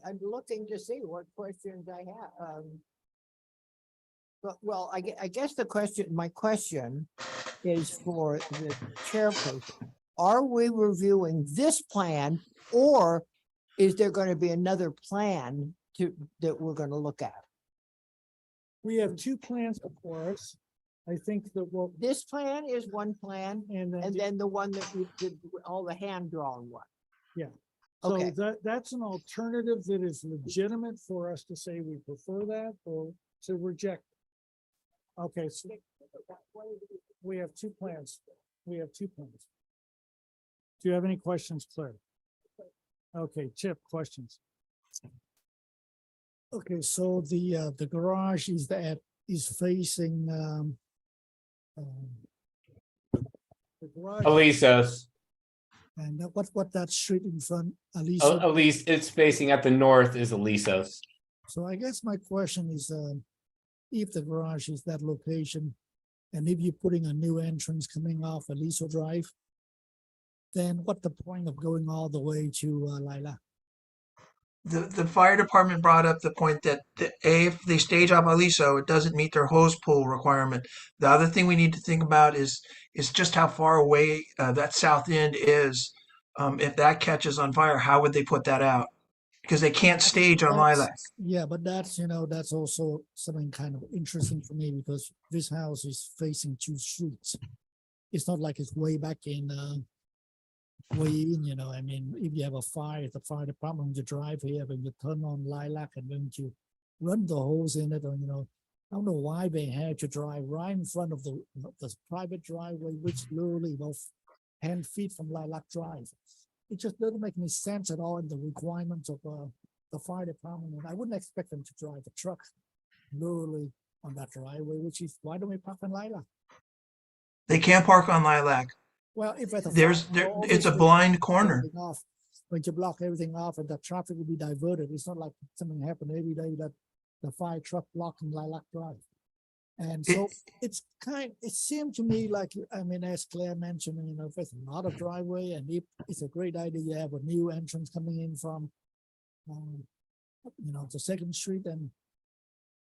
I'm looking to see what questions I have. But, well, I guess my question is for the chairperson. Are we reviewing this plan, or is there going to be another plan that we're going to look at? We have two plans before us. I think that this plan is one plan, and then the one that we did, all the hand-drawn one. Yeah. So Okay. that's an alternative that is legitimate for us to say we prefer that or to reject. Okay, so we have two plans. We have two plans. Do you have any questions, Claire? Okay, Chip, questions? Okay, so the garage is facing The garage. Alisos. and what that street in front, Elise, it's facing at the north is Alisos. So I guess my question is, if the garage is that location, and if you're putting a new entrance coming off Aliso Drive, then what the point of going all the way to Lilac? The fire department brought up the point that if they stage off Aliso, it doesn't meet their hose pool requirement. The other thing we need to think about is just how far away that south end is. If that catches on fire, how would they put that out? Because they can't stage on Lilac. Yeah, but that's also something kind of interesting for me, because this house is facing two streets. It's not like it's way back in, way in, I mean, if you have a fire, the fire department, you drive here, and you turn on Lilac, and then you run the hose in it, or, I don't know why they had to drive right in front of the private driveway, which literally was 10 feet from Lilac Drive. It just doesn't make any sense at all in the requirements of the fire department. And I wouldn't expect them to drive a truck literally on that driveway, which is, why don't we park on Lilac? They can't park on Lilac. Well, if at a It's a blind corner. When you block everything off and the traffic will be diverted, it's not like something happened every day that the fire truck blocking Lilac Drive. And so it seemed to me like, as Claire mentioned, if it's not a driveway and if it's a great idea, you have a new entrance coming in from, the Second Street, and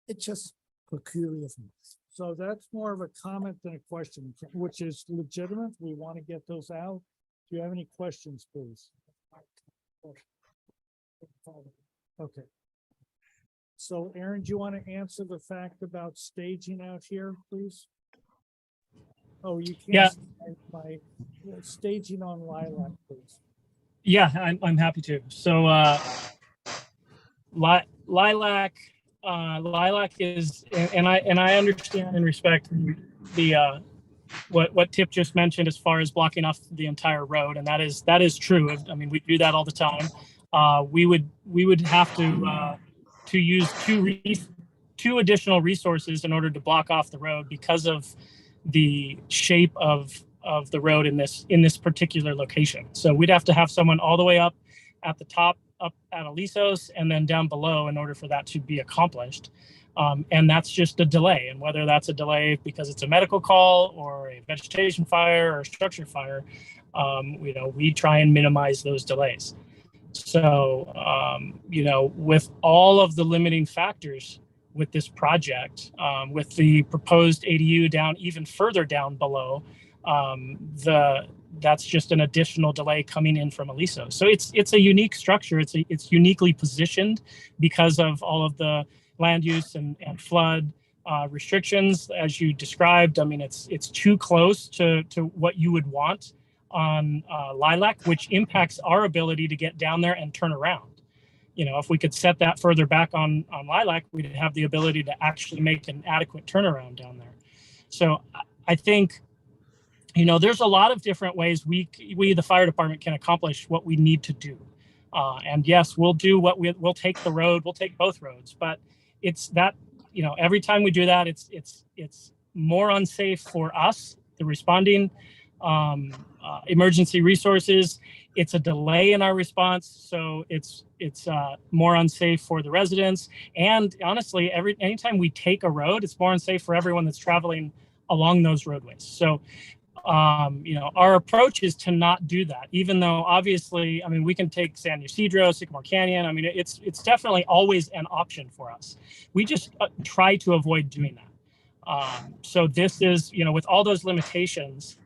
it's just peculiar for me. So that's more of a comment than a question, which is legitimate. We want to get those out. Do you have any questions, please? Okay. So Aaron, do you want to answer the fact about staging out here, please? Oh, you can't. Yeah. My staging on Lilac, please. Yeah, I'm happy to. So Lilac lilac is, and I understand and respect the what Tip just mentioned as far as blocking off the entire road, and that is true. I mean, we do that all the time. We would have to use two additional resources in order to block off the road because of the shape of the road in this particular location. So we'd have to have someone all the way up at the top, up at Alisos, and then down below in order for that to be accomplished. And that's just a delay. And whether that's a delay because it's a medical call or a vegetation fire or a structure fire, we try and minimize those delays. So, with all of the limiting factors with this project, with the proposed ADU down even further down below, that's just an additional delay coming in from Aliso. So it's a unique structure. It's uniquely positioned because of all of the land use and flood restrictions, as you described. I mean, it's too close to what you would want on Lilac, which impacts our ability to get down there and turn around. If we could set that further back on Lilac, we'd have the ability to actually make an adequate turnaround down there. So I think, there's a lot of different ways we the fire department can accomplish what we need to do. And yes, we'll do we'll take the road, we'll take both roads, but it's that, every time we do that, it's more unsafe for us, the responding emergency resources. It's a delay in our response, so it's more unsafe for the residents. And honestly, anytime we take a road, it's more unsafe for everyone that's traveling along those roadways. So, our approach is to not do that. Even though, obviously, I mean, we can take San Ysidro, Sycamore Canyon. I mean, it's definitely always an option for us. We just try to avoid doing that. So this is, with all those limitations,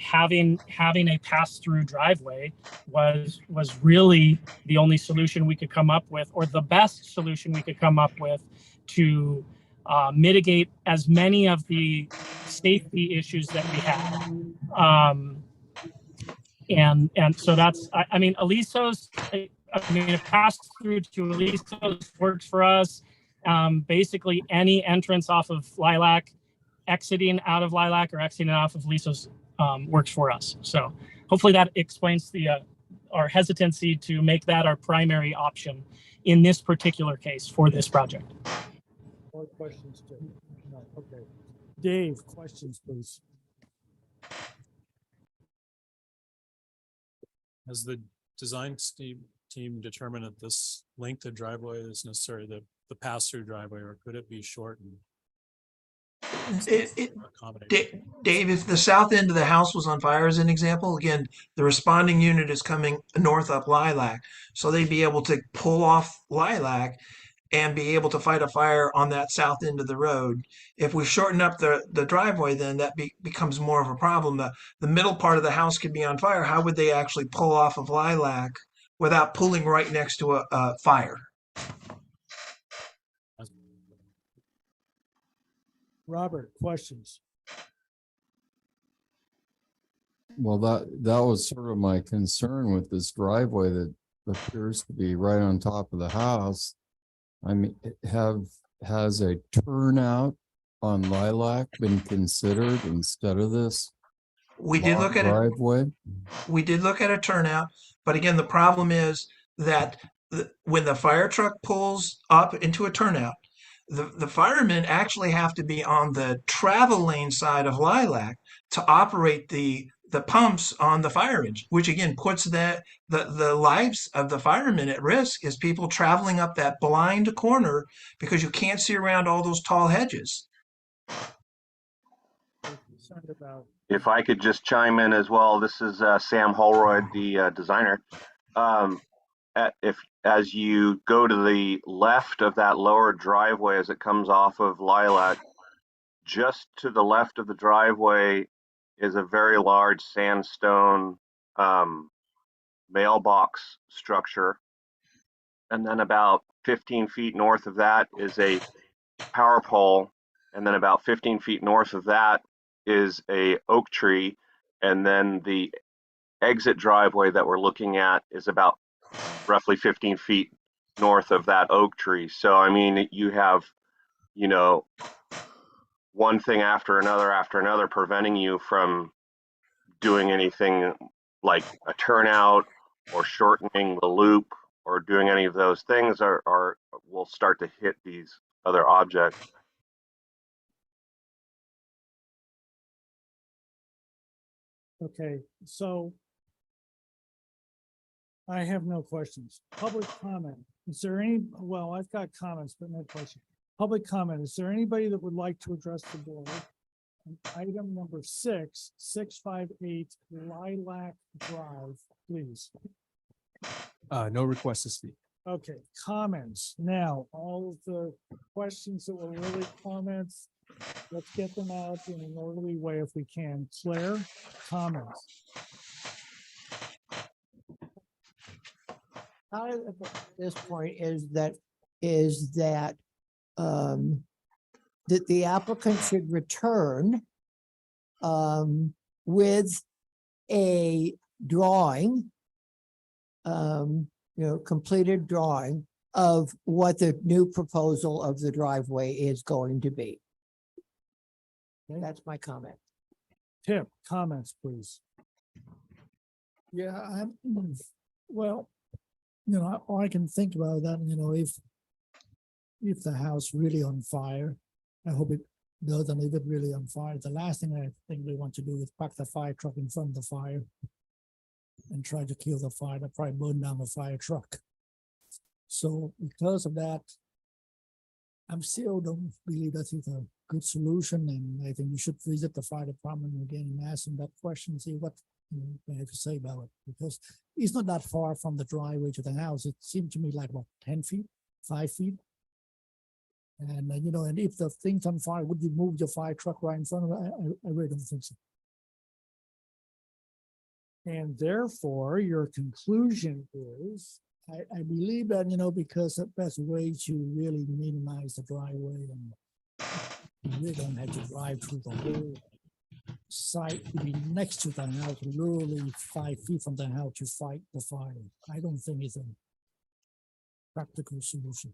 having a pass-through driveway was really the only solution we could come up with, or the best solution we could come up with, to mitigate as many of the safety issues that we have. And so that's, I mean, Alisos, a pass through to Alisos works for us. Basically any entrance off of Lilac, exiting out of Lilac or exiting off of Alisos works for us. So hopefully that explains our hesitancy to make that our primary option in this particular case for this project. More questions, Dave? No, okay. Dave, questions, please. Has the design team determined that this length of driveway is necessary, the pass-through driveway, or could it be shortened? Dave, if the south end of the house was on fire, as an example, again, the responding unit is coming north up Lilac, so they'd be able to pull off Lilac and be able to fight a fire on that south end of the road. If we shorten up the driveway, then that becomes more of a problem. The middle part of the house could be on fire. How would they actually pull off of Lilac without pulling right next to a fire? Robert, questions? Well, that was sort of my concern with this driveway that appears to be right on top of the house. I mean, has a turnout on Lilac been considered instead of this? We did look at driveway. We did look at a turnout, but again, the problem is that when the fire truck pulls up into a turnout, the firemen actually have to be on the travel lane side of Lilac to operate the pumps on the fire engine, which again puts the lives of the firemen at risk, as people traveling up that blind corner because you can't see around all those tall hedges. If I could just chime in as well, this is Sam Holroyd, the designer. As you go to the left of that lower driveway as it comes off of Lilac, just to the left of the driveway is a very large sandstone mailbox structure. And then about 15 feet north of that is a power pole. And then about 15 feet north of that is a oak tree. And then the exit driveway that we're looking at is about roughly 15 feet north of that oak tree. So, I mean, you have, you know, one thing after another preventing you from doing anything like a turnout or shortening the loop or doing any of those things are will start to hit these other objects. Okay, so I have no questions. Public comment. Is there any, well, I've got comments, but no question. Public comment. Is there anybody that would like to address the board? Item number 658 Lilac Drive, please. No request to speak. Okay, comments. Now, all of the questions that were really comments, let's get them out in an orderly way if we can. Claire, comments. At this point is that that the applicant should return with a drawing, completed drawing of what the new proposal of the driveway is going to be. That's my comment. Tip, comments, please. Yeah, well, all I can think about that, if the house really on fire, I hope it doesn't leave it really on fire. The last thing I think they want to do is park the fire truck in front of the fire and try to kill the fire. That probably burn down the fire truck. So because of that, I'm still don't believe that is a good solution, and I think you should visit the fire department again and ask them that question, see what they have to say about it, because it's not that far from the driveway to the house. It seemed to me like, what, 10 feet, 5 feet? And, and if the thing's on fire, would you move your fire truck right in front of it? I really don't think so. And therefore, your conclusion is, I believe that, because the best way to really minimize the driveway, and you really don't have to drive through the whole site to be next to the house, literally 5 feet from the house to fight the fire. I don't think it's a practical solution.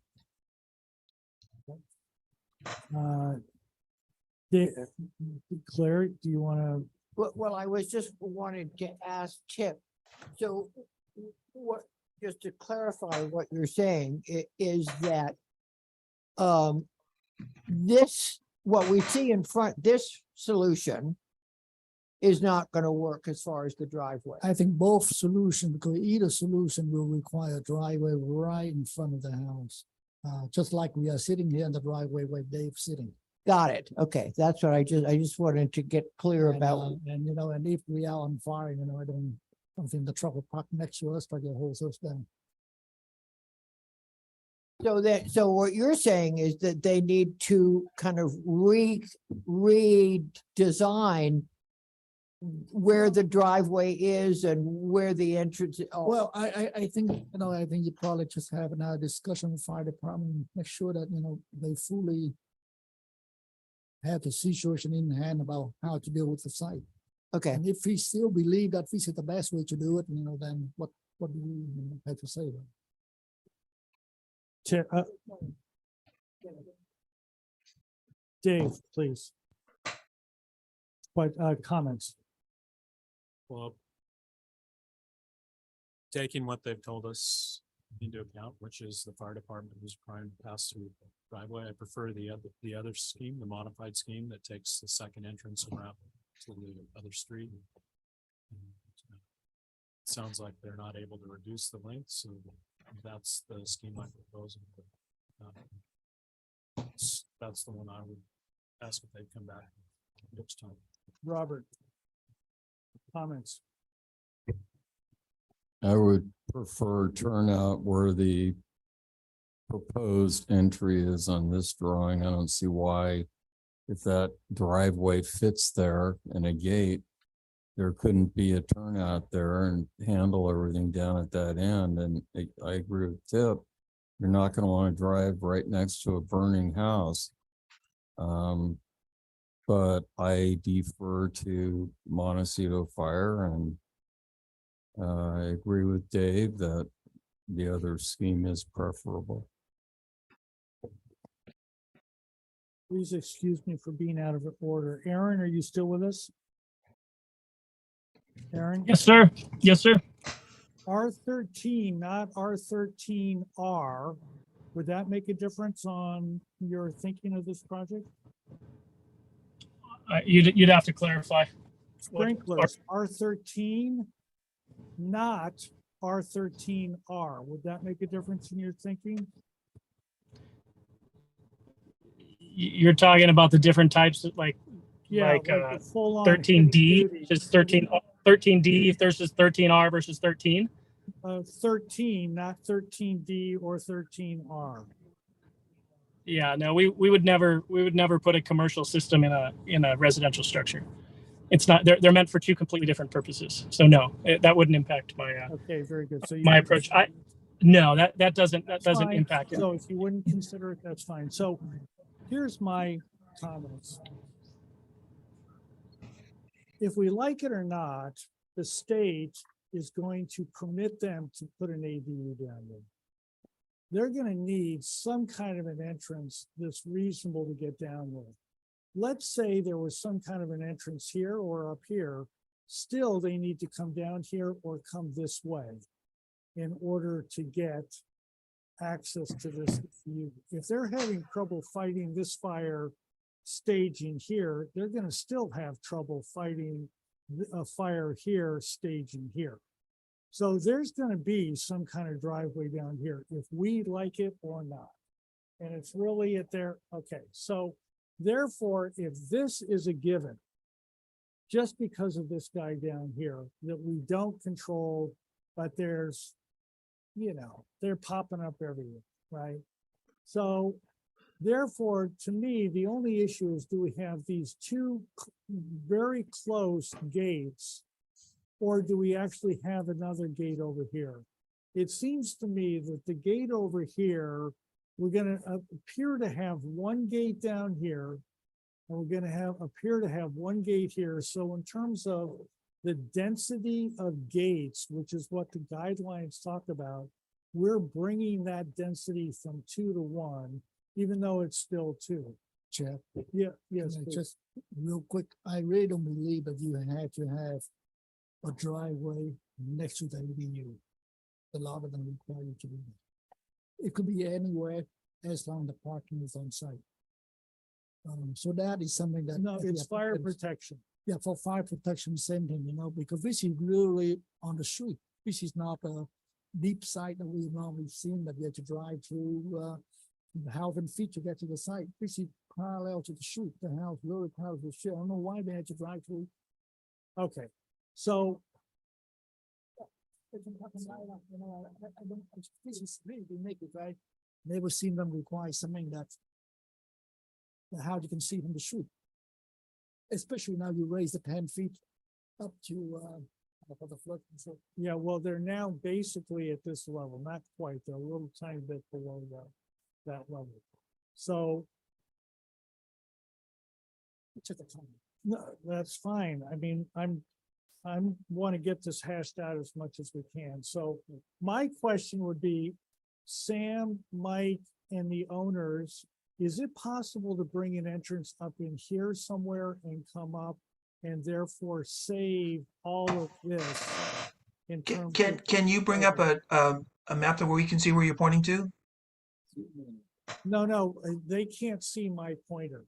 Claire, do you want to? Well, I was just wanted to ask Chip. So what, just to clarify what you're saying, is that what we see in front, this solution is not going to work as far as the driveway. I think both solutions, because either solution will require a driveway right in front of the house. Just like we are sitting here in the driveway where Dave's sitting. Got it. Okay, that's what I just wanted to get clear about. And and if we are on fire, I don't think the truck will park next to us, but the whole house down. So what you're saying is that they need to kind of redesign where the driveway is and where the entrance. Well, I think, I think you probably just have another discussion with fire department, make sure that, they fully have the situation in hand about how to deal with the site. Okay. And if we still believe that this is the best way to do it, then what do we have to say about it? Dave, please. What comments? Well, taking what they've told us into account, which is the fire department who's trying to pass through the driveway, I prefer the other scheme, the modified scheme that takes the second entrance around to the other street. It sounds like they're not able to reduce the length, so that's the scheme I'm proposing. That's the one I would ask if they'd come back next time. Robert, comments? I would prefer turnout where the proposed entry is on this drawing. I don't see why, if that driveway fits there and a gate, there couldn't be a turnout there and handle everything down at that end. And I agree with Tip. You're not going to want to drive right next to a burning house. But I defer to Montecito Fire, and I agree with Dave that the other scheme is preferable. Please excuse me for being out of order. Aaron, are you still with us? Aaron? Yes, sir. Yes, sir. R13, not R13R. Would that make a difference on your thinking of this project? You'd have to clarify. Sprinklers, R13, not R13R. Would that make a difference in your thinking? You're talking about the different types of like Yeah, like the full-on 13D, heavy-duty. just 13D versus 13R versus 13. 13, not 13D or 13R. Yeah, no, we would never put a commercial system in a residential structure. It's not, they're meant for two completely different purposes. So no, that wouldn't impact my Okay, very good. So my approach. No, that doesn't fine. impact it. So if you wouldn't consider it, that's fine. So here's my comments. If we like it or not, the state is going to permit them to put an ADU down there. They're gonna need some kind of an entrance that's reasonable to get down there. Let's say there was some kind of an entrance here or up here, still they need to come down here or come this way in order to get access to this. If they're having trouble fighting this fire staging here, they're gonna still have trouble fighting a fire here staging here. So there's gonna be some kind of driveway down here, if we like it or not. And it's really at their, okay, so therefore, if this is a given, just because of this guy down here that we don't control, but there's, you know, they're popping up everywhere, right? So therefore, to me, the only issue is, do we have these two very close gates, or do we actually have another gate over here? It seems to me that the gate over here, we're gonna appear to have one gate down here, and we're gonna appear to have one gate here. So in terms of the density of gates, which is what the guidelines talk about, we're bringing that density from 2 to 1, even though it's still 2. Chair. Yeah, yes, Can I please. just real quick, I really don't believe that you had to have a driveway next to the ADU. A lot of them require you to do that. It could be anywhere as long as the parking is on site. So that is something that. No, it's fire protection. Yeah, for fire protection, same thing, you know, because this is really on the street. This is not a deep site that we've normally seen that you have to drive through the house and feet to get to the site. This is parallel to the street. The house really parallel to the street. I don't know why they had to drive through. Okay, so This is really naked, right? Never seen them require something that how you can see from the street. Especially now you raise the 10 feet up to for the flood control. yeah, well, they're now basically at this level, not quite, they're a little tiny bit below that level. So no, that's fine. I mean, I'm want to get this hashed out as much as we can. So my question would be, Sam, Mike, and the owners, is it possible to bring an entrance up in here somewhere and come up and therefore save all of this? In terms of, Can you bring up a map where we can see where you're pointing to? no, they can't see my pointer.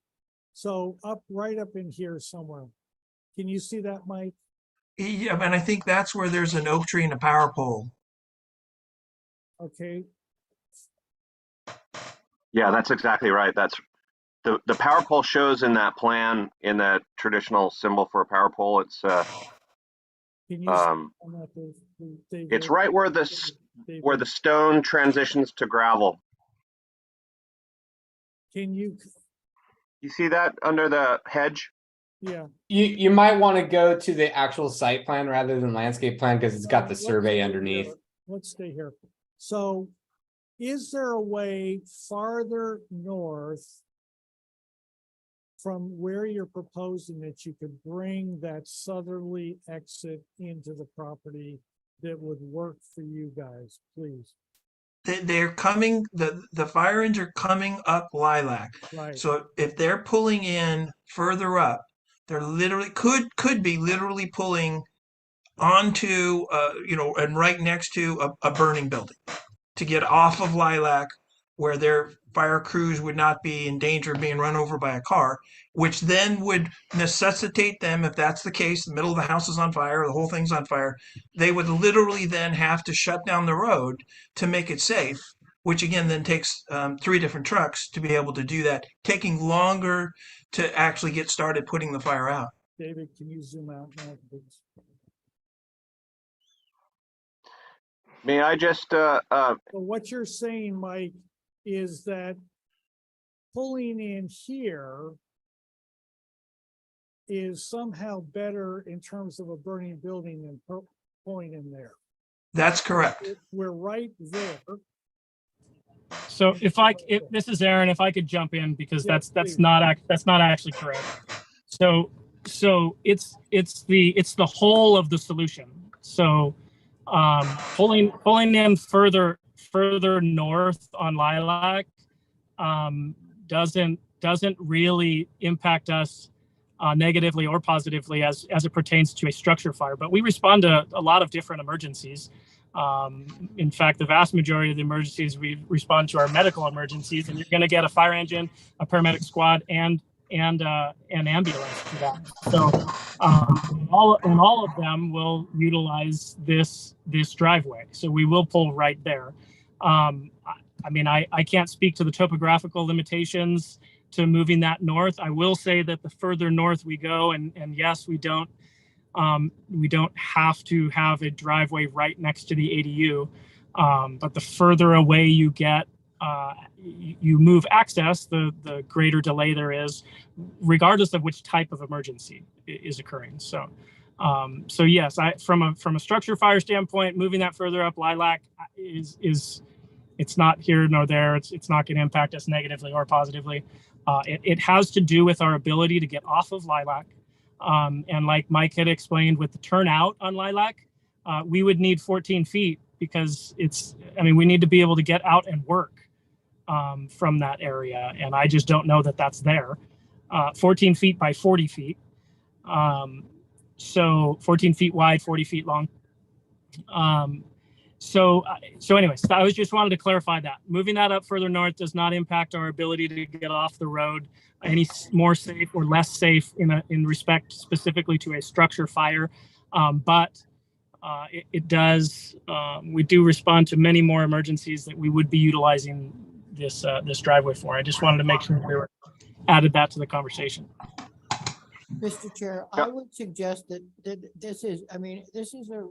So right up in here somewhere. Can you see that, Mike? Yeah, and I think that's where there's an oak tree and a power pole. Okay, Yeah, that's exactly right. That's the power pole shows in that plan, in that traditional symbol for a power pole. It's can you? it's right where the stone transitions to gravel. Can you? You see that under the hedge? Yeah. You might want to go to the actual site plan rather than landscape plan because it's got the Let's survey stay underneath. here. Let's stay here. So is there a way farther north from where you're proposing that you could bring that southerly exit into the property that would work for you guys, please? they're coming, the fire engines are coming up Lilac. Right. So if they're pulling in further up, they're literally, could be literally pulling onto, and right next to a burning building to get off of Lilac, where their fire crews would not be in danger of being run over by a car, which then would necessitate them, if that's the case, the middle of the house is on fire, the whole thing's on fire, they would literally then have to shut down the road to make it safe, which again then takes 3 different trucks to be able to do that, taking longer to actually get started putting the fire out. David, can you zoom out now, please? May I just, So what you're saying, Mike, is that pulling in here is somehow better in terms of a burning building than pulling in there. That's correct. We're right there. So if this is Aaron, if I could jump in, because Yeah, that's not actually correct. So it's the whole of the solution. So pulling in further north on Lilac doesn't really impact us negatively or positively as it pertains to a structure fire. But we respond to a lot of different emergencies. In fact, the vast majority of the emergencies we respond to are medical emergencies, and you're going to get a fire engine, a paramedic squad, and an ambulance to that. So all of them will utilize this driveway. So we will pull right there. I mean, I can't speak to the topographical limitations to moving that north. I will say that the further north we go, and yes, we don't have to have a driveway right next to the ADU, but the further away you get, you move access, the greater delay there is, regardless of which type of emergency is occurring. So yes, from a structure fire standpoint, moving that further up Lilac is it's not here nor there. It's not going to impact us negatively or positively. It has to do with our ability to get off of Lilac. And like Mike had explained with the turnout on Lilac, we would need 14 feet because we need to be able to get out and work from that area. And I just don't know that that's there. 14 feet by 40 feet. So 14 feet wide, 40 feet long. So anyways, I just wanted to clarify that. Moving that up further north does not impact our ability to get off the road any more safe or less safe in respect specifically to a structure fire. But it does, we do respond to many more emergencies that we would be utilizing this driveway for. I just wanted to make sure we added that to the conversation. Mr. Chair, I would suggest that this is a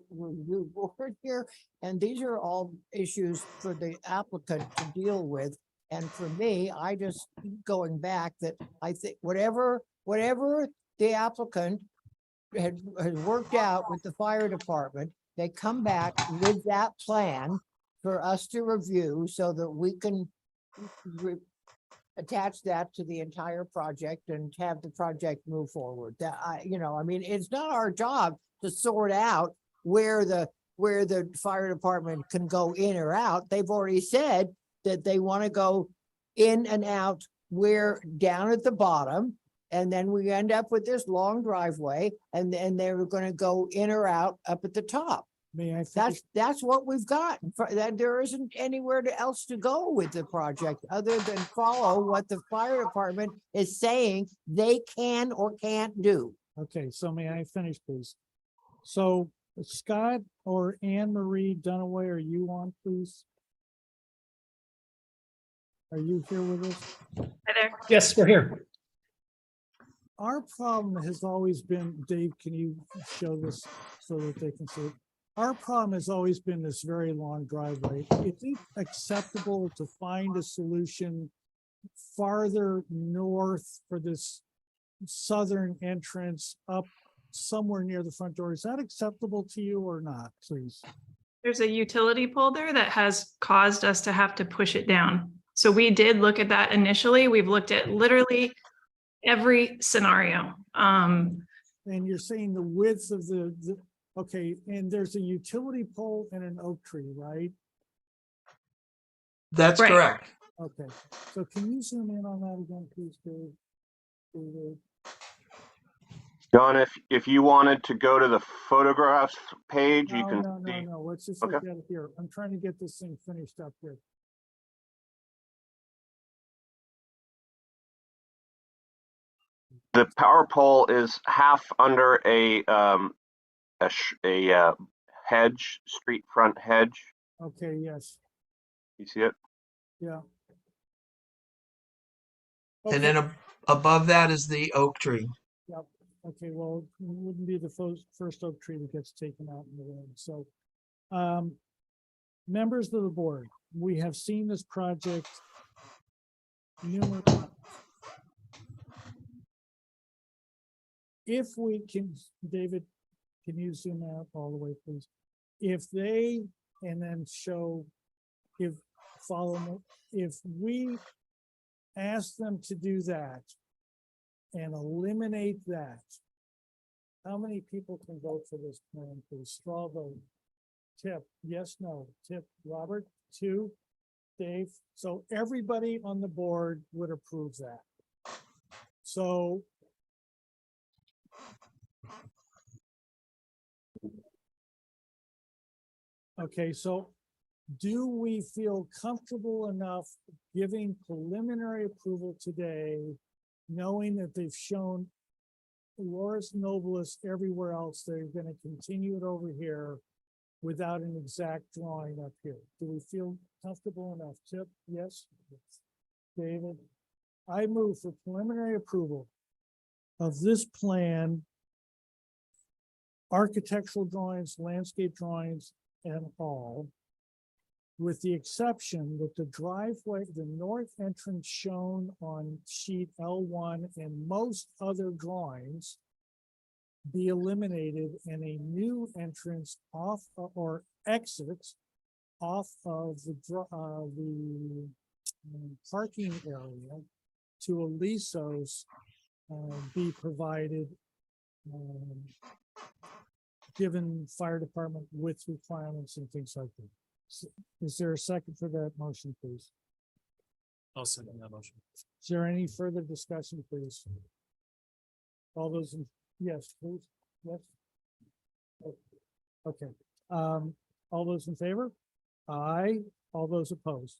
review board here, and these are all issues for the applicant to deal with. And for me, I just going back that I think whatever the applicant has worked out with the fire department, they come back with that plan for us to review so that we can attach that to the entire project and have the project move forward. That it's not our job to sort out where the fire department can go in or out. They've already said that they want to go in and out where down at the bottom, and then we end up with this long driveway, and they're going to go in or out up at the top. That's what we've got. That there isn't anywhere else to go with the project other than follow what the fire department is saying they can or can't do. Okay, so may I finish, please? So Scott or Anne Marie Dunaway, are you on, please? Are you here with us? Hi there. Yes, we're here. Our problem has always been, Dave, can you show this so that they can see it? Our problem has always been this very long driveway. Is it acceptable to find a solution farther north for this southern entrance up somewhere near the front door? Is that acceptable to you or not, please? There's a utility pole there that has caused us to have to push it down. So we did look at that initially. We've looked at literally every scenario. And you're saying the width of okay, and there's a utility pole and an oak tree, right? That's Right. correct. Okay, so can you zoom in on that again, please, Dave? David? John, if you wanted to go to the photographs page, you can see. No, let's just Okay. look at it here. I'm trying to get this thing finished up here. The power pole is half under a hedge, street front hedge. Okay, yes, You see it? yeah. And then above that is the oak tree. Yep. Okay, well, it wouldn't be the first oak tree that gets taken out in the road. So, members of the board, we have seen this project numerous times. If we can, David, can you zoom out all the way, please? If they, and then show, if we ask them to do that and eliminate that, how many people can vote for this plan, please? Straw vote. Tip, yes, no. Tip, Robert, 2, Dave. So everybody on the board would approve that. So okay, so do we feel comfortable enough giving preliminary approval today, knowing that they've shown Loris Nobilis everywhere else, they're gonna continue it over here without an exact drawing up here? Do we feel comfortable enough? Tip, yes? David? I move for preliminary approval of this plan, architectural drawings, landscape drawings, and all, with the exception that the driveway, the north entrance shown on sheet L1 and most other drawings be eliminated and a new entrance off or exit off of the parking area to Aliso's be provided, given fire department width requirements and things like that. Is there a second for that motion, please? I'll send in that motion. Is there any further discussion, please? All those in, yes, please, yes? Okay, all those in favor? Aye, all those opposed?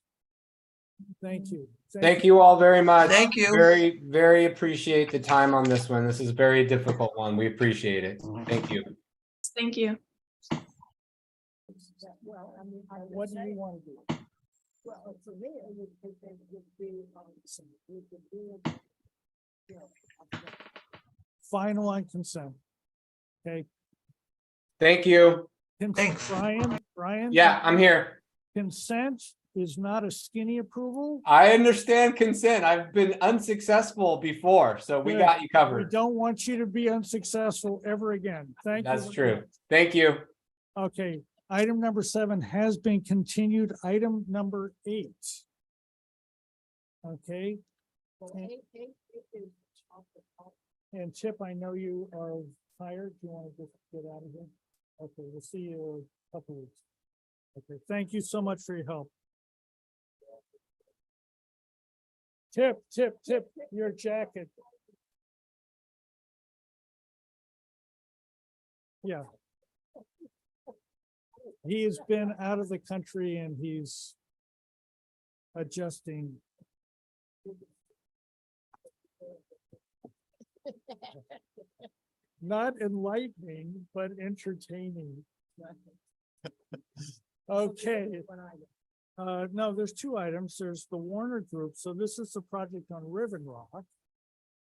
Thank you. Thank you all very much. Thank you. Very, very appreciate the time on this one. This is a very difficult one. We appreciate it. Thank you. Thank you. Well, I mean, what do you want to do? Well, for me, it would be, Final on consent. Okay. Thank you. Thanks. Brian? Yeah, I'm here. Consent is not a skinny approval. I understand consent. I've been unsuccessful before, so we Good. got you We covered. don't want you to be unsuccessful ever again. Thank you. That's true. Thank you. Okay, item number 7 has been continued. Item number 8. Okay. And Chip, I know you are tired. Do you want to just get out of here? Okay, we'll see you in a couple weeks. Okay, thank you so much for your help. Tip, your jacket. Yeah. He has been out of the country and he's adjusting. Not enlightening, but entertaining. Okay. No, there's 2 items. There's the Warner Group. So this is the project on Riven Rock,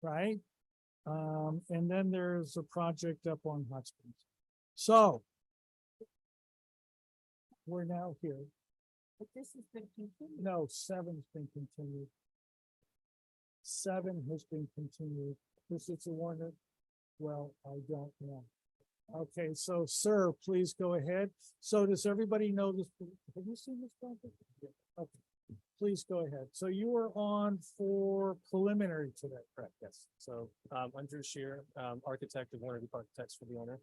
right? And then there's a project up on Hot Springs. So we're now here. but this has been continued. No, 7's been continued. 7 has been continued. This is the one that, well, I don't know. Okay, so sir, please go ahead. So does everybody know this? Have you seen this project? Okay, please go ahead. So you were on for preliminary today. Correct, yes. So I'm Drew Shear, architect of Warner Group Architects for the owner.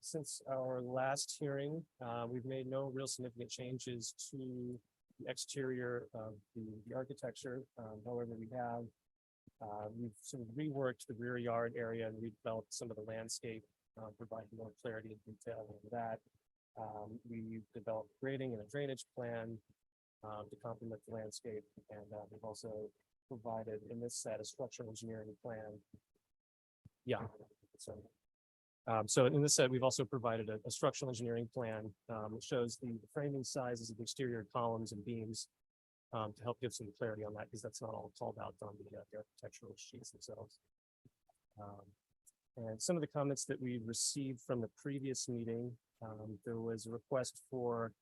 Since our last hearing, we've made no real significant changes to the exterior of the architecture. However, we've sort of reworked the rear yard area and redeveloped some of the landscape, providing more clarity and detail over that. We developed grading and a drainage plan to complement the landscape, and we've also provided in this set a structural engineering plan. Yeah, so in this set, we've also provided a structural engineering plan which shows the framing sizes of the exterior columns and beams to help give some clarity on that, because that's not all called out on the architectural sheets themselves. And some of the comments that we received from the previous meeting, there was a request for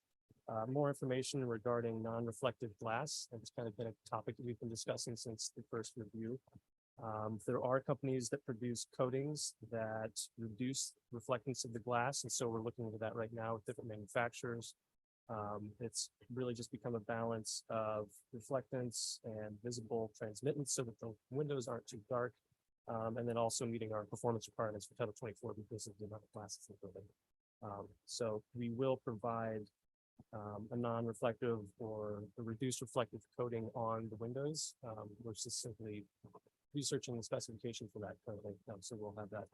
more information regarding non-reflective glass. And it's kind of been a topic that we've been discussing since the first review. There are companies that produce coatings that reduce reflectance of the glass, and so we're looking into that right now with different manufacturers. It's really just become a balance of reflectance and visible transmittance so that the windows aren't too dark, and then also meeting our performance requirements for Title 24 because of the amount of glass in the building. So we will provide a non-reflective or a reduced reflective coating on the windows. We're just simply researching the specification for that currently, so we'll have that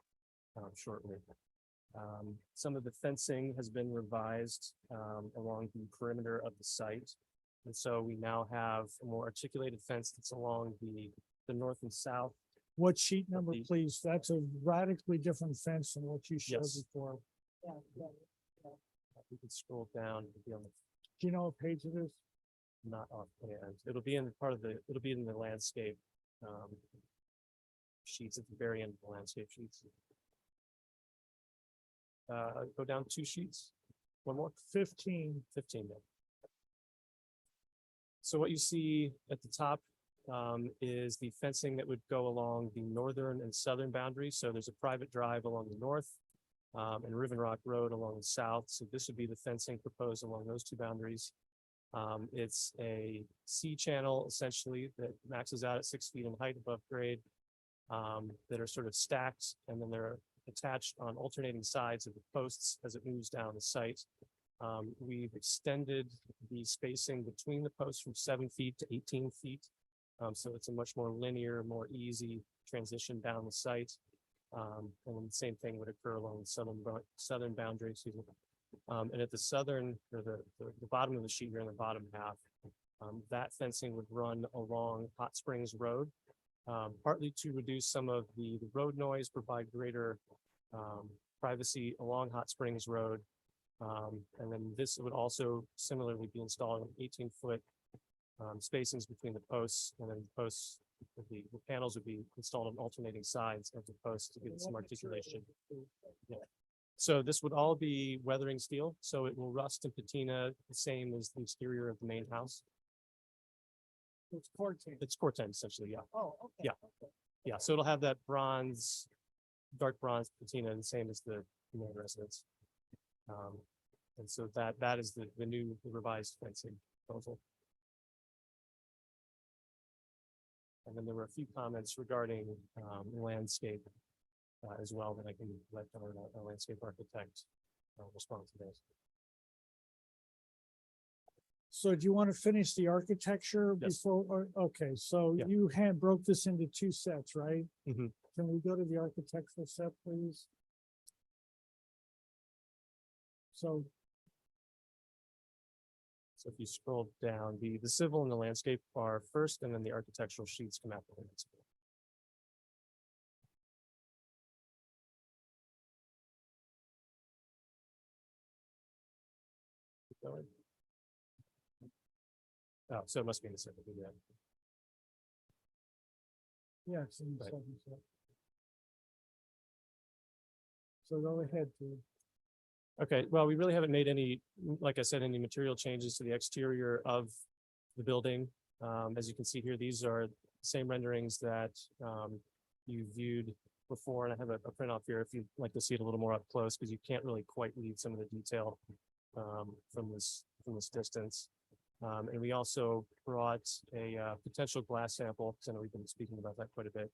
shortly. Some of the fencing has been revised along the perimeter of the site. And so we now have a more articulated fence that's along the north and south. What sheet number, please? That's a radically different fence than what you showed Yes. before. We can scroll down. It'll be on the, Do you know what page it is? not offhand. It'll be in part of the, it'll be in the landscape sheets at the very end of the landscape sheets. Go down 2 sheets. One more. 15. 15. Yeah. So what you see at the top is the fencing that would go along the northern and southern boundaries. So there's a private drive along the north and Riven Rock Road along the south. So this would be the fencing proposed along those 2 boundaries. It's a C channel essentially that maxes out at 6 feet in height above grade that are sort of stacked, and then they're attached on alternating sides of the posts as it moves down the site. We've extended the spacing between the posts from 7 feet to 18 feet. So it's a much more linear, more easy transition down the site. And then the same thing would occur along the southern boundary, excuse me. And at the southern, or the bottom of the sheet here in the bottom half, that fencing would run along Hot Springs Road, partly to reduce some of the road noise, provide greater privacy along Hot Springs Road. And then this would also similarly be installed 18-foot spacings between the posts, and then the posts, the panels would be installed on alternating sides of the posts to give it some articulation. Yeah. So this would all be weathering steel, so it will rust and patina the same as the exterior of the main house. It's Corten. It's Corten essentially, yeah. Oh, okay. Yeah. Yeah, so it'll have that bronze, dark bronze patina, the same as the main residence. And so that is the new revised fencing proposal. And then there were a few comments regarding landscape as well that I can let our landscape architect respond to those. So do you want to finish the architecture Yes. before, okay, so Yeah. you broke this into 2 sets, right? Mhm. Can we go to the architectural set, please? So So if you scroll down, the civil and the landscape are first, and then the architectural sheets come after the landscape. Keep going. Oh, so it must be in the second. Yeah. yeah, it's in the Right. second set. So go ahead, please. Okay, well, we really haven't made any, like I said, any material changes to the exterior of the building. As you can see here, these are the same renderings that you viewed before, and I have a print off here if you'd like to see it a little more up close, because you can't really quite read some of the detail from this distance. And we also brought a potential glass sample, because I know we've been speaking about that quite a bit.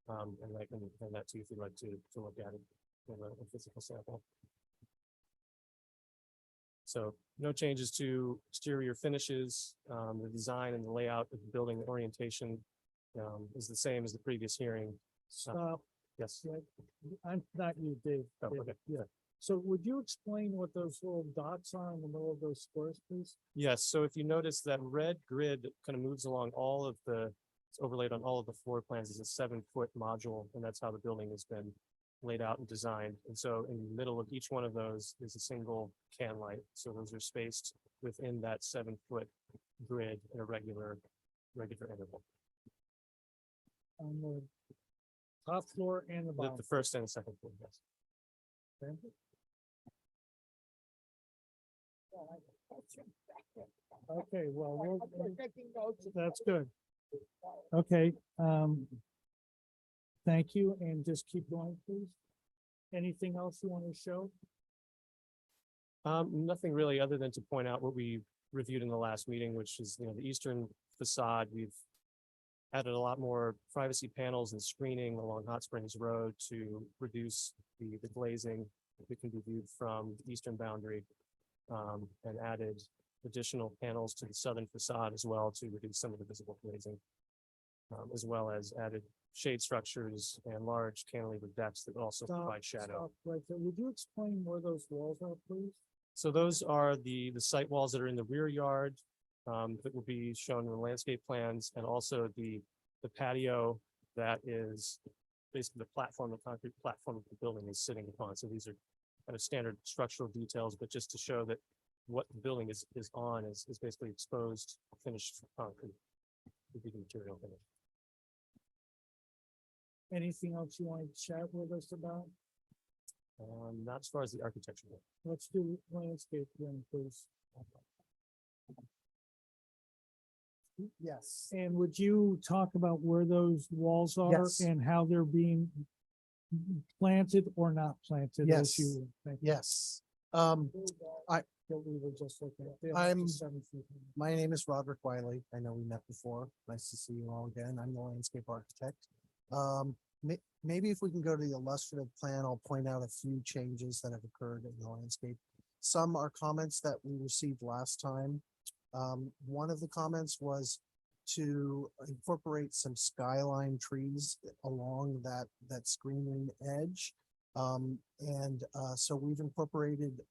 And I can hand that to you if you'd like to look at it, a physical sample. So no changes to exterior finishes, the design and the layout of the building orientation is the same as the previous hearing. Stop. Yes. Yeah, I'm not you, Dave. Oh, Dave, okay. Yeah. So would you explain what those little dots are in the middle of those squares, please? Yes, so if you notice that red grid kind of moves along all of the, it's overlaid on all of the floor plans is a 7-foot module, and that's how the building has been laid out and designed. And so in the middle of each one of those is a single can light. So those are spaced within that 7-foot grid in a regular interval. On the top floor and the bottom. The first and the second floor, yes. Okay. Okay, well, that's good. Okay, thank you, and just keep going, please. Anything else you want to show? Nothing really other than to point out what we reviewed in the last meeting, which is, the eastern facade. We've added a lot more privacy panels and screening along Hot Springs Road to reduce the glazing that can be viewed from the eastern boundary, and added additional panels to the southern facade as well to reduce some of the visible glazing, as well as added shade structures and large cantilever decks that also provide shadow. Stop right there. Would you explain where those walls are, please? So those are the site walls that are in the rear yard, that will be shown in the landscape plans, and also the patio that is basically the platform, the concrete platform that the building is sitting upon. So these are kind of standard structural details, but just to show that what the building is on is basically exposed finished concrete would be the material finish. Anything else you want to chat with us about? Not as far as the architecture goes. Let's do landscape then, please. Yes. And would you talk about where those walls are Yes. and how they're being planted or not planted? as Yes. you think? Yes. That we were just looking at. They're up to I'm- 7 feet. My name is Roderick Wiley. I know we met before. Nice to see you all again. I'm the landscape architect. Maybe if we can go to the illustrative plan, I'll point out a few changes that have occurred in the landscape. Some are comments that we received last time. One of the comments was to incorporate some skyline trees along that screening edge. So we've incorporated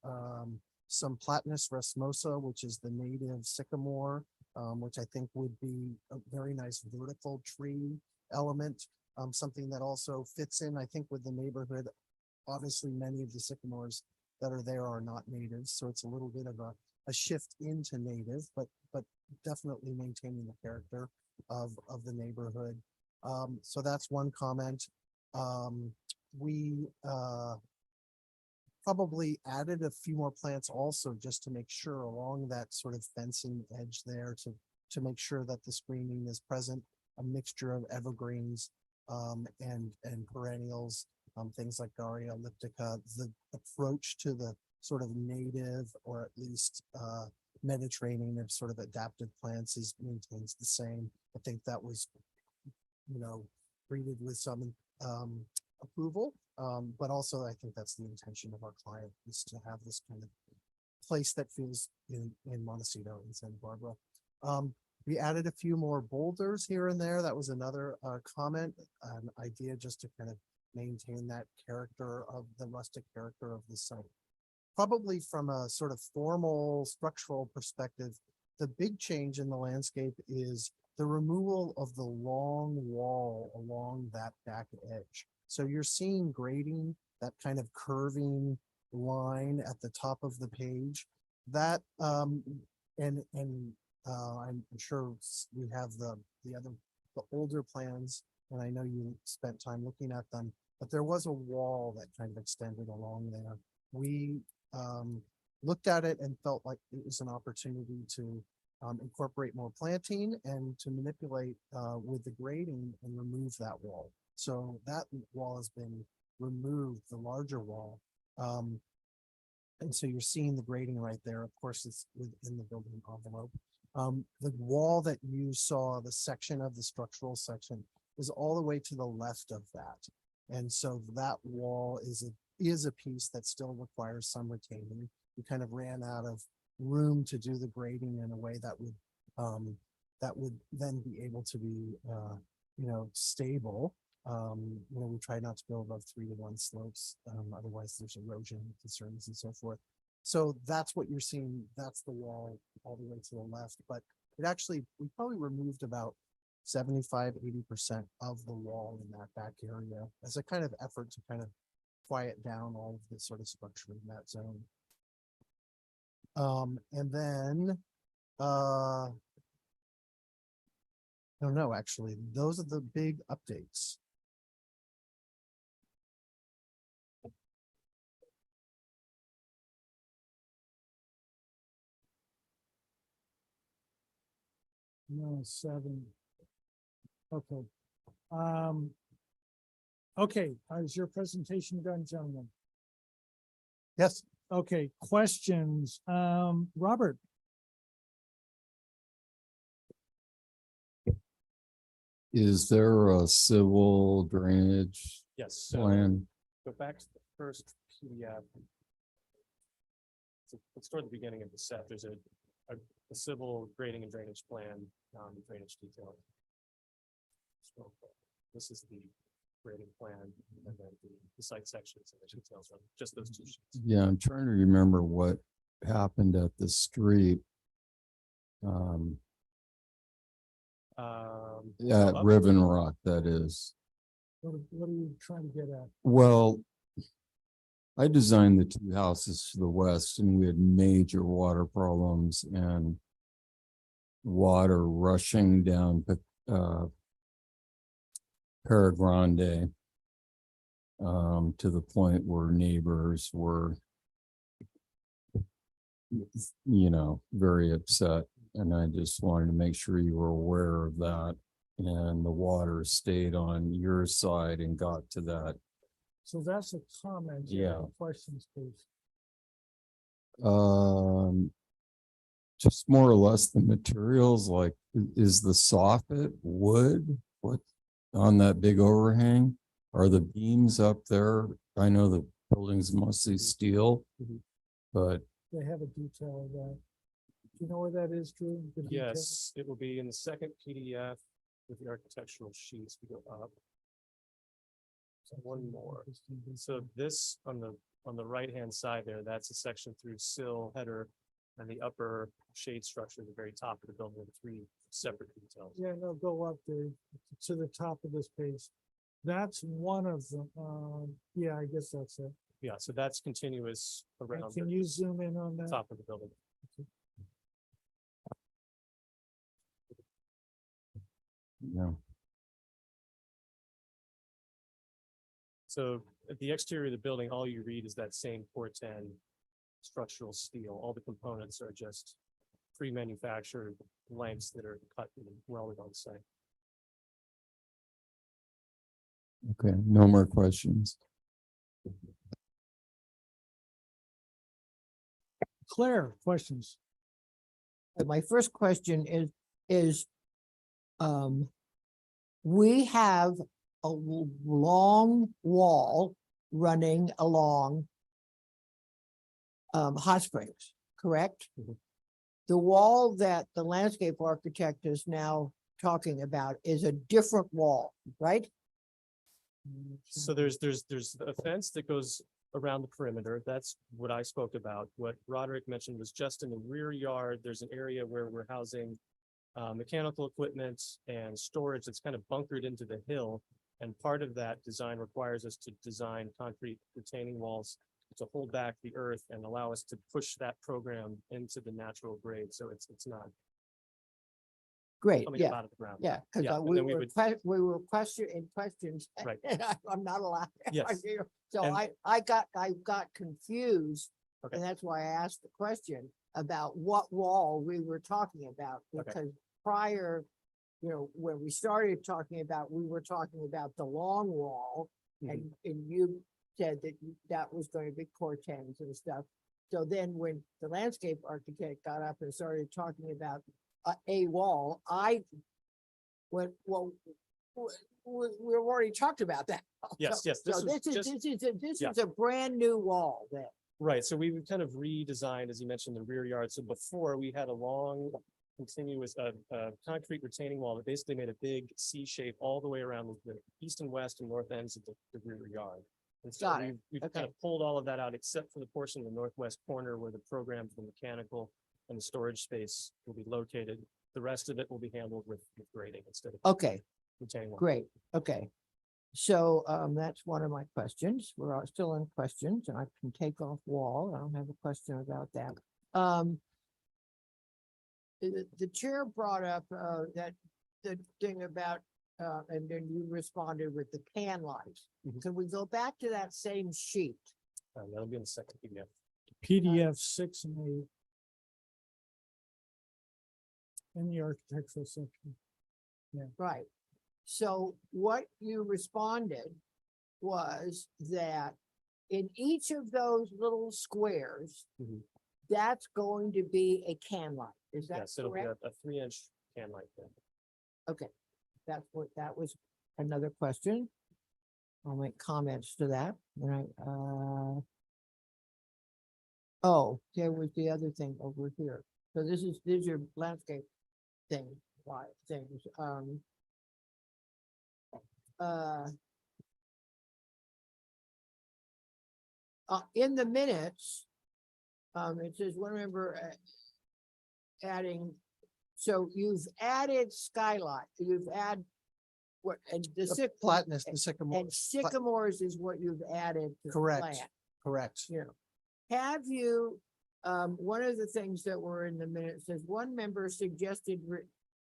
some Platanus racemosa, which is the native sycamore, which I think would be a very nice vertical tree element. Something that also fits in, I think, with the neighborhood. Obviously, many of the sycamores that are there are not natives, so it's a little bit of a shift into native, but definitely maintaining the character of the neighborhood. So that's one comment. We probably added a few more plants also just to make sure along that sort of fencing edge there to make sure that the screening is present, a mixture of evergreens and perennials, things like Garia elliptica. The approach to the sort of native or at least Mediterranean of sort of adaptive plants maintains the same. I think that was, greeted with some approval, but also I think that's the intention of our client is to have this kind of place that feels in Montecito and Santa Barbara. We added a few more boulders here and there. That was another comment, an idea just to kind of maintain that character of the rustic character of the site. Probably from a sort of formal structural perspective, the big change in the landscape is the removal of the long wall along that back edge. So you're seeing grading, that kind of curving line at the top of the page. That I'm sure we have the older plans, and I know you spent time looking at them, but there was a wall that kind of extended along there. We looked at it and felt like it was an opportunity to incorporate more planting and to manipulate with the grading and remove that wall. So that wall has been removed, the larger wall. And so you're seeing the grading right there. Of course, it's within the building envelope. The wall that you saw, the section of the structural section, is all the way to the left of that. And so that wall is a piece that still requires some retaining. we kind of ran out of room to do the grading in a way that would then be able to be, stable. We try not to go above 3-to-1 slopes. Otherwise there's erosion concerns and so forth. So that's what you're seeing. That's the wall all the way to the left, but it actually, we probably removed about 75-80% of the wall in that back area as a kind of effort to kind of quiet down all of this sort of structure in that zone. And then, I don't know, actually, those are the big updates. No, 7. Okay. Okay, is your presentation done, gentlemen? Yes. Okay, questions? Robert? Is there a civil drainage Yes. So plan? go back to the first PDF. So let's start at the beginning of the set. There's a civil grading and drainage plan, drainage detail. So this is the grading plan, and then the site sections and the details on just those 2 sheets. Yeah, I'm trying to remember what happened at the street. At Riven Rock, that is. What are you trying to get at? Well, I designed the 2 houses to the west and we had major water problems and water rushing down Paragrande to the point where neighbors were, very upset. And I just wanted to make sure you were aware of that. And the water stayed on your side and got to that. So that's a comment. Yeah. Questions, please. Just more or less the materials, like, is the soffit wood? What on that big overhang? Are the beams up there? I know the building's mostly steel, but They have a detail of that. Do you know where that is, Drew? The detail? Yes, it will be in the second PDF with the architectural sheets. We go up. So one more. So this on the right-hand side there, that's a section through sill, header, and the upper shade structure at the very top of the building with 3 separate details. Yeah, no, go up there to the top of this page. That's one of them. Yeah, I guess that's it. Yeah, so that's continuous around Can the you zoom in on that? top of the building. no. So at the exterior of the building, all you read is that same 410 structural steel. All the components are just pre-manufactured lengths that are cut and welded on site. Okay, no more questions. Claire, questions? My first question is we have a long wall running along Hot Springs, correct? The wall that the landscape architect is now talking about is a different wall, right? So there's a fence that goes around the perimeter. That's what I spoke about. What Roderick mentioned was just in the rear yard. There's an area where we're housing mechanical equipment and storage that's kind of bunkered into the hill. And part of that design requires us to design concrete retaining walls to hold back the earth and allow us to push that program into the natural grade. So it's not Great, coming yeah, up out of the ground. yeah, because and we then we were would- questioning questions. Right. And I'm not allowed. Yes. So And- I got confused, Okay. and that's why I asked the question about what wall we were talking about, Okay. because prior, when we started talking about, we were talking about the long wall, and you said that that was going to be Cortens and stuff. So then when the landscape architect got up and started talking about a wall, I went, well, we've already talked about that. Yes, yes, So this was this just- is yeah. a brand new wall then. Right, so we kind of redesigned, as you mentioned, the rear yard. So before we had a long continuous concrete retaining wall that basically made a big C shape all the way around the east and west and north ends of the rear yard. And so Got it. we've kind Okay. of pulled all of that out except for the portion in the northwest corner where the program for the mechanical and the storage space will be located. The rest of it will be handled with grading instead of Okay, retaining wall. great, okay. So that's one of my questions. We're all still in questions and I can take off wall. I don't have a question about that. The chair brought up that the thing about and then you responded with the can lights. Can we go back to that same sheet? That'll be in the second PDF. PDF 6 and 8. In the architectural section. Right. So what you responded was that in each of those little squares, that's going to be a can light. Is that Yes, it'll be correct? a 3-inch can light there. Okay, that's what, that was another question. I'll make comments to that. Right. Oh, there was the other thing over here. So these are landscape things, things. In the minutes, it says one member adding, so you've added skylight, you've added what, and the Flatness, the sycamore. and sycamores is what you've added to the Correct. plan. Correct. You know, have you, one of the things that were in the minutes says one member suggested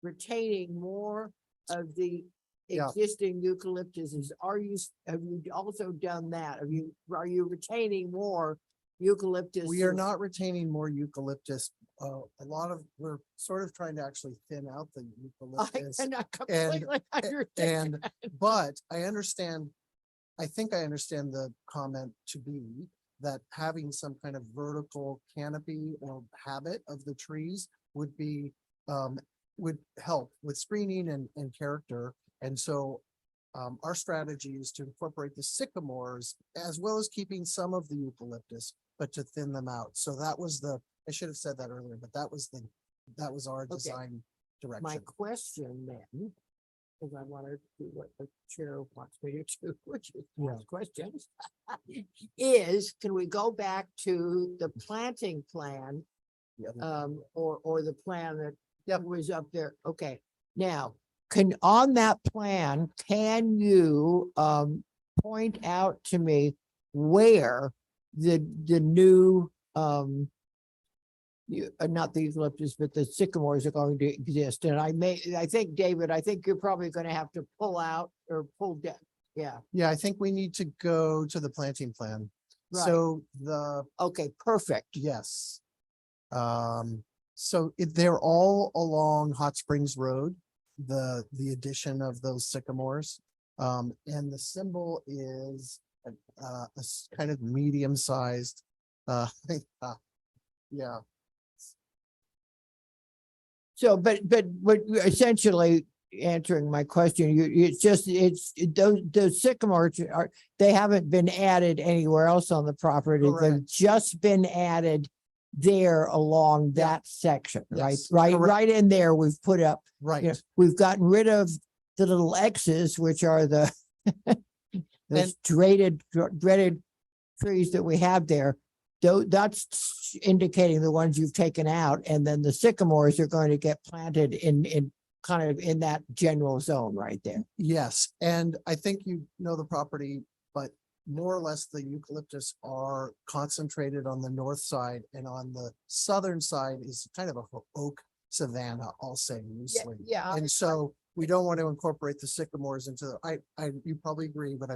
retaining more of the Yeah. existing eucalyptuses. Have you also done that? Are you retaining more eucalyptus? We are not retaining more eucalyptus. We're sort of trying to actually thin out the I eucalyptus. cannot completely understand. But I think I understand the comment to be that having some kind of vertical canopy or habit of the trees would be, would help with screening and character. And so our strategy is to incorporate the sycamores as well as keeping some of the eucalyptus, but to thin them out. So that was I should have said that earlier, but that was our design direction. My question then, because I want to do what the chair wants me to do, which is ask questions, is can we go back to the planting plan? Or the plan that was up there? Okay, now, on that plan, can you point out to me where the new not the eucalyptus, but the sycamores are going to exist? And I think, David, I think you're probably going to have to pull out or pull down. Yeah. Yeah, I think we need to go to the planting plan. Right. So okay, perfect. Yes. So they're all along Hot Springs Road, the addition of those sycamores. And the symbol is a kind of medium-sized, yeah. So, but essentially answering my question, those sycamores they haven't been added anywhere else on the property. Correct. They've just been added there along that section, Yes, right in there. We've put up, right. We've gotten rid of the little X's, which are the dreaded trees that we have there. That's indicating the ones you've taken out, and then the sycamores are going to get planted in kind of in that general zone right there. Yes, and I think you know the property, but more or less the eucalyptus are concentrated on the north side, and on the southern side is kind of a oak savanna, I'll say loosely. Yeah. And so we don't want to incorporate the sycamores into you probably agree, but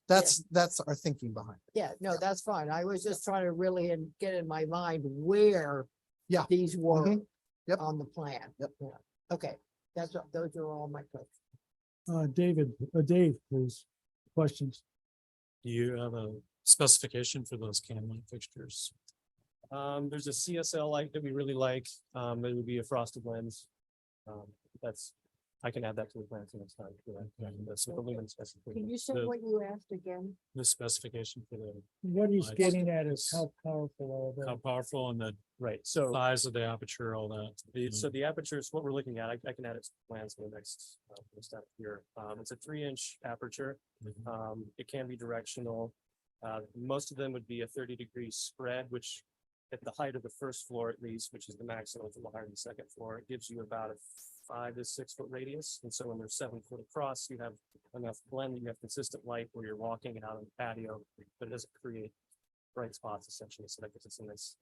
that's our thinking behind it. Yeah, no, that's fine. I was just trying to really get in my mind where these were on the plan. Yep. Yeah. Okay, those are all my questions. Dave, please, questions. Do you have a specification for those can light fixtures? There's a CSL light that we really like. It would be a frosted lens. That's I can add that to the plans next time. That's what the lumen specification. Can you say what you asked again? The specification for the, What he's Lights. getting at is how powerful are how they? powerful and the Right, so size of the aperture, all that. so the aperture is what we're looking at. I can add it to the plans for the next step here. It's a 3-inch aperture. It can be directional. Most of them would be a 30-degree spread, which at the height of the first floor at least, which is the maximum from the height of the second floor, it gives you about a 5 to 6 foot radius. And so when they're 7 foot across, you have enough blend that you have consistent light where you're walking out on the patio, but it doesn't create bright spots essentially. So that gives us a nice,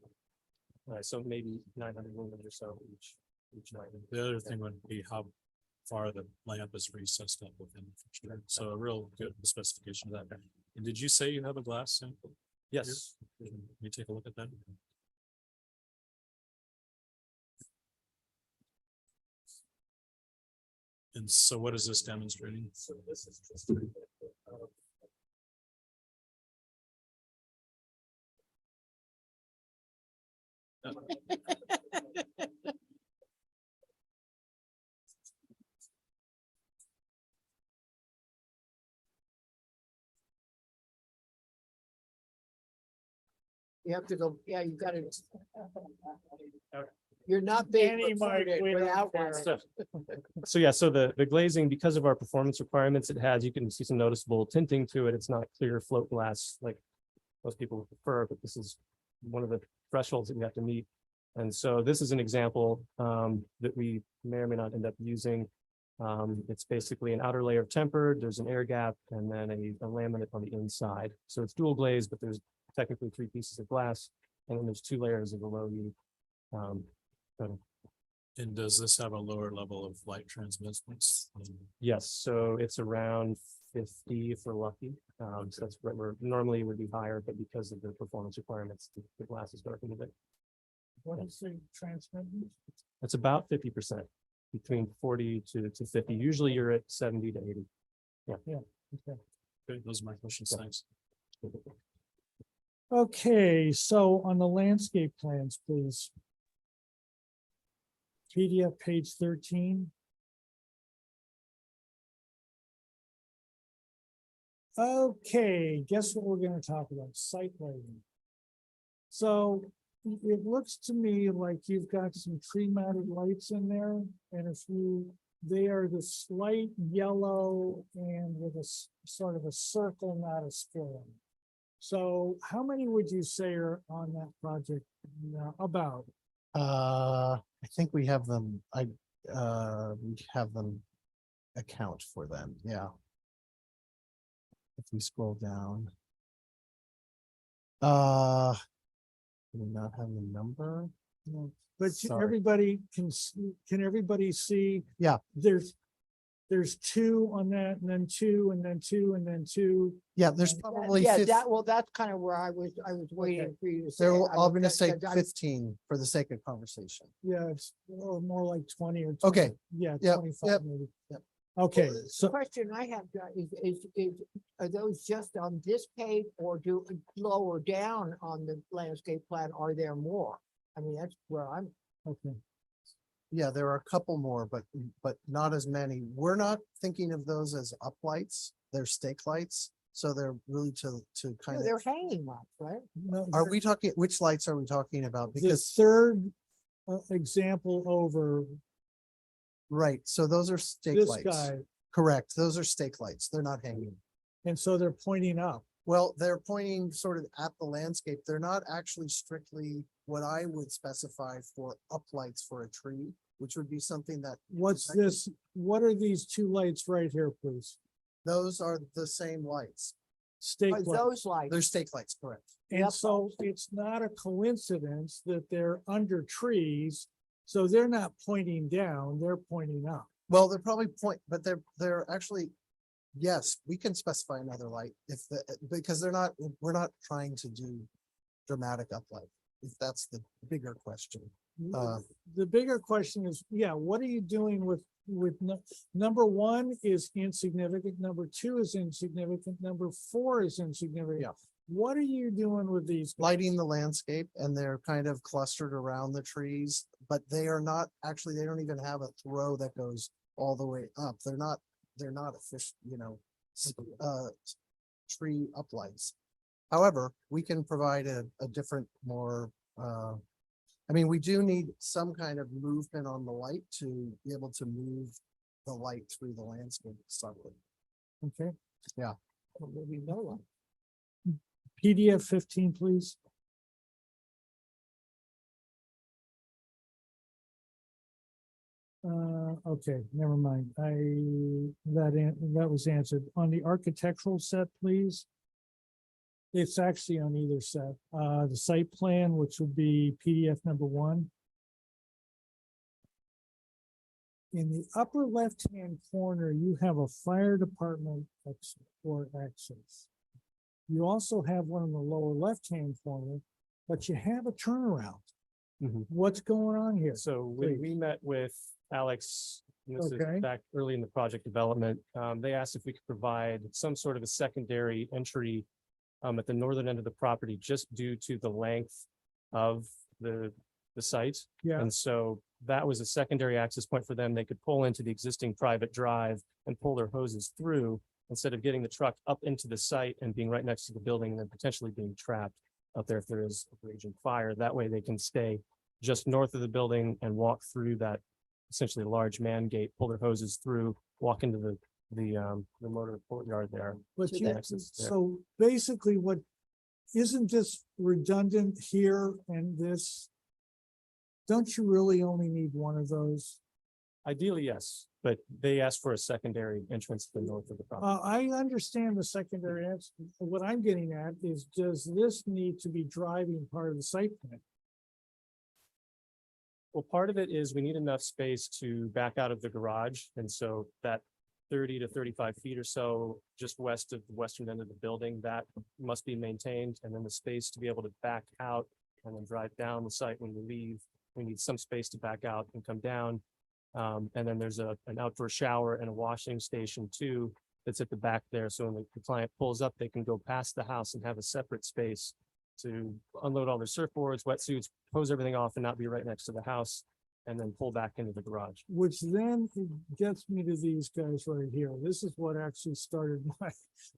so maybe 900 lumens or so each night. The other thing would be how far the lamp is recessed up within the fixture. So a real good specification of that. And did you say you have a glass sample? Yes. Can you take a look at that? And so what is this demonstrating? So this is just. You have to go, yeah, you gotta. You're not being Danny might recorded win without out one. So yeah, so the glazing, because of our performance requirements, it has, you can see some noticeable tinting to it. It's not clear float glass like most people would prefer, but this is one of the thresholds that we have to meet. And so this is an example that we may or may not end up using. It's basically an outer layer of tempered, there's an air gap, and then a laminate on the inside. So it's dual glazed, but there's technically 3 pieces of glass, and then there's 2 layers of below you. And does this have a lower level of light transmittance? Yes, so it's around 50 if we're lucky. So that's what we're normally would be higher, but because of the performance requirements, the glass is darkened a bit. What is the transmittance? It's about 50%, between 40 to 50. Usually you're at 70 to 80. Yeah. Okay. Okay, those are my questions. Thanks. Okay, so on the landscape plans, please. PDF page 13. Okay, guess what we're gonna talk about? Site lighting. So it looks to me like you've got some tree mounted lights in there, and if they are the slight yellow and with a sort of a circle, not a square. So how many would you say are on that project now? About? I think we have them, we have them account for them, yeah. If we scroll down. Do we not have the number? No, but Sorry. everybody can everybody see? Yeah. There's 2 on that, and then 2, and then 2, and then 2. Yeah, there's Yeah, probably Yeah, 50. well, that's kind of where I was waiting for you to say. There, I I'm mean, gonna say that- 15 for the sake of conversation. Yeah, it's more like 20 or. Okay. 20. Yeah, Yep, 25 yep, maybe. yep. Okay, The so question I have got is, are those just on this page or do lower down on the landscape plan, are there more? I mean, that's where I'm. okay. Yeah, there are a couple more, but not as many. We're not thinking of those as uplights. They're stake lights. So they're really to kind No, of, they're hanging lights, right? No, are we talking, which lights are we talking about? the Because, third example over, right, so those are stake this lights. guy, Correct, those are stake lights. They're not hanging. and so they're pointing up. Well, they're pointing sort of at the landscape. They're not actually strictly what I would specify for uplights for a tree, which would be something that. What's this? What are these 2 lights right here, please? Those are the same lights. Stake Are lights. those lights? They're stake lights, correct. And Yep. so it's not a coincidence that they're under trees. So they're not pointing down, they're pointing up. Well, they're probably but they're actually, yes, we can specify another light because we're not trying to do dramatic uplight. If that's the bigger question. The bigger question is, yeah, what are you doing with number 1 is insignificant, number 2 is insignificant, number 4 is insignificant. Yeah. What are you doing with these? lighting the landscape, and they're kind of clustered around the trees, but they are not, actually, they don't even have a throw that goes all the way up. They're not a fish, tree uplights. However, we can provide a different, more, we do need some kind of movement on the light to be able to move the light through the landscape subtly. Okay, Yeah. Maybe no one. PDF 15, please. Okay, never mind. That was answered. On the architectural set, please. It's actually on either set. The site plan, which would be PDF number 1. In the upper left-hand corner, you have a fire department exit or access. You also have one in the lower left-hand corner, but you have a turnaround. What's going on here? So when we met with Alex, and this Okay. is back early in the project development, they asked if we could provide some sort of a secondary entry at the northern end of the property, just due to the length of the site. Yeah. And so that was a secondary access point for them. They could pull into the existing private drive and pull their hoses through instead of getting the truck up into the site and being right next to the building and then potentially being trapped out there if there is a raging fire. That way they can stay just north of the building and walk through that essentially large man gate, pull their hoses through, walk into the motor courtyard there. But to you, access there. so basically what, isn't this redundant here and this? Don't you really only need one of those? Ideally, yes, but they asked for a secondary entrance to the north of the property. I understand the secondary answer. What I'm getting at is, does this need to be driving part of the site plan? Well, part of it is we need enough space to back out of the garage. And so that 30 to 35 feet or so just west of the western end of the building, that must be maintained. And then the space to be able to back out and then drive down the site when we leave. We need some space to back out and come down. And then there's an outdoor shower and a washing station too, that's at the back there. So when the client pulls up, they can go past the house and have a separate space to unload all their surfboards, wetsuits, hose everything off and not be right next to the house, and then pull back into the garage. Which then gets me to these guys right here. This is what actually started my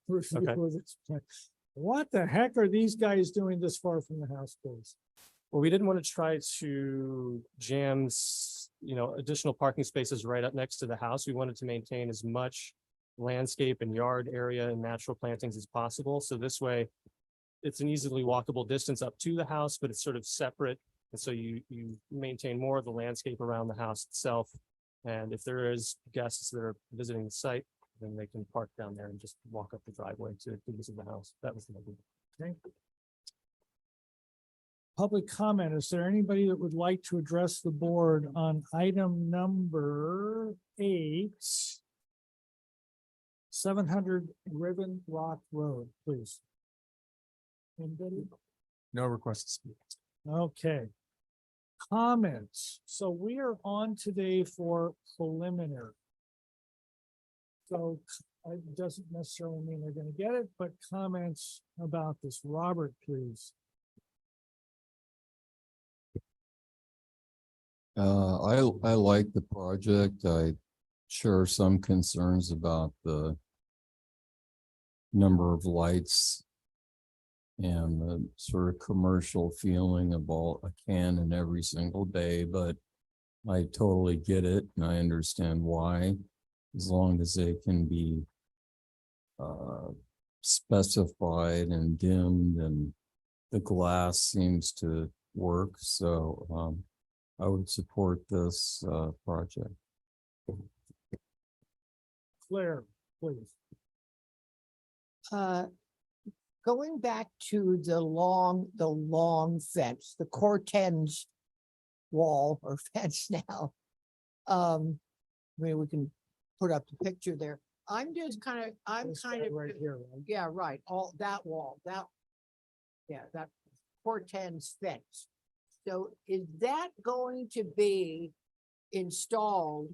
review of this plan. What the heck are these guys doing this far from the house, please? Well, we didn't want to try to jam, additional parking spaces right up next to the house. We wanted to maintain as much landscape and yard area and natural plantings as possible. So this way, it's an easily walkable distance up to the house, but it's sort of separate. And so you maintain more of the landscape around the house itself. And if there is guests that are visiting the site, then they can park down there and just walk up the driveway to visit the house. That was the idea. Okay. Public comment. Is there anybody that would like to address the board on item number 8? 700 Riven Rock Road, please. Anybody? No request to speak. Okay. Comments. So we are on today for preliminary. So it doesn't necessarily mean they're going to get it, but comments about this. Robert, please. I like the project. I share some concerns about the number of lights and the sort of commercial feeling of all a cannon every single day, but I totally get it and I understand why, as long as they can be specified and dimmed and the glass seems to work. So I would support this project. Claire, please. Going back to the long fence, the Cortens wall or fence now. Maybe we can put up the picture there. I'm kind of right here. Right? yeah, right. All that wall, that Cortens fence. So is that going to be installed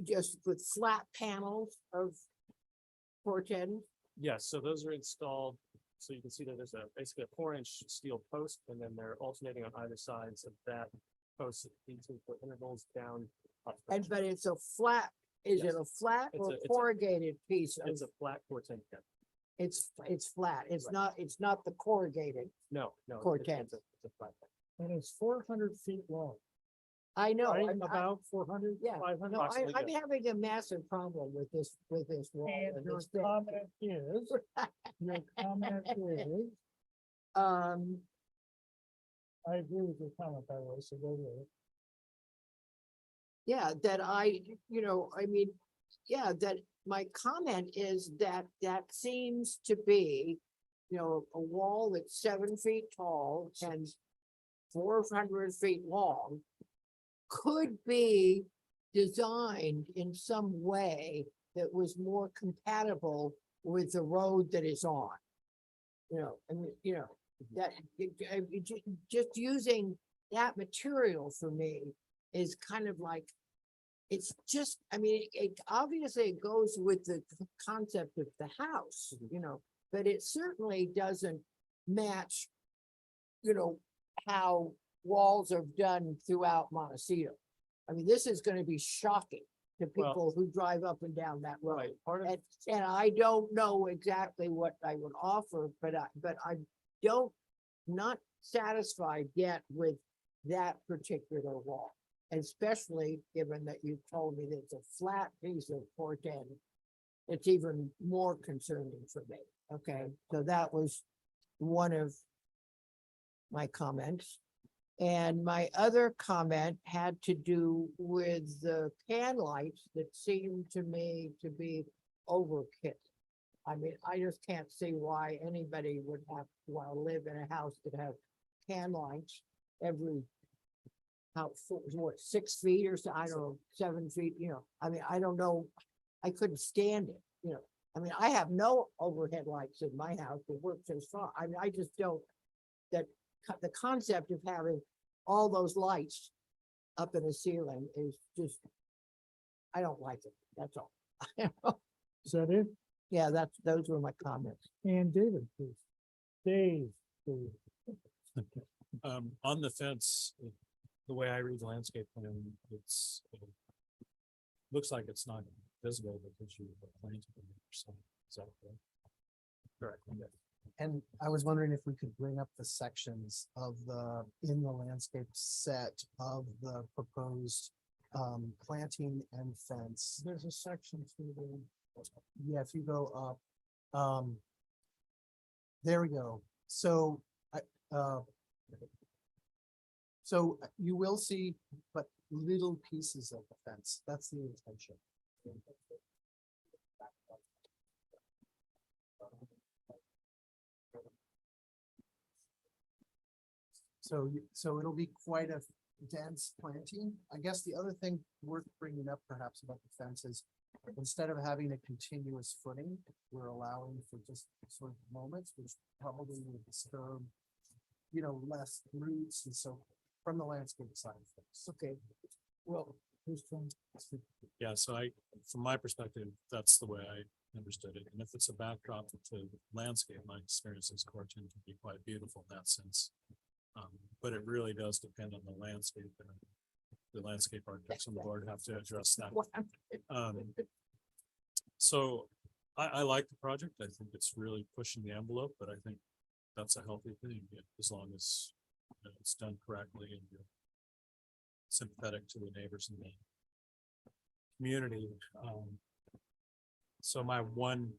just with flat panels of Cortens? Yes, so those are installed So you can see that there's basically a 4-inch steel post, and then they're alternating on either sides of that post, 18-foot intervals down. Up. And, but it's a flat, is it Yes. a flat It's or a corrugated piece of, It's a flat 410 cap. it's flat, it's Right. not the corrugated. No, no. Corten. It's a flat. And it's 400 feet long. I know, Right? I'm, About 400, yeah, 500. no, I'm having a massive problem with this wall. And and your this thing. comment is, your comment is, Um, I agree with your comment, by the way, so go with it. yeah, that I mean, yeah, that my comment is that that seems to be, a wall that's 7 feet tall and 400 feet long could be designed in some way that was more compatible with the road that it's on. That just using that material for me is kind of like, it's just, I mean, it obviously it goes with the concept of the house, but it certainly doesn't match, how walls are done throughout Montecito. I mean, this is gonna be shocking to people who drive up and down that road. And I don't know exactly what I would offer, but I don't, not satisfied yet with that particular wall. Especially given that you told me that it's a flat piece of 410. It's even more concerning for me. Okay, so that was one of my comments. And my other comment had to do with the can lights that seemed to me to be overkill. I mean, I just can't see why anybody would want to live in a house that have can lights every, what, 6 feet or so, I don't know, 7 feet, I mean, I don't know. I couldn't stand it, I mean, I have no overhead lights in my house that works as far. I mean, I just don't, that the concept of having all those lights up in the ceiling is just, I don't like it. That's all. Is that it? Yeah, those were my comments. And David, please. Dave, please. On the fence, the way I read the landscape plan, it looks like it's not visible because you have planted on the other side. Is that correct? Correct. Yeah. And I was wondering if we could bring up the sections of in the landscape set of the proposed planting and fence. There's a section through the. Yeah, if you go up, there we go. So you will see, but little pieces of the fence. That's the intention. So it'll be quite a dense planting. I guess the other thing worth bringing up perhaps about the fence is instead of having a continuous footing, we're allowing for just sort of moments, which probably will disturb, less roots and so from the landscape side of things. Okay. Well, who's trying? Yeah, so from my perspective, that's the way I understood it. And if it's a backdrop to landscape, my experience is Corten can be quite beautiful in that sense. But it really does depend on the landscape, and the landscape architects on the board have to address that. So I like the project. I think it's really pushing the envelope, but I think that's a healthy thing as long as it's done correctly and you're sympathetic to the neighbors in the community. So my one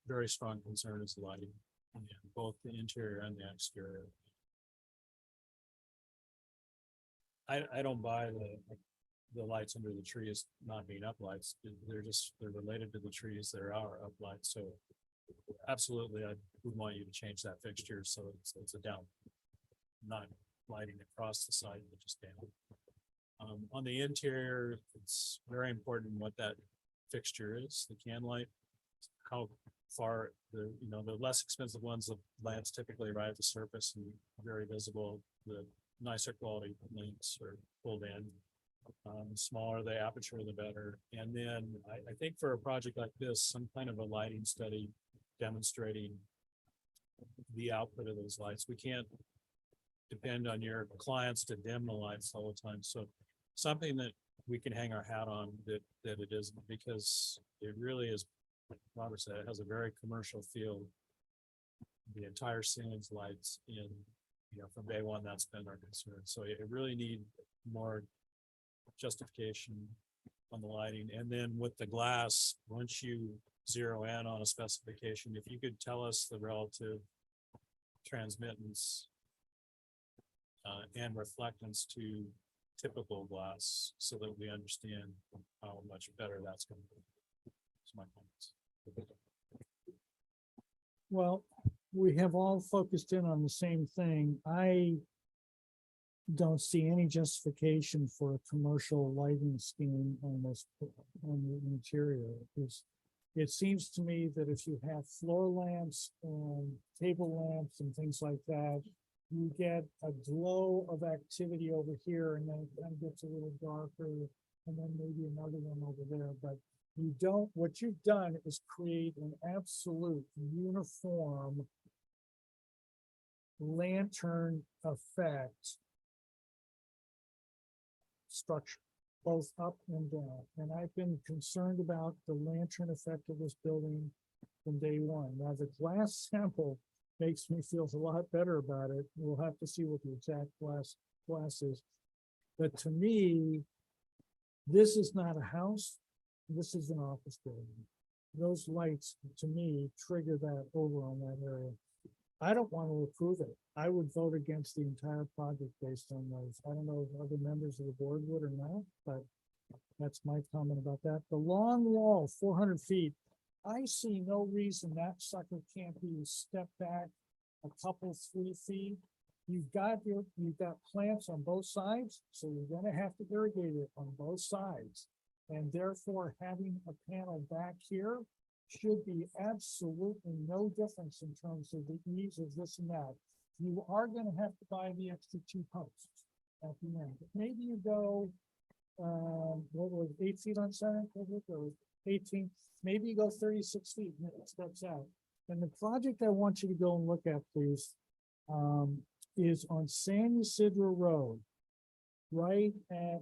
very strong concern is lighting, both the interior and the exterior. I don't buy the lights under the trees not being up lights. They're related to the trees that are our up lights. So absolutely, I would want you to change that fixture so it's a down, not lighting across the side, but just down. On the interior, it's very important what that fixture is. The can light, how far the less expensive ones, the lamps typically right at the surface and very visible. The nicer quality lamps are pulled in. The smaller the aperture, the better. And then I think for a project like this, some kind of a lighting study demonstrating the output of those lights. We can't depend on your clients to dim the lights all the time. So something that we can hang our hat on that it isn't, because it really is, like Robert said, it has a very commercial feel. The entire scene's lights in, from day one, that's been our concern. So it really need more justification on the lighting. And then with the glass, once you zero in on a specification, if you could tell us the relative transmittance and reflectance to typical glass so that we understand how much better that's going to be. That's my comments. Well, we have all focused in on the same thing. I don't see any justification for a commercial lighting scheme on this, on the interior. It seems to me that if you have floor lamps and table lamps and things like that, you get a glow of activity over here, and then it kind of gets a little darker, and then maybe another one over there. But you don't, what you've done is create an absolute uniform lantern effect structure, both up and down. And I've been concerned about the lantern effect of this building from day one. Now, the glass sample makes me feel a lot better about it. We'll have to see what the exact glass is. But to me, this is not a house. This is an office building. Those lights, to me, trigger that over on that area. I don't want to approve it. I would vote against the entire project based on those. I don't know if other members of the board would or not, but that's my comment about that. The long wall, 400 feet. I see no reason that sucker can't be stepped back a couple, 3 feet. You've got plants on both sides, so you're gonna have to irrigate it on both sides. And therefore, having a panel back here should be absolutely no difference in terms of the ease of this and that. You are gonna have to buy the extra 2 posts at the end. Maybe you go, what was it, 8 feet on center, or 18, maybe you go 36 feet and it steps out. And the project I want you to go and look at, please, is on San Ysidro Road, right at,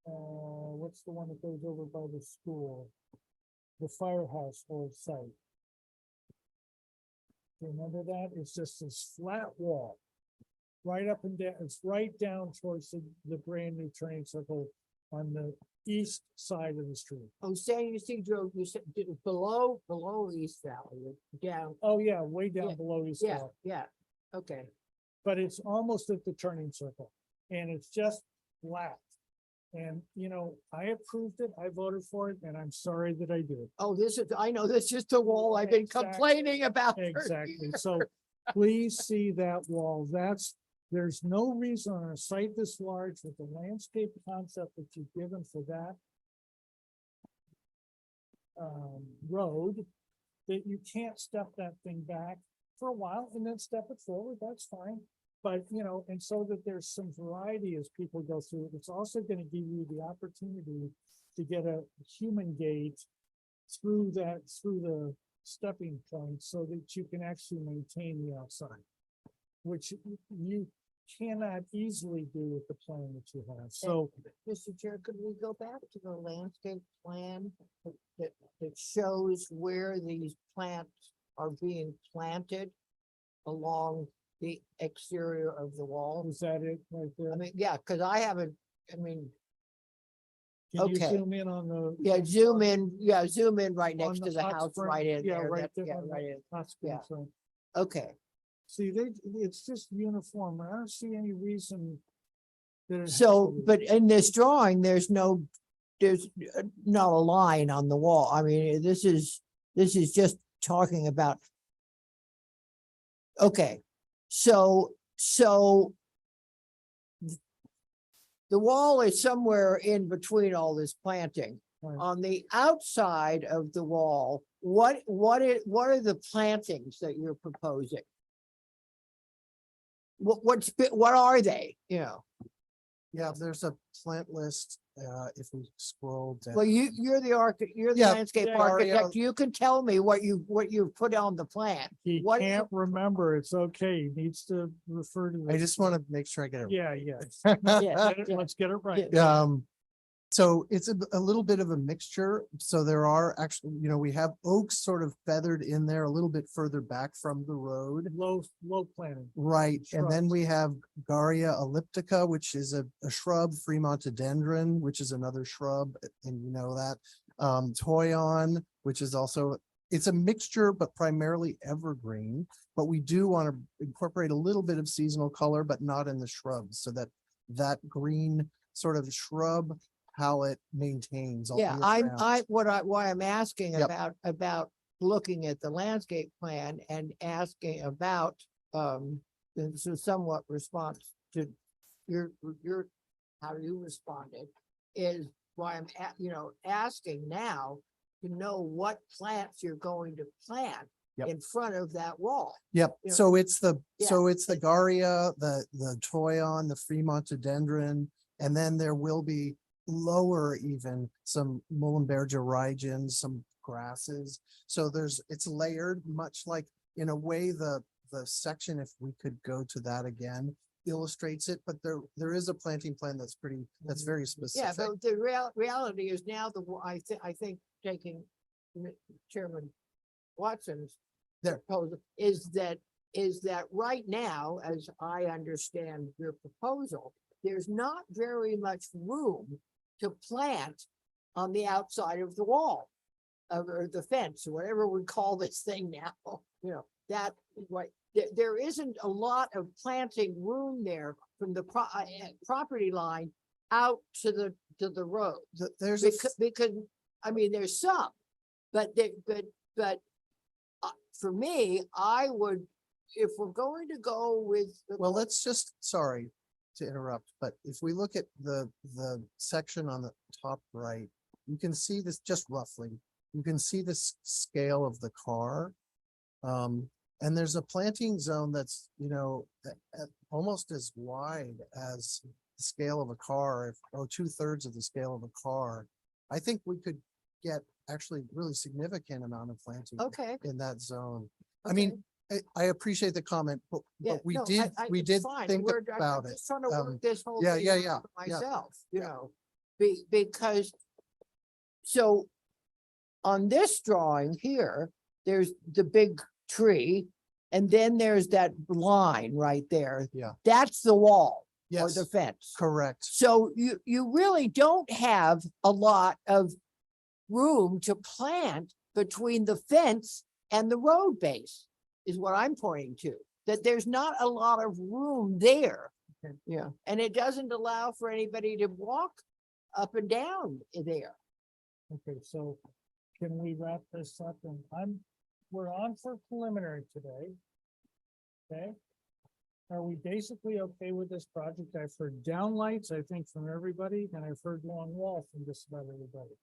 what's the one that goes over by the school? The firehouse old site. Remember that? It's just this flat wall, right up and down. It's right down towards the brand new turning circle on the east side of the street. Oh, San Ysidro, you said below East Valley, down. Oh, yeah, way down below East Yeah, Valley. yeah, okay. But it's almost at the turning circle, and it's just flat. And, I approved it, I voted for it, and I'm sorry that I did. Oh, I know, this is the wall I've been complaining about. for Exactly. years. So please see that wall. There's no reason on a site this large with the landscape concept that you've given for that road, that you can't step that thing back for a while and then step it forward. That's fine. But, and so that there's some variety as people go through it. It's also going to give you the opportunity to get a human gate through the stepping point so that you can actually maintain the outside, which you cannot easily do with the plan that you have. So, Mr. Chair, could we go back to the landscape plan that shows where these plants are being planted along the exterior of the wall? is that it right there? I mean, yeah, because I haven't, Can you okay. zoom in on the? zoom in right on next to the hot house spring? right in Yeah, there. right there. Yeah, on the right in. hot spring, Yeah. so. Okay, See, it's just uniform. I don't see any reason that it has so, to be. but in this drawing, there's not a line on the wall. I mean, this is just talking about. Okay, so the wall is somewhere in between all this planting. Right. On the outside of the wall, what are the plantings that you're proposing? What are they? Yeah, there's a plant list if we scroll down. Well, you're the Yeah, landscape yeah, architect. You can tell me what you put on the plan. He What- can't remember. It's okay. He needs to refer to. I the- just want to make sure I get it. Yeah, yeah. Yeah, Get it- Let's get it right. So it's a little bit of a mixture. So there are actually, we have oaks sort of feathered in there a little bit further back from the road. Low planting. Right, and then Shrubs. we have Garia elliptica, which is a shrub, Fremontodendron, which is another shrub, and you know that. Toyon, which is also, it's a mixture, but primarily evergreen. But we do want to incorporate a little bit of seasonal color, but not in the shrubs, so that green sort of shrub palette maintains. all Yeah, year round. why I'm asking Yep. about looking at the landscape plan and asking about, this is somewhat response to your, how you responded, is why I'm, asking now to know what plants you're going to plant Yep. in front of that wall. Yep, You know, so it's the yeah. Garia, the Toyon, the Fremontodendron, and then there will be lower even some Muhlenberger Rigens, some grasses. So it's layered, much like, in a way, the section, if we could go to that again, illustrates it, but there is a planting plan that's very Yeah, specific. but the reality is now I think taking Chairman Watson's proposal is that right now, as I understand your proposal, there's not very much room to plant on the outside of the wall or the fence, or whatever we call this thing now, that, right, there isn't a lot of planting room there from the property line out to the road. There's because, I mean, there's some, but for me, I would, if we're going to go with. Well, let's just, sorry to interrupt, but if we look at the section on the top right, you can see this just roughly. You can see the scale of the car. And there's a planting zone that's, almost as wide as the scale of a car, or 2/3 of the scale of a car. I think we could get actually really significant amount of planting in that zone. I mean, I appreciate the comment, but we did it's fine. think I'm about it. just trying to work this whole yeah, thing yeah, out yeah, for yeah. myself, because so on this drawing here, there's the big tree, and then there's that line right there. Yeah. That's the wall or Yes, the fence. correct. So you really don't have a lot of room to plant between the fence and the road base, is what I'm pointing to, that there's not a lot of room there. Yeah, and it doesn't allow for anybody to walk up and down there. Okay, so can we wrap this up? And we're on for preliminary today. Okay. Are we basically okay with this project? I've heard downlights, I think, from everybody, and I've heard long wall from just about everybody.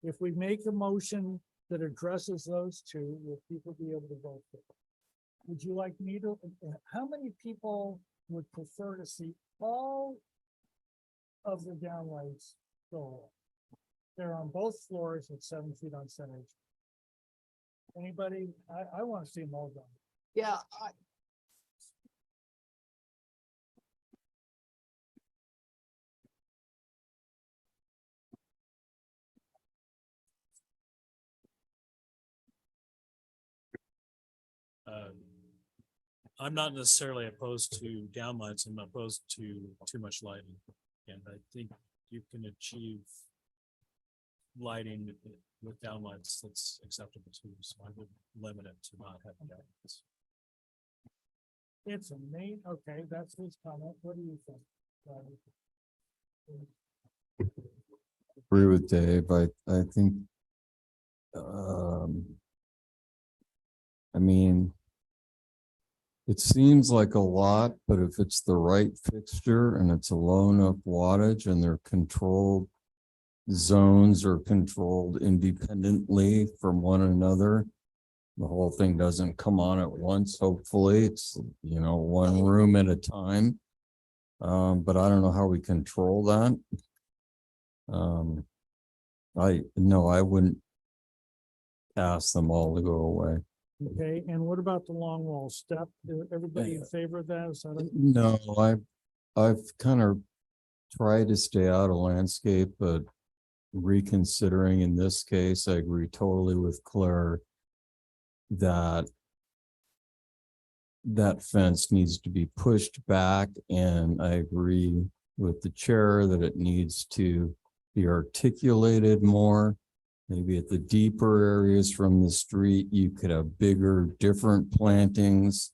If we make a motion that addresses those two, will people be able to vote for it? Would you like me to, how many people would prefer to see all of the downlights go up? They're on both floors at 7 feet on center. Anybody? I want to see them all done. Yeah, I'm not necessarily opposed to downlights. I'm opposed to too much lighting. And I think you can achieve lighting with downlights that's acceptable too. So I would limit it to not having downlights. It's a main, okay, that's his comment. What do you think? Agree with Dave. I think, I mean, it seems like a lot, but if it's the right fixture and it's a low enough wattage and they're controlled zones or controlled independently from one another, the whole thing doesn't come on at once. Hopefully it's, one room at a time. But I don't know how we control that. I wouldn't ask them all to go away. Okay, and what about the long wall step? Everybody in favor of that? Is that a- No, I've kind of tried to stay out of landscape, but reconsidering in this case, I agree totally with Claire that that fence needs to be pushed back, and I agree with the chair that it needs to be articulated more. Maybe at the deeper areas from the street, you could have bigger, different plantings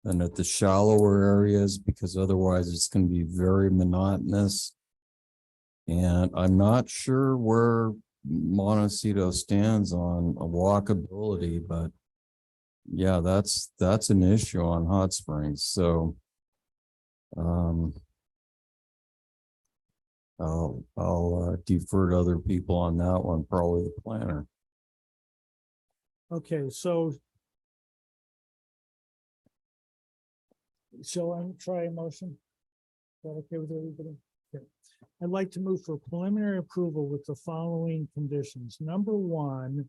than at the shallower areas, because otherwise it's going to be very monotonous. And I'm not sure where Montecito stands on a walkability, but yeah, that's an issue on Hot Springs. So I'll defer to other people on that one, probably the planner. Okay, so shall I try a motion? Is that okay with everybody? Okay. I'd like to move for preliminary approval with the following conditions. Number one,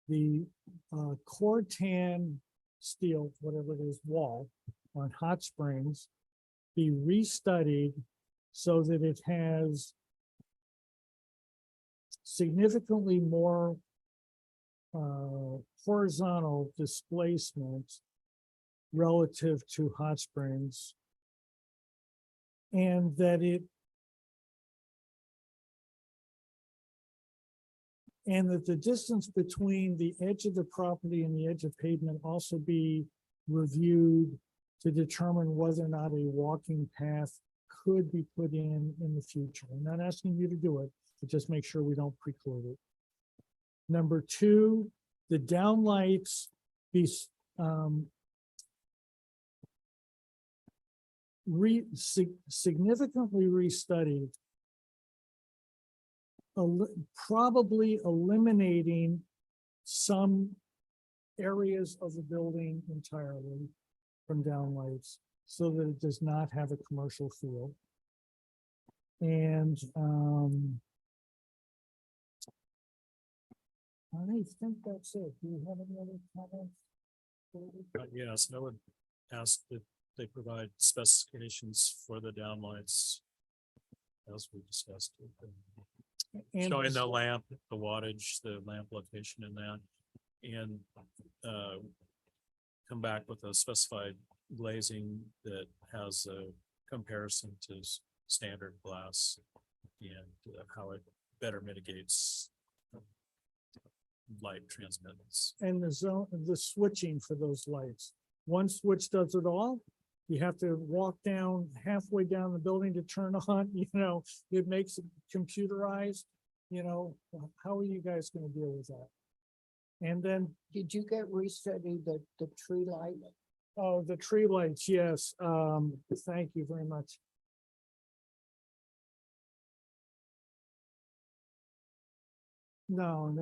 the Cortan steel, whatever it is, wall on Hot Springs be restudied so that it has significantly more horizontal displacement relative to Hot Springs, and that the distance between the edge of the property and the edge of pavement also be reviewed to determine whether or not a walking path could be put in the future. I'm not asking you to do it, but just make sure we don't preclude it. Number two, the downlights be significantly restudied, probably eliminating some areas of the building entirely from downlights so that it does not have a commercial feel. And I think that's it. Do you have any other comments? Yes, I would ask that they provide specifications for the downlights as we discussed. And Showing the lamp, the wattage, the lamp location in that, and come back with a specified glazing that has a comparison to standard glass and how it better mitigates light transmittance. and the switching for those lights. One switch does it all. You have to walk down halfway down the building to turn on, it makes it computerized, how are you guys gonna deal with that? And then, Did you get restudied the tree light? oh, the tree lights, yes, thank you very much. No,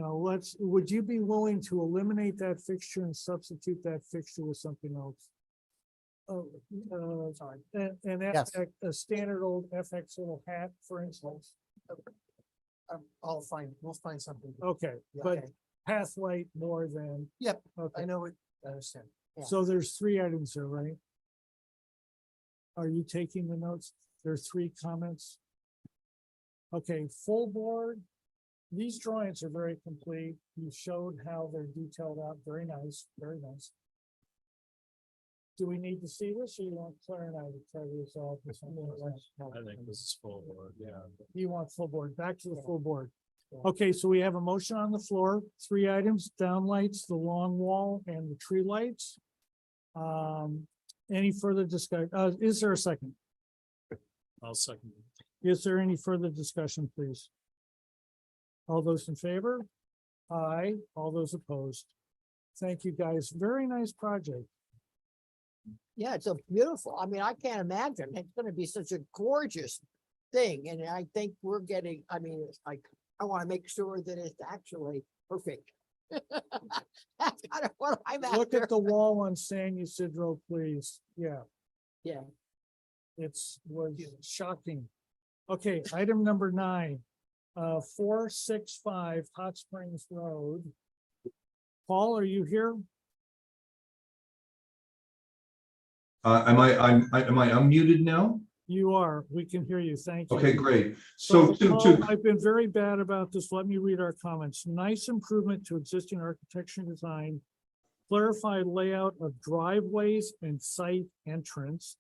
would you be willing to eliminate that fixture and substitute that fixture with something else? Oh, sorry, Yes. a standard old FX little hat, for instance. We'll find something. Okay, Yeah, but okay. path light more than. Yep, Okay, I know it, I understand. Yeah. so there's 3 items there, right? Are you taking the notes? There are 3 comments. Okay, full board. These drawings are very complete. You showed how they're detailed out. Very nice, very nice. Do we need to see this, or you want Claire and I to try to resolve this? I think this is full board, yeah. You want full board, back to the full board. Okay, so we have a motion on the floor, 3 items, downlights, the long wall, and the tree lights. Any further discussion? Is there a second? I'll second. Is there any further discussion, please? All those in favor? Aye. All those opposed? Thank you, guys. Very nice project. Yeah, it's a beautiful, I mean, I can't imagine. It's gonna be such a gorgeous thing. And I think we're getting, I mean, it's like, I want to make sure that it's actually perfect. That's kind of what I'm Look after. at the wall on San Ysidro, please. Yeah, Yeah. was shocking. Okay, item number 9. 465 Hot Springs Road. Paul, are you here? Am I unmuted now? You are. We can hear you. Thank you. Okay, great. So Paul, I've been very bad about this. Let me read our comments. Nice improvement to existing architecture and design. Clarified layout of driveways and site entrance.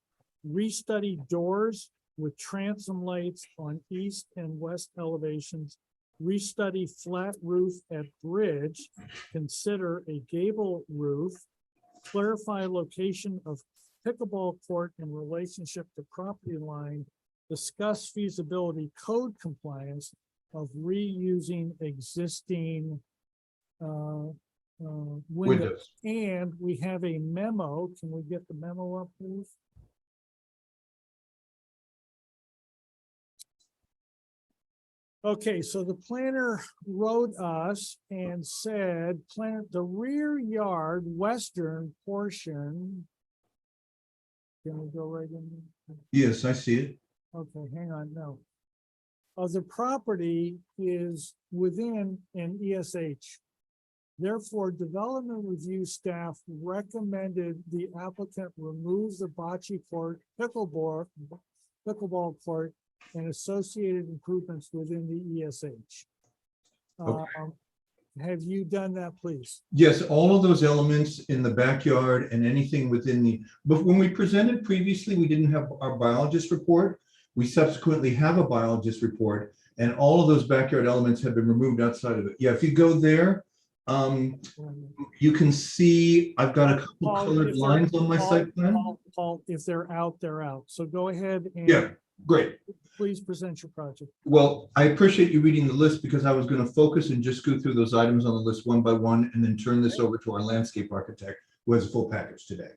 Restudy doors with transom lights on east and west elevations. Restudy flat roof at bridge. Consider a gable roof. Clarify location of pickleball court in relationship to property line. Discuss feasibility code compliance of reusing existing windows. And we have a memo. Can we get the memo up, please? Okay, so the planner wrote us and said, plant the rear yard western portion. Can we go right in? Yes, I see it. Okay, hang on, no. The property is within an ESH. Therefore, development review staff recommended the applicant remove the bocce court, pickleball court, and associated improvements within the ESH. Have you done that, please? Yes, all of those elements in the backyard and anything within the, but when we presented previously, we didn't have our biologist report. We subsequently have a biologist report, and all of those backyard elements have been removed outside of it. Yeah, if you go there, you can see I've got a couple colored lines on my site plan. Paul, if they're out, they're out. So go ahead and Yeah, great. Please present your project. Well, I appreciate you reading the list because I was going to focus and just go through those items on the list one by one and then turn this over to our landscape architect who has a full package today.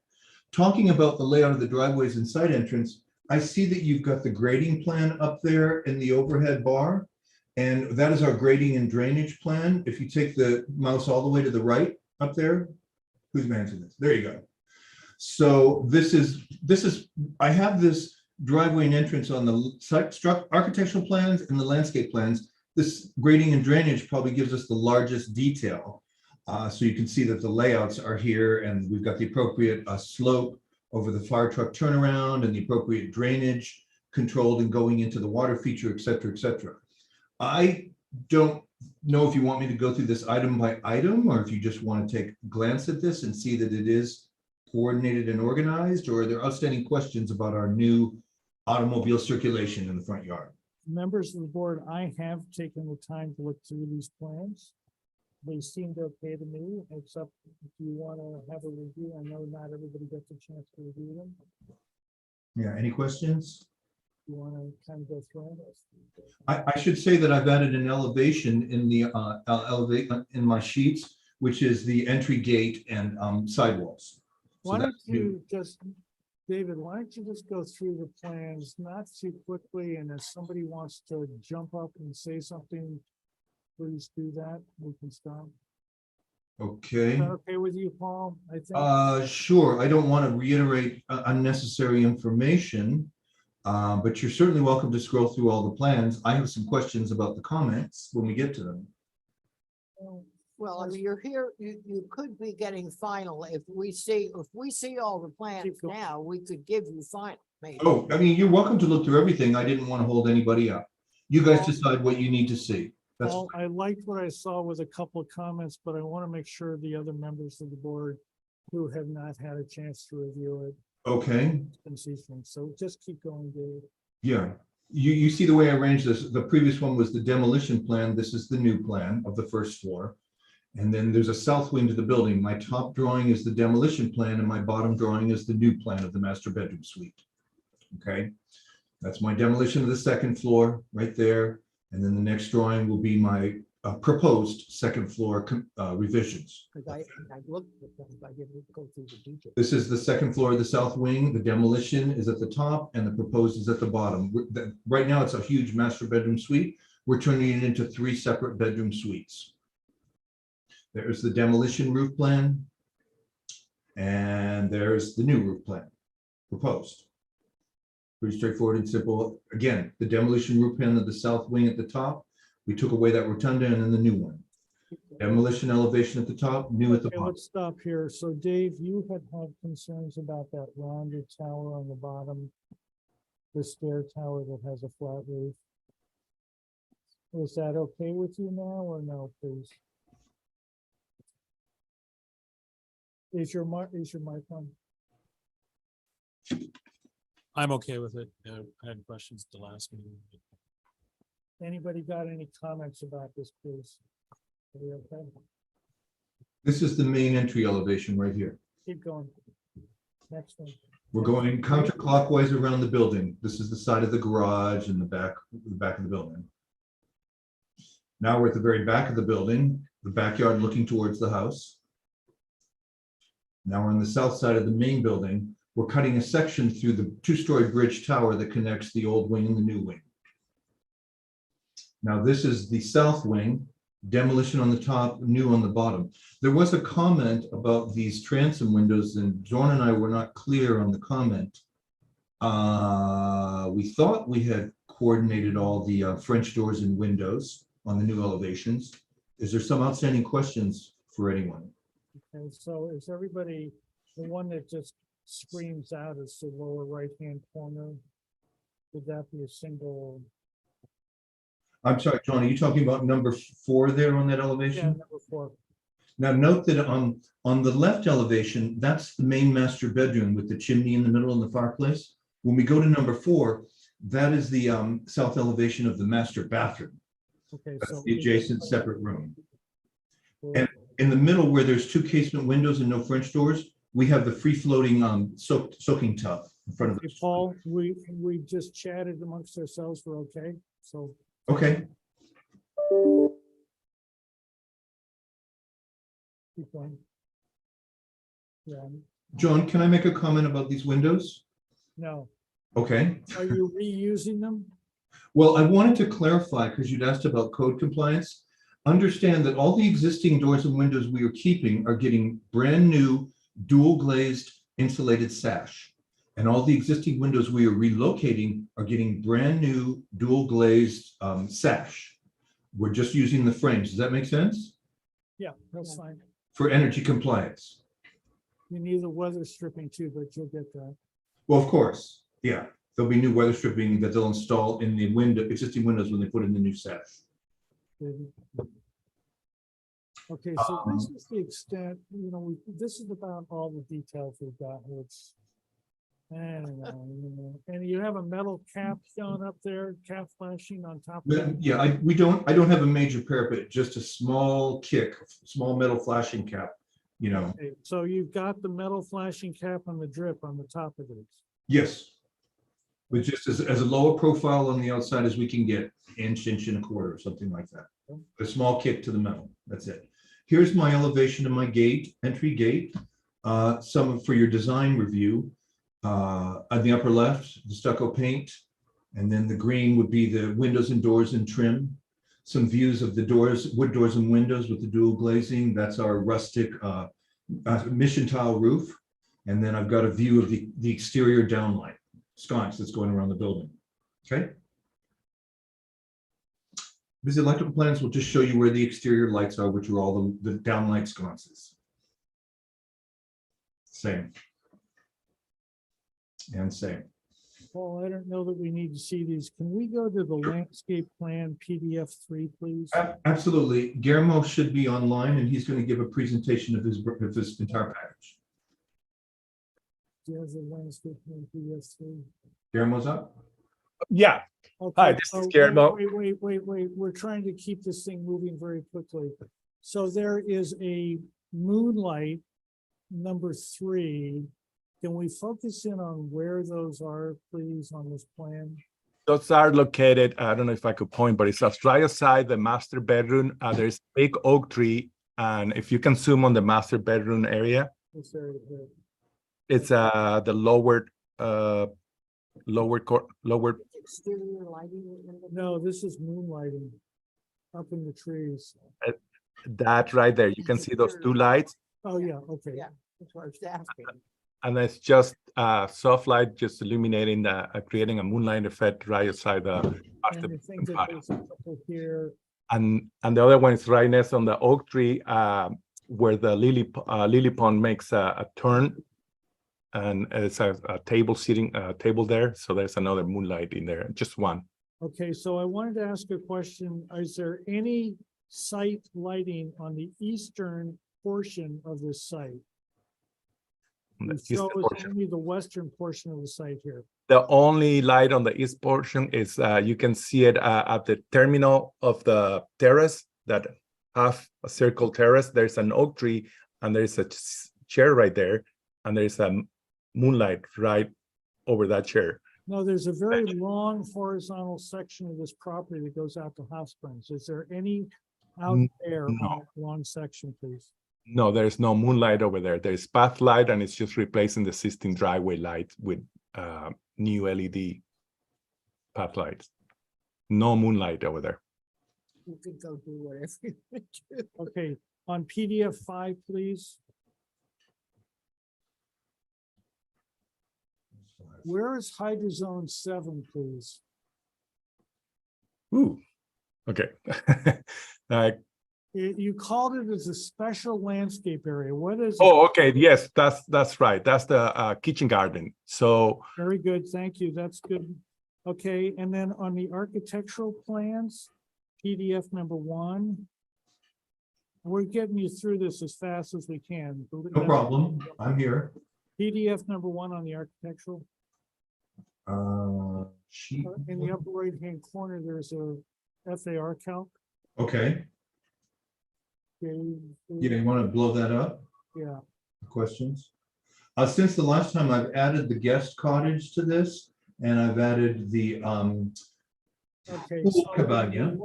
Talking about the layout of the driveways and site entrance, I see that you've got the grading plan up there in the overhead bar, and that is our grading and drainage plan. If you take the mouse all the way to the right up there, who's managing this? There you go. So this is, I have this driveway and entrance on the site architectural plans and the landscape plans. This grading and drainage probably gives us the largest detail. So you can see that the layouts are here and we've got the appropriate slope over the fire truck turnaround and the appropriate drainage controlled and going into the water feature, et cetera, et cetera. I don't know if you want me to go through this item by item or if you just want to take a glance at this and see that it is coordinated and organized, or are there outstanding questions about our new automobile circulation in the front yard? Members of the board, I have taken the time to look through these plans. They seemed okay to me, except if you want to have a review. I know not everybody gets a chance to review them. Yeah, any questions? You want to kind of go through this? I should say that I've added an elevation in the in my sheets, which is the entry gate and sidewalls. Why don't you just, David, why don't you just go through the plans, not too quickly, and if somebody wants to jump up and say something, please do that. We can stop. Okay. Is that okay with you, Paul? I think. Sure. I don't want to reiterate unnecessary information, but you're certainly welcome to scroll through all the plans. I have some questions about the comments when we get to them. Well, I mean, you're here, you could be getting final if we see all the plans now, we could give you final. Maybe. Oh, I mean, you're welcome to look through everything. I didn't want to hold anybody up. You guys decide what you need to see. That's Well, I liked what I saw with a couple of comments, but I want to make sure the other members of the board who have not had a chance to review it. okay. Can see things. So just keep going, Dave. Yeah. You see the way I arranged this. The previous one was the demolition plan. This is the new plan of the first floor. And then there's a south wing to the building. My top drawing is the demolition plan and my bottom drawing is the new plan of the master bedroom suite. Okay, that's my demolition of the second floor right there. And then the next drawing will be my proposed second floor revisions. I looked at them, I didn't go through the details. This is the second floor of the south wing. The demolition is at the top and the proposed is at the bottom. Right now it's a huge master bedroom suite. We're turning it into 3 separate bedroom suites. There's the demolition roof plan. And there's the new roof plan proposed. Pretty straightforward and simple. Again, the demolition roof plan of the south wing at the top We took away that rotunda and then the new one. Demolition elevation at the top, new at the Okay, bottom. let's stop here. So Dave, you had concerns about that rounded tower on the bottom, the stair tower that has a flat roof. Is that okay with you now or no, please? Is your mic on? I'm okay with it. I had questions at the last meeting. Anybody got any comments about this, please? Are we okay? This is the main entry elevation right here. Keep going. Next one. We're going counterclockwise around the building. This is the side of the garage and the back of the building. Now we're at the very back of the building, the backyard looking towards the house. Now we're on the south side of the main building. We're cutting a section through the two-story bridge tower that connects the old wing and the new wing. Now this is the south wing, demolition on the top, new on the bottom. There was a comment about these transom windows, and John and I were not clear on the comment. We thought we had coordinated all the French doors and windows on the new elevations. Is there some outstanding questions for anyone? Okay, so is everybody, the one that just screams out is the lower right-hand corner? Would that be a single? I'm sorry, John, are you talking about number 4 there on that Yeah, elevation? number 4. Now note that on the left elevation, that's the main master bedroom with the chimney in the middle and the fireplace. When we go to number 4, that is the south elevation of the master bathroom. Okay, That's so the adjacent separate room. And in the middle where there's 2 casement windows and no French doors, we have the free floating soaking tub in front of okay, us. Paul, we just chatted amongst ourselves. We're okay. So Okay. keep going. Yeah, John, can I make a comment about these windows? no. Okay. Are you reusing them? Well, I wanted to clarify, because you'd asked about code compliance. Understand that all the existing doors and windows we are keeping are getting brand new dual glazed insulated sash. And all the existing windows we are relocating are getting brand new dual glazed sash. We're just using the frames. Does that make sense? Yeah, that's fine. For energy compliance. You need the weather stripping too, but you'll get that. Well, of course, yeah. There'll be new weather stripping that they'll install in the existing windows when they put in the new sash. Okay, so this is the extent, this is about all the details we've got. It's, and you have a metal cap going up there, cap flashing on top of it. Yeah, I don't have a major parapet, just a small small metal flashing cap, Okay, so you've got the metal flashing cap on the drip on the top of this. Yes. But just as a lower profile on the outside as we can get, inch and a quarter, something like that. A small kick to the metal, that's it. Here's my elevation of my gate, entry gate. Some for your design review. On the upper left, the stucco paint, and then the green would be the windows and doors and trim. Some views of the doors, wood doors and windows with the dual glazing. That's our rustic mission tile roof. And then I've got a view of the exterior downlight sconce that's going around the building. Okay. These electrical plans will just show you where the exterior lights are, which are all the downlight sconces. Same. And same. Paul, I don't know that we need to see these. Can we go to the landscape plan PDF 3, please? Absolutely. Guillermo should be online and he's going to give a presentation of his entire package. There's a landscape plan PDF 3. Guillermo's up? Yeah. Okay, Hi, this is Guillermo. Wait. We're trying to keep this thing moving very quickly. So there is a moonlight number 3. Can we focus in on where those are, please, on this plan? Those are located, I don't know if I could point, but it's right outside the master bedroom. There's a big oak tree. And if you can zoom on the master bedroom area, This area here. it's the lower. Exterior lighting. No, this is moonlighting up in the trees. That right there. You can see those 2 lights. Oh, yeah, okay. Yeah, that's what I was asking. And it's just soft light, just illuminating creating a moonlight effect right outside the And I think that there's a couple here. And the other one is right next on the oak tree, where the lily pond makes a turn, and it's a table table there. So there's another moonlight in there, just one. Okay, so I wanted to ask a question. Is there any site lighting on the eastern portion of this site? The It eastern shows portion. only the western portion of the site here. The only light on the east portion is you can see it at the terminal of the terrace, that half a circle terrace. There's an oak tree and there's a chair right there, and there's a moonlight right over that chair. No, there's a very long horizontal section of this property that goes out to Hot Springs. Is there any out there on No. that long section, please? No, there's no moonlight over there. There's path light, and it's just replacing the existing driveway light with new LED path lights. No moonlight over there. You can go do whatever you want to do. Okay, on PDF 5, please. Where is hydrozone 7, please? Ooh, okay. You called it as a special landscape area. What is? Oh, okay. Yes, that's right. That's the kitchen garden. So Very good, thank you, that's good. Okay, and then on the architectural plans, PDF number 1. We're getting you through this as fast as we can. No problem. I'm here. PDF number 1 on the architectural. Sheet. In the upper right-hand corner, there's a FAR calc. Okay. Okay, Yeah, you want to blow that up? Yeah, Questions? Since the last time, I've added the guest cottage to this, and I've added the okay. pool So cabana.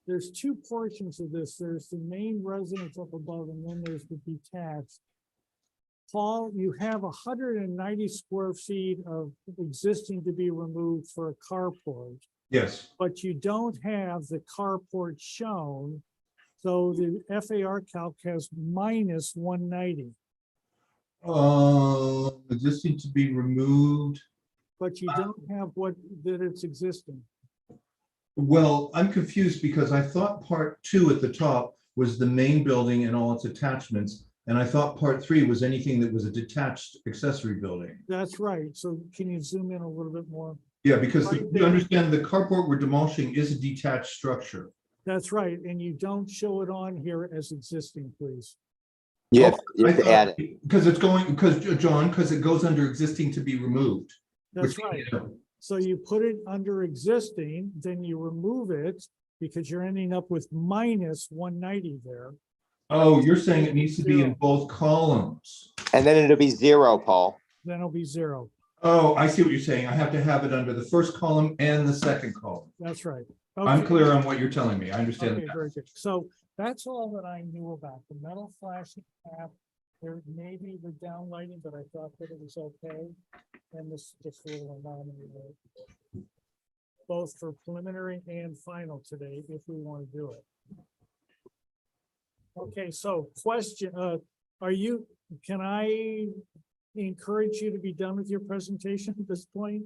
there's 2 portions of this. There's the main residence up above, and then there's the detached. Paul, you have 190 square feet of existing to be removed for a carport, Yes. but you don't have the carport shown. So the FAR calc has minus 190, Existing to be removed. but you don't have that it's existing. Well, I'm confused because I thought part 2 at the top was the main building and all its attachments. And I thought part 3 was anything that was a detached accessory building. That's right. So can you zoom in a little bit more? Yeah, because Right you there. understand the carport we're demolishing is a detached structure. That's right. And you don't show it on here as existing, please. Yeah, because it's going, because it goes under existing to be removed. That's right. So you put it under existing, then you remove it because you're ending up with minus 190 there. Oh, you're saying it needs to be in both columns. And then it'll be 0, Paul. Then it'll be 0. Oh, I see what you're saying. I have to have it under the first column and the second column. That's right. I'm Okay. clear on what you're telling me. I understand Okay, that. very good. So that's all that I knew about the metal flashing cap. There may be the downlighting, but I thought that it was okay. And this just a little anomaly, both for preliminary and final today, if we want to do it. Okay, so question, can I encourage you to be done with your presentation at this point?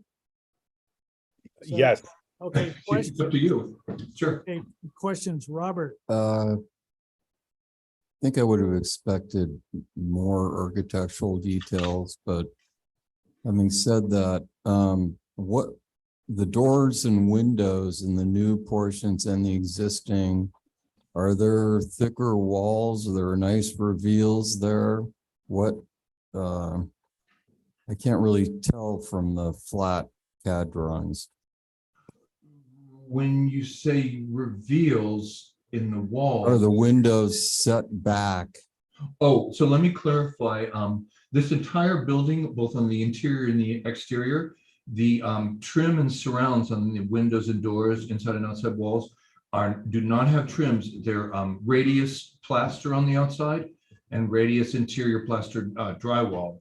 So- yes. Okay, It's up to you. Sure. okay, questions, Robert? I think I would have expected more architectural details, but having said that, what the doors and windows in the new portions and the existing, are there thicker walls? Are there nice reveals there? What, I can't really tell from the flat CAD drawings. When you say reveals in the wall. Are the windows set back? Oh, so let me clarify. This entire building, both on the interior and the exterior, the trim and surrounds on the windows and doors, inside and outside walls, do not have trims. They're radius plaster on the outside and radius interior plaster drywall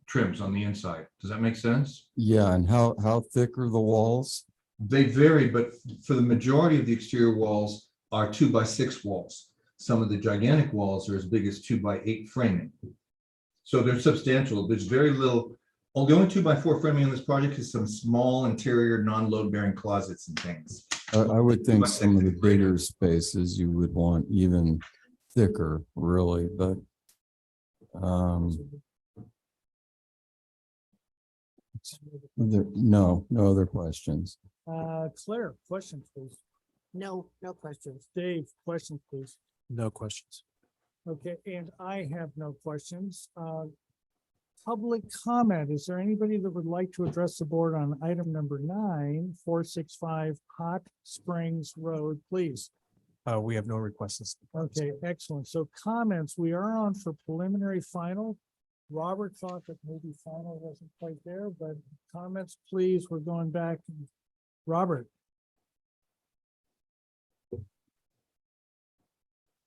trims on the inside. Does that make sense? Yeah, and how thick are the walls? They vary, but for the majority of the exterior walls are 2x6 walls. Some of the gigantic walls are as big as 2x8 framing. So they're substantial. There's very little. The only 2x4 framing on this project is some small interior non-load bearing closets and things. I would think some of the bigger spaces you would want even thicker, really, but no other questions. Claire, questions, please. No questions. Dave, questions, please. No questions. Okay, and I have no questions. Public comment. Is there anybody that would like to address the board on item number 9, 465 Hot Springs Road, please? We have no requests. Okay, excellent. So comments, we are on for preliminary final. Robert thought that maybe final wasn't quite there, but comments, please. We're going back. Robert.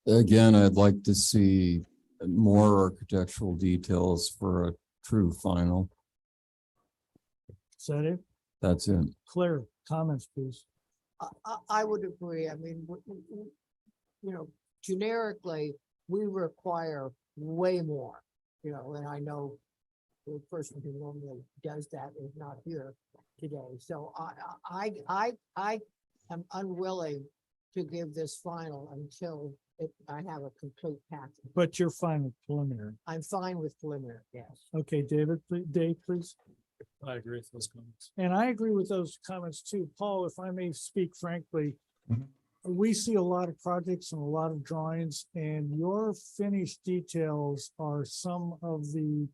Again, I'd like to see more architectural details for a true final. Is that it? That's it. Claire, comments, please. I would agree. I mean, generically, we require way more, and I know the person who normally does that is not here today. So I am unwilling to give this final until I have a complete package. But you're fine with preliminary. I'm fine with preliminary, yes. Okay, David, Dave, please. I agree with those comments. And I agree with those comments too. Paul, if I may speak frankly, we see a lot of projects and a lot of drawings, and your finished details are some of the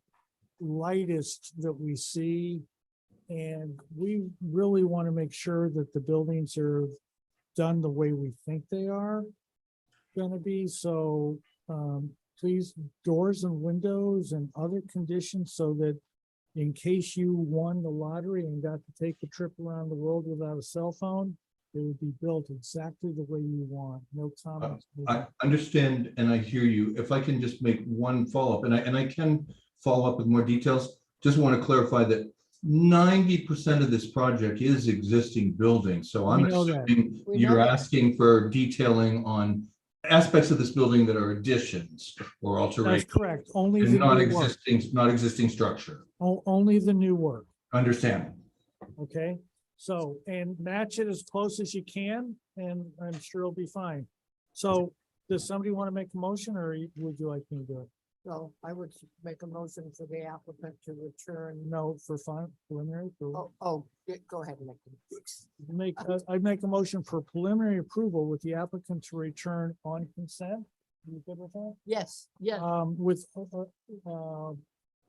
lightest that we see. And we really want to make sure that the buildings are done the way we think they are going to be. So please, doors and windows and other conditions, so that in case you won the lottery and got to take a trip around the world without a cell phone, it would be built exactly the way you want. No comments. I understand and I hear you. If I can just make one follow-up, and I can follow up with more details, just want to clarify that 90% of this project is existing buildings. So I'm assuming you're asking for detailing on aspects of this building that are additions or alterations. That's correct. Only the not new work. existing structure. Only the new work. Understand. Okay, so, and match it as close as you can, and I'm sure it'll be fine. So does somebody want to make a motion, or would you like me to do it? So I would make a motion for the applicant to return. No, for fine, preliminary. Yeah, go ahead and make it. I make a motion for preliminary approval with the applicant to return on consent. You good with that? Yes, yes. With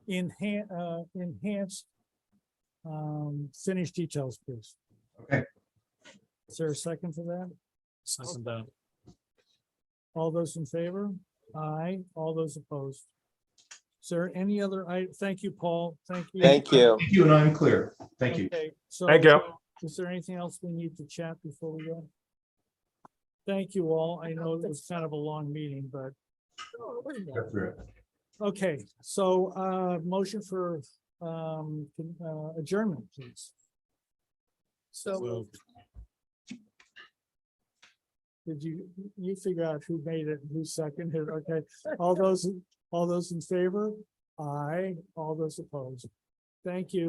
enhanced finished details, please. Okay. Is there a second for that? Second that. All those in favor? Aye. All those opposed? Is there any other, thank you, Paul. Thank you. Thank you. Thank you, and I'm clear. Thank you. Okay, so Thank you. is there anything else we need to chat before we go? Thank you all. I know it was kind of a long meeting, but That's right. okay, so Motion for adjournment, please. So Did you figure out who made it, who seconded? Okay, all those in favor? Aye. All those opposed? Thank you.